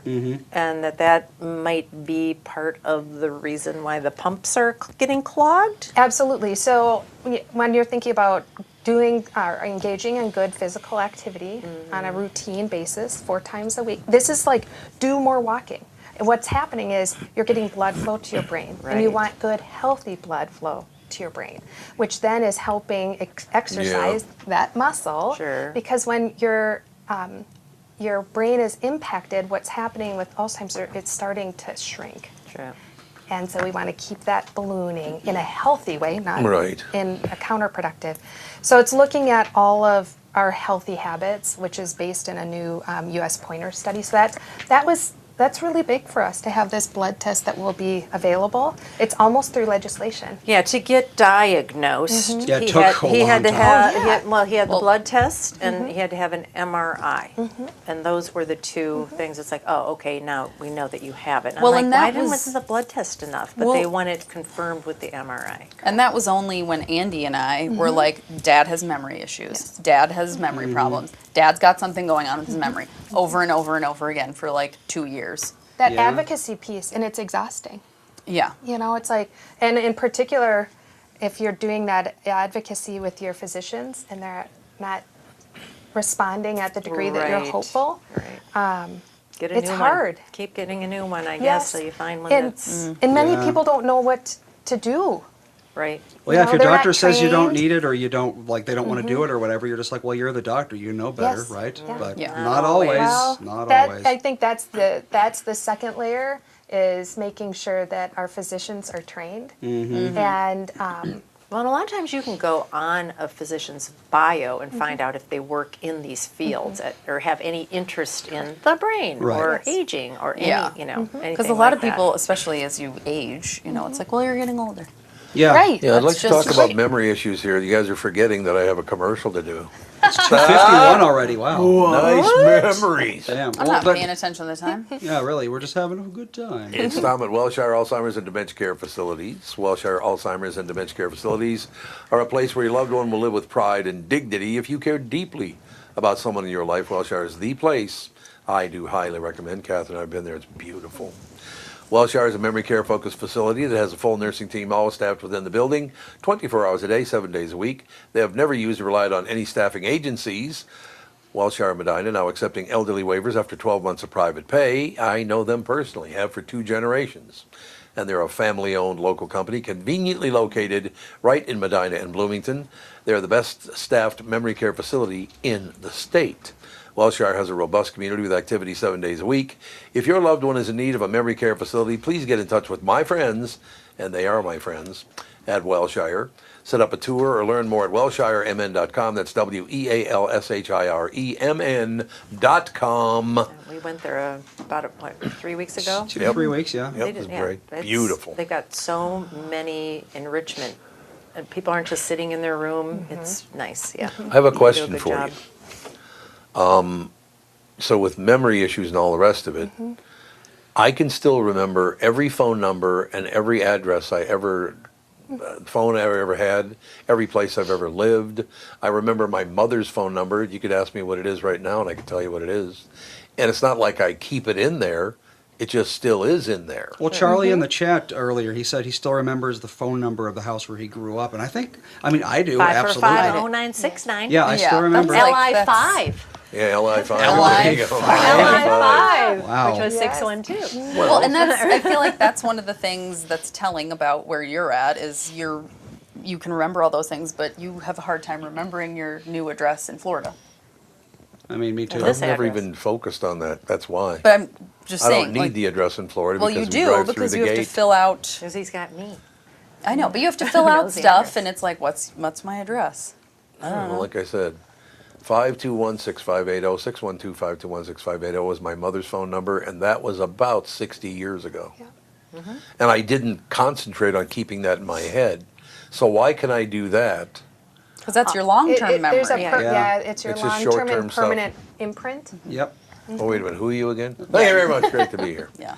and that might be part of the reason why the pumps are getting clogged. Absolutely. So when you're thinking about doing or engaging in good physical activity on a routine basis 4 times a week, this is like do more walking. And what's happening is you're getting blood flow to your brain, and you Right. want good, healthy blood flow to your brain, which then is helping exercise that muscle. Sure. Because when your brain is impacted, what's happening with Alzheimer's, it's starting to shrink. Sure. And so we want to keep that ballooning in a healthy way, not Right. in a counterproductive. So it's looking at all of our healthy habits, which is based in a new U.S. Pointer study. So that's really big for us to have this blood test that will be available. It's almost through legislation. Yeah, to get diagnosed, Yeah, it he took had, a he had long to time. have, Oh, he yeah. had the blood test and he had to have an MRI. And those were the two things. It's like, oh, okay, now we know that you have it. And Well, I'm and like, that why was- wasn't the blood test enough? But Well- they want it confirmed with the MRI. And that was only when Andy and I were like, Dad has memory issues. Dad has memory problems. Dad's got something going on with his memory. Over and over and over again for like 2 years. That Yeah. advocacy piece, and it's exhausting. Yeah. It's like, and in particular, if you're doing that advocacy with your physicians and they're not responding at the degree that you're Right. hopeful, Right. Get a it's new hard. one. Keep getting a new one, I Yes. guess, so you find one and, that's and many Yeah. people don't know what to do. right. Well, yeah, if your they're not doctor says you don't trained. need it or you don't, like, they don't want to do it or whatever, you're just like, well, you're the doctor, you know better, Yes. right? Yeah. But Yeah. not Not always. always. Well, Not that, always. I think that's the second layer is making sure that our physicians are trained. And Well, and a lot of times you can go on a physician's bio and find out if they work in these fields or have any interest in the brain Right. or Yes. aging or any, Yeah. anything Because a lot like of people, especially as you age, it's like, well, you're getting older. Yeah. right. Yeah, I'd like That's to talk just- about memory issues here. You guys are forgetting that I have a commercial to do. It's 2:51 already. Wow. Nice memories. Damn. I'm not paying attention to the time. Yeah, really. We're just having a good time. It's Tom at Wellshire Alzheimer's and Dementia Care Facilities. Wellshire Alzheimer's and Dementia Care Facilities are a place where your loved one will live with pride and dignity. If you care deeply about someone in your life, Wellshire is the place. I do highly recommend. Catherine, I've been there. It's beautiful. Wellshire is a memory care focused facility that has a full nursing team, all staffed within the building, 24 hours a day, 7 days a week. They have never used or relied on any staffing agencies. Wellshire Medina now accepting elderly waivers after 12 months of private pay. I know them personally, have for 2 generations. and they're a family-owned local company conveniently located right in Medina and Bloomington. They're the best staffed memory care facility in the state. Wellshire has a robust community with activities 7 days a week. If your loved one is in need of a memory care facility, please get in touch with my friends, and they are my friends, at Wellshire. Set up a tour or learn more at wellshiremn.com. That's WEALSHIREMN.com. We went there about 3 weeks ago. 2 to 3 weeks, yeah. Yep, it was great. Beautiful. They've got so many enrichment. And people aren't just sitting in their room. It's nice, yeah. I have a They do question good for job. you. So with memory issues and all the rest of it, I can still remember every phone number and every address phone I ever had, every place I've ever lived. I remember my mother's phone number. You could ask me what it is right now, and I could tell you what it is. And it's not like I keep it in there. It just still is in there. Well, Charlie in the chat earlier, he said he still remembers the phone number of the house where he grew up, and I do, absolutely. 545-0969. Yeah, I still remember. LI5. Yeah, LI5. LI5. There you go. LI5, Wow. which was Yes. 612. Well, and I feel like that's one of the things that's telling about where you're at is you can remember all those things, but you have a hard time remembering your new address in Florida. I mean, me too. This I've never address. even focused on that. That's why. But I'm just I saying. don't need like, the address in Florida well, because you we do drive through because the you have gate. to fill out. Because he's got me. I know, but you have to fill out Knows the stuff, address. and it's like, what's my address? I don't know. Well, like I said, 521-6580, 612-521-6580 was my mother's phone number, and that was about 60 years ago. And I didn't concentrate on keeping that in my head. So why can I do that? Because that's your long-term memory. There's a Yeah. it's your It's just long-term short-term and stuff. permanent imprint. Yep. Oh, wait a minute. Who are you again? Thank you very much. Great to be here. Yeah.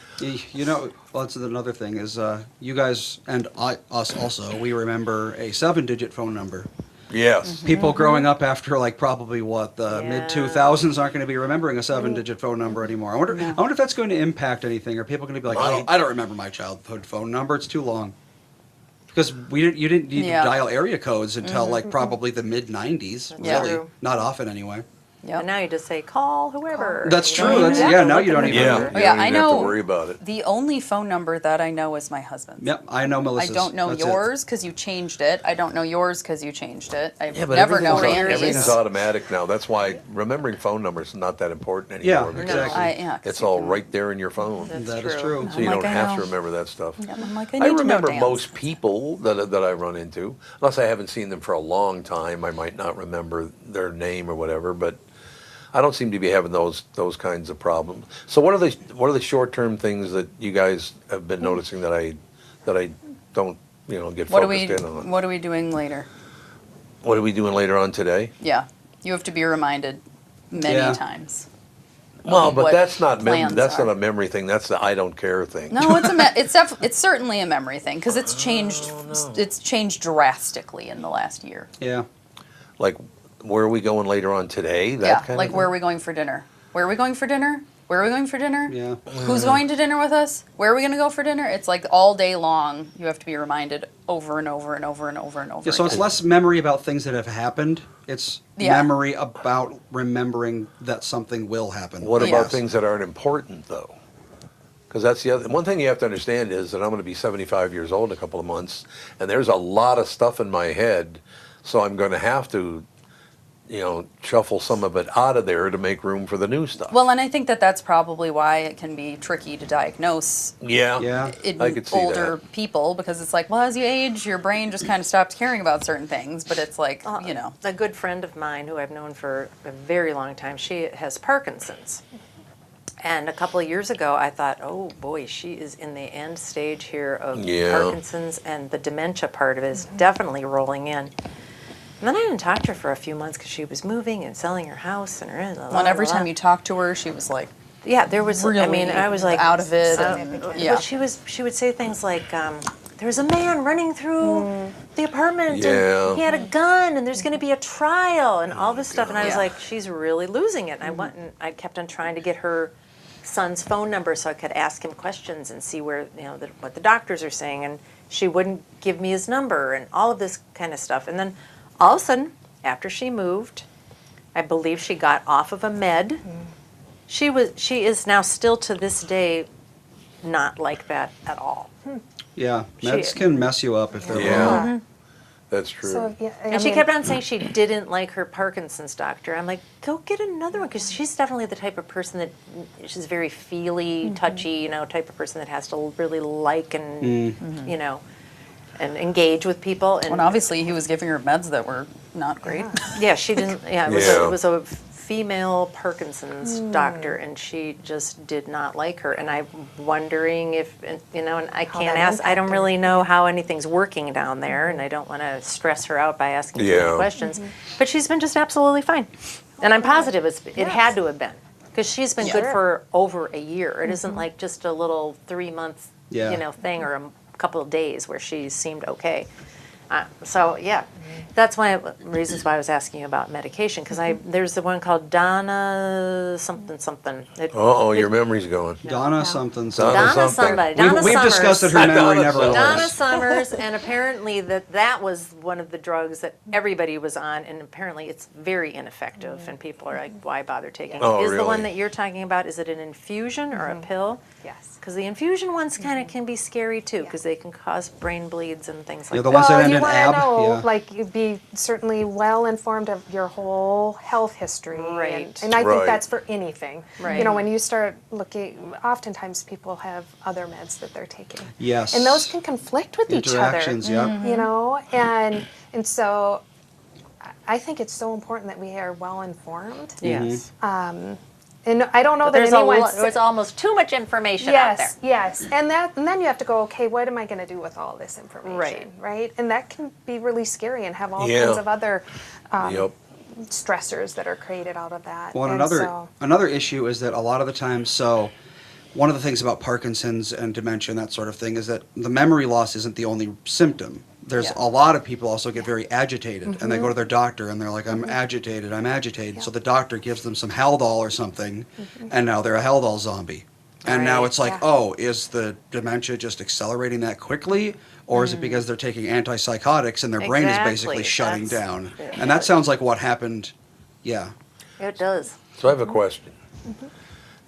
You know, well, that's another thing is you guys and us also, we remember a 7-digit phone number. Yes. People growing up after like probably what the Yeah. mid 2000s aren't going to be remembering a 7-digit phone number anymore. I wonder if that's going to impact anything. Are people going to be like, I don't remember my childhood phone number. It's too long. Because you didn't need Yeah. to dial area codes until like probably the mid 90s. Yeah. Really, True. not often anyway. Yep. And now you just say, call whoever. That's You true. don't That's even yeah. have to Now look you at don't the even. Yeah. number. You Oh, yeah, don't I even have know. to worry about it. The only phone number that I know is my husband's. Yep, I know I Melissa's. don't know That's it. yours because you changed it. I don't know yours because you changed it. I've Yeah, but never known everything's Andy's. automatic now. That's why remembering phone numbers is not that important anymore. Yeah, because exactly. 'cause It's you all can- right there in your phone. That is true. So you I'm don't like, I have to know. remember that stuff. Yeah, I'm like, I I need to know remember Dan's. most people that I run into, unless I haven't seen them for a long time. I might not remember their name or whatever, but I don't seem to be having those kinds of problems. So what are the short-term things that you guys have been noticing that I don't get What focused in on? What are we doing later? What are we doing later on today? Yeah, you have to be reminded many Yeah. times. Well, but what that's not plans that's are. not a memory thing. That's the I don't care thing. No, it's certainly a memory thing because it's changed. It's changed drastically in the last year. Yeah. Like, where are we going later on today? That Yeah, kind like of where are thing? we going for dinner? Where are we going for dinner? Where are we going for dinner? Yeah. Who's going to dinner with us? Where are we going to go for dinner? It's like all day long. You have to be reminded over and over and over and over and over. Yeah, so it's again. less memory about things that have happened. It's Yeah. memory about remembering that something will happen. What Yeah. about things that aren't important, though? Because that's the other one thing you have to understand is that I'm going to be 75 years old in a couple of months, and there's a lot of stuff in my head, so I'm going to have to, shuffle some of it out of there to make room for the new stuff. Well, and I think that that's probably why it can be tricky to diagnose Yeah, Yeah. in I could see older people because it's like, well, as you age, your brain just kind of stops caring about certain things. But it's like, A good friend of mine who I've known for a very long time, she has Parkinson's. And a couple of years ago, I thought, oh boy, she is in the end stage here of Yeah. Parkinson's, and the dementia part of it is definitely rolling in. And then I didn't talk to her for a few months because she was moving and selling her house and her. when every time you talked to her, she was like, yeah, there was. I mean, really I was like out of it, and- yeah. But she would say things like, "There was a man running through the apartment, Yeah. and he had a gun, and there's going to be a trial, and all this stuff." And I was Yeah. like, "She's really losing it." And I went and I kept on trying to get her son's phone number so I could ask him questions and see where what the doctors are saying, and she wouldn't give me his number and all of this kind of stuff. And then all of a sudden, after she moved, I believe she got off of a med. She is now still to this day not like that at all. Yeah, meds can mess you up if they're Yeah. wrong. That's true. So, yeah, And she kept on saying she didn't like her Parkinson's doctor. I'm like, go get another one, because she's definitely the type of person that she's very feely, touchy, type of person that has to really like and, and engage with people. And When obviously he was giving her meds that were not great. yeah, she didn't. Yeah, it was a female Parkinson's doctor, and she just did not like her. And I'm wondering if, and I can't ask. I don't really know how anything's working down there, and I don't want to stress her out by asking too many questions. But she's been just absolutely fine, and I'm positive it had to have been, because she's been good for over a year. It isn't like just a little 3-month thing or a couple of days where she seemed okay. So that's one of the reasons why I was asking you about medication, because there's the one called Donna something. Your memory's going. Donna something. Donna somebody. Donna We've Summers. discussed that her memory never Donna was. Summers, and apparently that was one of the drugs that everybody was on, and apparently it's very ineffective, and people are like, why bother taking it? Is the one that you're talking about, is it an infusion or a pill? Yes. Because the infusion ones kind of can be scary too, because they can cause brain bleeds and things like Yeah, that. the ones that end you in want to ab. know, Yeah. like, you'd be certainly well informed of your whole health history. Right. And I Right. think that's for anything. Right. When you start looking, oftentimes people have other meds that they're taking. Yes. And those can conflict with each other. Interactions, yep. And so I think it's so important that we are well informed. Yes. And I don't know that There's anyone's... there's almost too much information out there. Yes, and then you have to go, okay, what am I going to do with all this information, right? And that can be really scary and have all kinds of other stressors that are created out of that. Well, And another issue is that a lot of the time, one of the things about Parkinson's and dementia and that sort of thing is that the memory loss isn't the only symptom. There's a lot of people also get very agitated, and they go to their doctor and they're like, I'm agitated. So the doctor gives them some Haldol or something, and now they're a Haldol zombie. And now it's like, is the dementia just accelerating that quickly? Or is it because they're taking antipsychotics and their brain is basically shutting down? And that sounds like what happened, It does. So I have a question.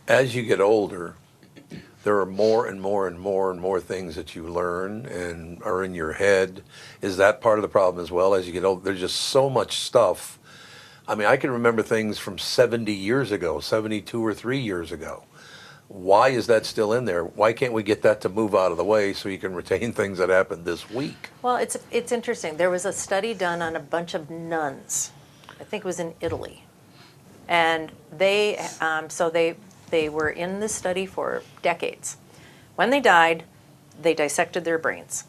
As you get older, there are more and more and more and more things that you learn and are in your head. Is that part of the problem as well? As you get older, there's just so much stuff. I mean, I can remember things from 70 years ago, 72 or 3 years ago. Why is that still in there? Why can't we get that to move out of the way so you can retain things that happened this week? Well, it's interesting. There was a study done on a bunch of nuns. I think it was in Italy. And they were in this study for decades. When they died, they dissected their brains.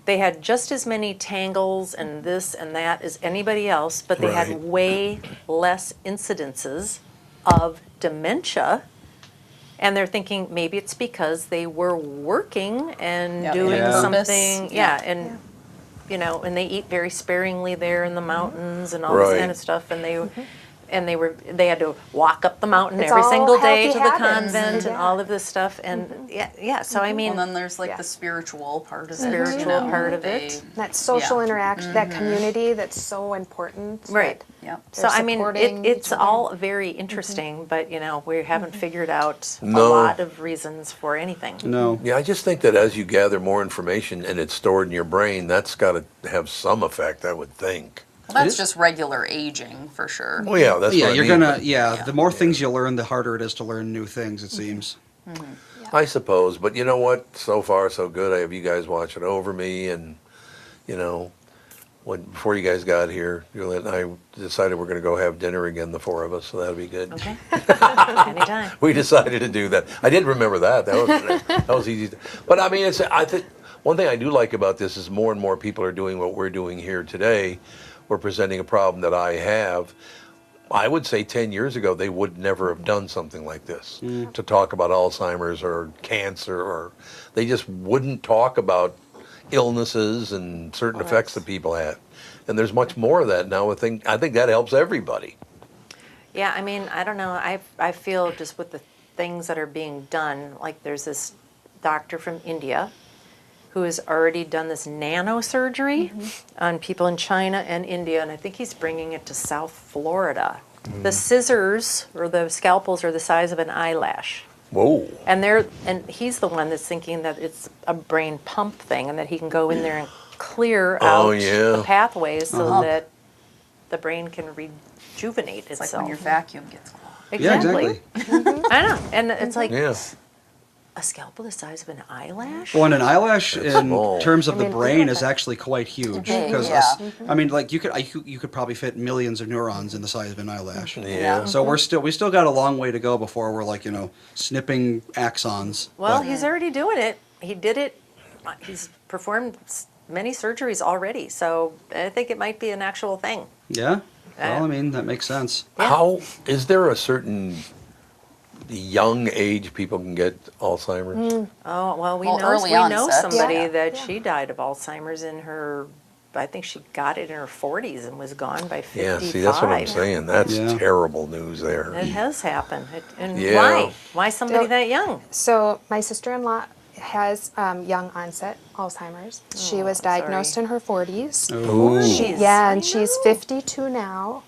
They had just as many tangles and this and that as anybody else, but they had way less incidences of dementia. And they're thinking maybe it's because they were working and doing something. And they eat very sparingly there in the mountains and all this kind of stuff. And they had to walk up the mountain every single day to the convent and all of this stuff. And so I mean, And then there's like the spiritual part of it. Spiritual part of it. that social interaction, that community that's so important. Right. Yeah. So I mean, it's all very interesting, but we haven't figured out a lot of reasons for anything. No. Yeah, I just think that as you gather more information and it's stored in your brain, that's got to have some effect, I would think. Well, that's just regular aging for sure. Well, yeah, that's what I you're mean. gonna, the more things you learn, the harder it is to learn new things, it seems. I suppose, but you know what? So far, so good. I have you guys watching over me, and before you guys got here, Juliette and I decided we're going to go have dinner again, the four of us. So that'll be good. Okay. Anytime. We decided to do that. I did remember that. That was easy. But I mean, I think one thing I do like about this is more and more people are doing what we're doing here today. We're presenting a problem that I have. I would say 10 years ago, they would never have done something like this, to talk about Alzheimer's or cancer, or they just wouldn't talk about illnesses and certain effects that people had. And there's much more of that now. I think that helps everybody. Yeah, I mean, I don't know. I feel just with the things that are being done, like there's this doctor from India who has already done this nanosurgery on people in China and India, and I think he's bringing it to South Florida. The scissors or the scalpels are the size of an eyelash. Whoa. And he's the one that's thinking that it's a brain pump thing and that he can go in there and clear out Oh, yeah. the pathways so that the brain can rejuvenate It's itself. like when your vacuum gets clogged. Yeah, Exactly. exactly. I know. And it's like Yeah. a scalpel the size of an eyelash. Well, and an eyelash in small. terms of I the mean, brain look is at- actually quite huge. Big, Because yeah. I mean, like you could probably fit millions of neurons in the size of an eyelash. Yeah. So we still got a long way to go before we're like snipping axons. Well, But- he's already doing it. He did it. He's performed many surgeries already. So I think it might be an actual thing. yeah. Well, I mean that makes sense. How is there a certain young age people can get Alzheimer's? Oh, well, Well, early onset. somebody Yeah. that Yeah. she died of Alzheimer's in her, I think she got it in her 40s and was gone by 55. Yeah, see, that's what I'm saying. That's Yeah. terrible news there. It has happened. And Yeah. why? Why somebody Yeah. that young? So my sister-in-law has young onset Alzheimer's. She was diagnosed sorry. in her 40s. Ooh. Yeah, and she's 52 now.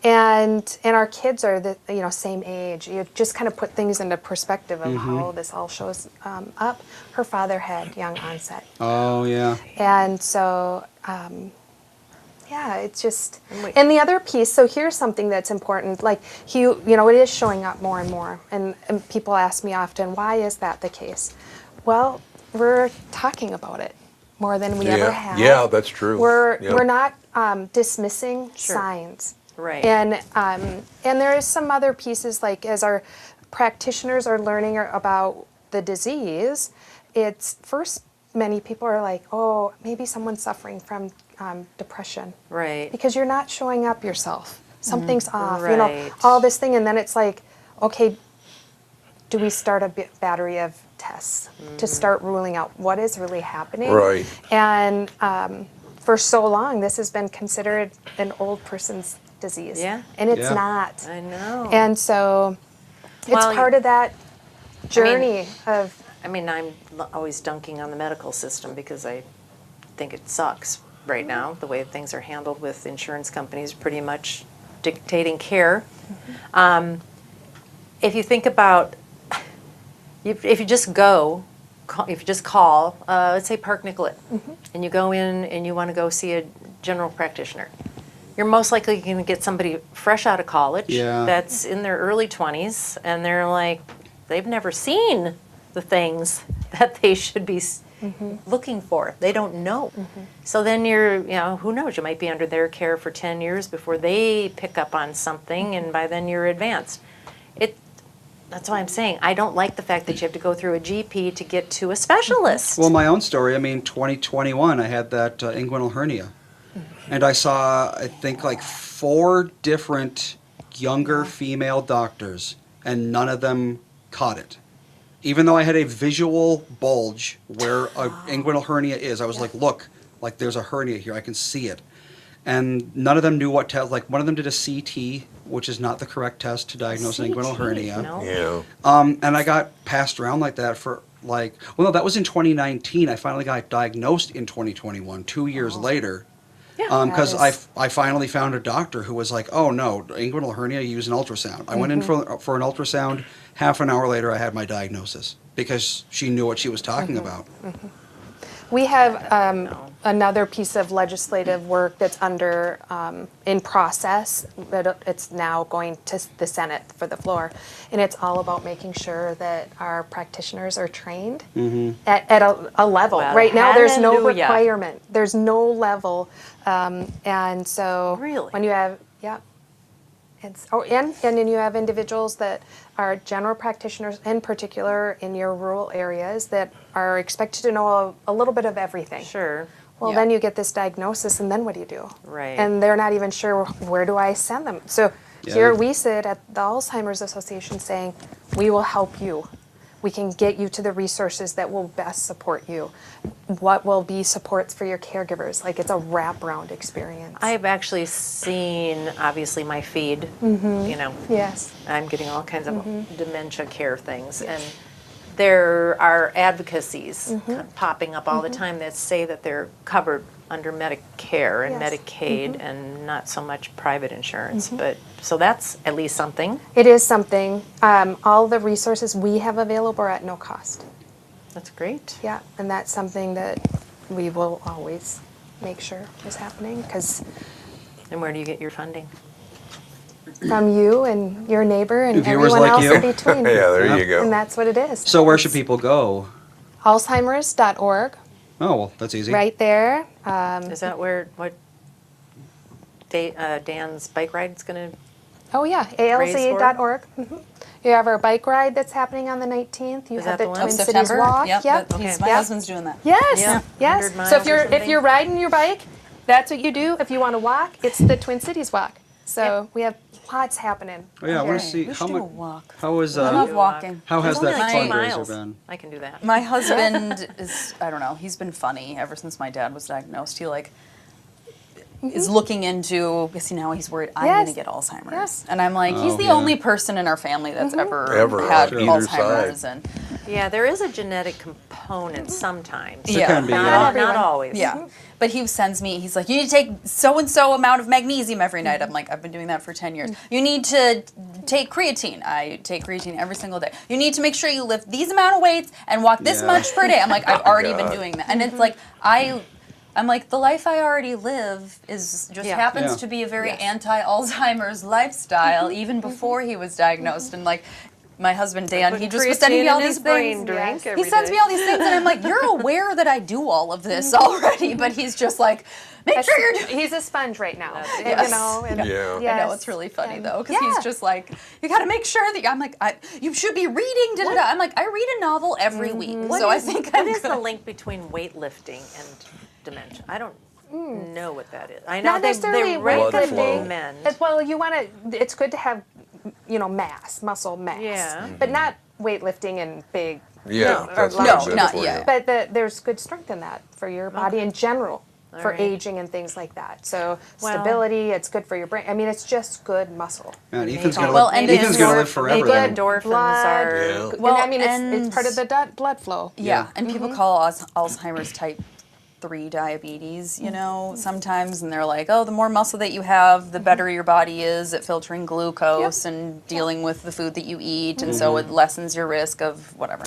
And our kids are the same age. You just kind of put things into perspective of how this all shows up. Her father had young onset, Oh yeah. and so yeah, it's just. And the other piece. So here's something that's important. Like it is showing up more and more, and people ask me often, why is that the case? Well, we're talking about it more than we ever have. Yeah, that's true. We're Yep. we're not dismissing signs. Right. And there is some other pieces, like as our practitioners are learning about the disease, it's first many people are like, oh, maybe someone's suffering from depression. Right. Because you're not showing up yourself. Something's off, Right. all this thing. And then it's like, okay, do we start a battery of tests to start ruling out what is really happening? Right. And for so long, this has been considered an old person's disease. Yeah. And it's Yeah. not. I know. And so it's Well, part of that journey of. I mean, I'm always dunking on the medical system because I think it sucks right now, the way things are handled with insurance companies pretty much dictating care. If you think about, if you just call, let's say Park Nicollet, and you go in and you want to go see a general practitioner, you're most likely going to get somebody fresh out of college Yeah. that's in their early 20s, and they're like, they've never seen the things that they should be looking for. They don't know. So then who knows, you might be under their care for 10 years before they pick up on something, and by then you're advanced. That's why I'm saying I don't like the fact that you have to go through a GP to get to a specialist. Well, my own story. I mean, 2021, I had that inguinal hernia, and I saw I think like 4 different younger female doctors, and none of them caught it. Even though I had a visual bulge where a inguinal hernia is, I was like, look, like there's a hernia here, I can see it. And none of them knew what test, like one of them did a CT, which is not the correct test to diagnose an inguinal hernia. No. Yeah. And I got passed around like that for that was in 2019. I finally got diagnosed in 2021, 2 years later. Because I finally found a doctor who was like, oh no, inguinal hernia, use an ultrasound. I went in for an ultrasound. Half an hour later, I had my diagnosis because she knew what she was talking about. We have another piece of legislative work that's in process, but it's now going to the Senate for the floor, and it's all about making sure that our practitioners are trained at a level. Well, right now, there's no hallelujah. requirement. There's no level, and so Really? when you have and then you have individuals that are general practitioners, in particular in your rural areas, that are expected to know a little bit of everything. Sure. Well, Yeah. then you get this diagnosis, and then what do you do? Right. And they're not even sure, where do I send them? So here we sit at the Alzheimer's Association saying, we will help you. We can get you to the resources that will best support you. What will be supports for your caregivers? Like, it's a wraparound experience. I've actually seen, obviously, my feed. Yes. I'm getting all kinds of dementia care things, and there are advocacies popping up all the time that say that they're covered under Medicare and Yes. Medicaid and not so much private insurance. But so that's at least something. It is something. All the resources we have available are at no cost. That's great. Yeah, and that's something that we will always make sure is happening because And where do you get your funding? from you and your neighbor and Viewers everyone like else in you. between. Yeah, there you And go. that's what it is. So where should people go? Alzheimer's.org, Oh, well, that's easy. right there. Is that what Dan's bike ride's going to? Oh, yeah, Raise for it? alz.org. You have our bike ride that's happening on the 19th. You Is have that the the one? Twin Of Cities September? Walk. Yep. Yep. My Yep. husband's doing that. Yes, Yeah, yes. 100 miles So if or you're something? riding your bike, that's what you do. If you want to walk, it's the Twin Cities Walk. So we have lots happening. Oh, yeah, I want to Okay. see We how should do a much. walk. How is I love walking. how has It's only that like 2 fundraiser miles. been? I can do that. My husband is, I don't know, he's been funny ever since my dad was diagnosed. He is looking into, because now he's worried I'm Yes. going to get Alzheimer's. Yes. And I'm like, he's Oh, the yeah. only person in our family that's ever Ever, had on either Alzheimer's. side. And Yeah, there is a genetic component sometimes. There can be, Not, yeah. not always. yeah. But he sends me, he's like, you need to take so-and-so amount of magnesium every night. I'm like, I've been doing that for 10 years. You need to take creatine. I take creatine every single day. You need to make sure you lift these amount of weights and walk this Yeah. much per day. I'm like, I've already been God. doing that. And it's like, I'm like, the life I already live is just Yeah. happens Yeah. to be a very anti-Alzheimer's lifestyle, even before he was diagnosed. And like, my husband Dan, he just was sending me all these things. He sends me all these things, and I'm like, you're aware that I do all of this already, but he's just like, make sure you're doing. He's a sponge right now. Yes. You know, and Yeah. yes. I know, it's really funny And- though, because yeah. he's just like, you got to make sure that I'm like, you should be reading. Da, da, da. I'm like, I read a novel every week, so I think What I'm is the good. link between weightlifting and dementia? I don't know what that is. I know Not they necessarily Blood flow. recommend men. Well, you want to. It's good to have, mass, muscle mass. Yeah. But not weightlifting and big. Yeah, that's no, not good not for yet. you. But there's good strength in that for your body in general, for right. aging and things like that. So Well- stability, it's good for your brain. I mean, it's just good muscle. Man, Ethan's gonna Well, live, and Ethan's it's gonna more- live forever. Good then. Endorphins blood. are. Yeah. Well, I Well, mean, it's part of the blood flow. Yeah, and people call Alzheimer's type 3 diabetes, sometimes, and they're like, oh, the more muscle that you have, the better your body is at filtering glucose and dealing with the food that you eat, and so it lessens your risk of whatever.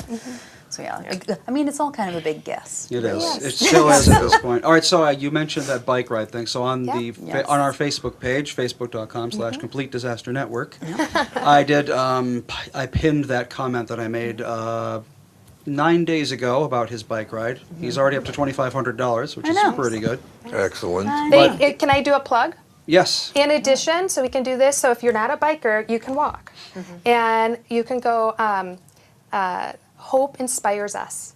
So yeah, I mean, it's all kind of a big guess. It is. Yes. It still is at this point. All right, so you mentioned that bike ride thing. So on Yes. on our Facebook page, facebook.com/Complete Disaster Network, I did. I pinned that comment that I made 9 days ago about his bike ride. He's already up to $2,500, which is know. pretty good. Excellent. Can I do a plug? Yes. In addition, so we can do this. So if you're not a biker, you can walk, and you can go. Hope Inspires Us,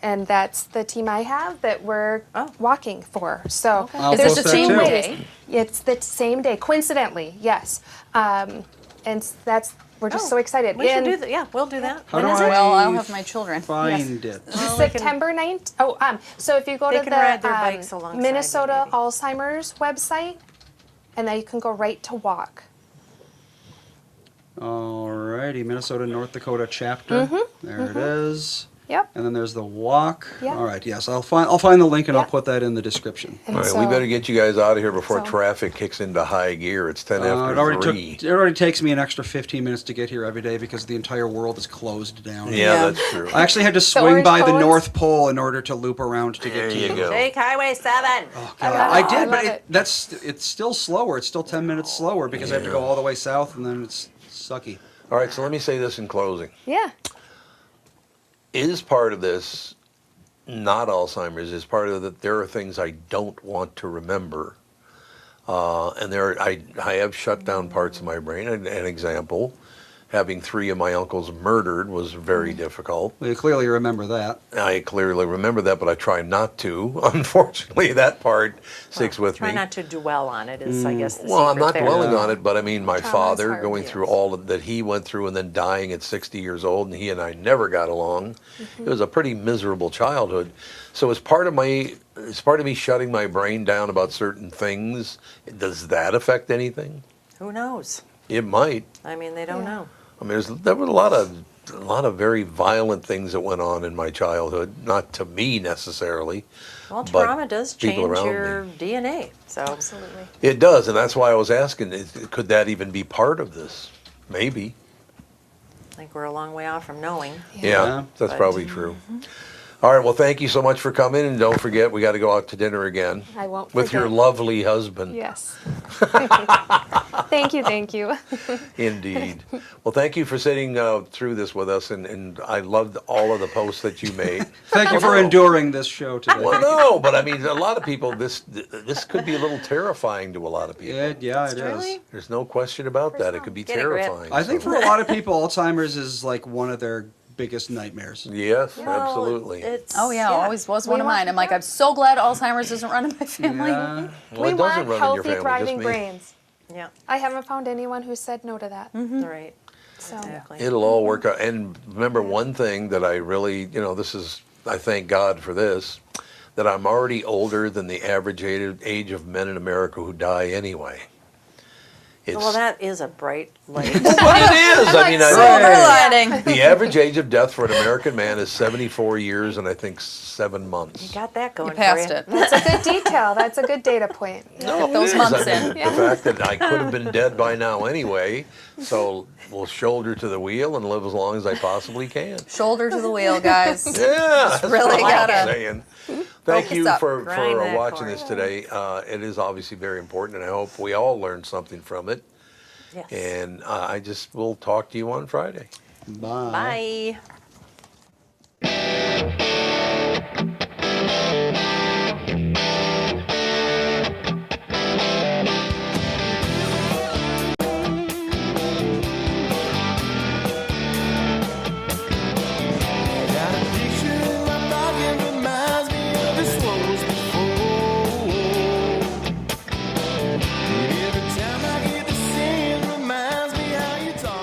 and that's the team I have that we're walking for. So I'll Is it post the that same too. day? It's the same day, coincidentally, yes. And we're just so excited. We should In do that. Yeah, we'll do that. How When do is I it? Well, I'll have my children. find it? September 9th. So if you go They to can ride their the bikes alongside Minnesota you, maybe. Alzheimer's website, and then you can go right to walk. Alrighty, Minnesota North Dakota chapter. There it is. Yep. And then there's the walk. Yeah. All right. Yes, I'll find the link and I'll Yeah. put that in the description. And All right, so- we better get you guys out of here before So- traffic kicks into high gear. It's 10 It after already 3. it already takes me an extra 15 minutes to get here every day because the entire world is closed down. Yeah, Yeah. that's true. I actually had to swing orange by the cones? North Pole in order to loop around to There get to you go. Take Highway 7. I did, I but love it's still slower. It's still 10 minutes slower because I have to go all the way south and then it's sucky. All right, so let me say this in closing. Yeah. Is part of this not Alzheimer's? Is part of that there are things I don't want to remember, and I have shut down parts of my brain. An example, having 3 of my uncles murdered was very difficult. Well, you clearly remember that. I clearly remember that, but I try not to. Unfortunately, that part sticks with Try me. not to dwell on it is, I guess, the Well, I'm secret not there. dwelling on it, but I mean, my Trauma's father hard, going yes. through all that he went through and then dying at 60 years old, and he and I never got along. It was a pretty miserable childhood. So as part of me shutting my brain down about certain things, does that affect anything? Who knows? It might. I mean, they don't know. I mean, there were a lot of a lot of very violent things that went on in my childhood. Not to me necessarily. Well, but trauma does people change around your me. DNA. So Absolutely. It does, and that's why I was asking, could that even be part of this? Maybe. I think we're a long way off from knowing. Yeah, that's But- probably true. All right, well, thank you so much for coming, and don't forget, we got to go out to dinner again. I won't With your forget. lovely husband. Yes. Thank you. Indeed. Well, thank you for sitting through this with us, and I loved all of the posts that you made. Thank you for enduring this show today. Well, no, but I mean, a lot of people, this could be a little terrifying to a lot of people. Yeah, it is. Really? There's no question about that. It could be Get a grip. terrifying. I think so- for a lot of people, Alzheimer's is like one of their biggest nightmares. Yes, Well, absolutely. It's, Oh yeah, always was one of want- mine. I'm like, I'm so glad Alzheimer's isn't running my family. Yeah. Well, We it doesn't want run in your healthy, family, thriving just me. brains. Yeah, I haven't found anyone who said no to that. right. So Exactly. It'll all work out. And remember one thing that I really, this is, I thank God for this, that I'm already older than the average age of men in America who die anyway. It's, Well, that is a bright light. but it is. I mean, Silver lining. the average age of death for an American man is 74 years and I think 7 months. You got that going You passed for you. it. that's a good detail. That's a good data point. No, those it is. months I mean, in. The fact that I could have been dead by now anyway, so we'll shoulder to the wheel and live as long as I possibly can. Shoulder to the wheel, guys. Yeah, that's really what I'm gotta saying. Thank focus you up. for Grind that watching cord. this today. It is obviously very important, and I hope we all learned something from it. Yes. And I just will talk to you on Friday. Bye. Bye.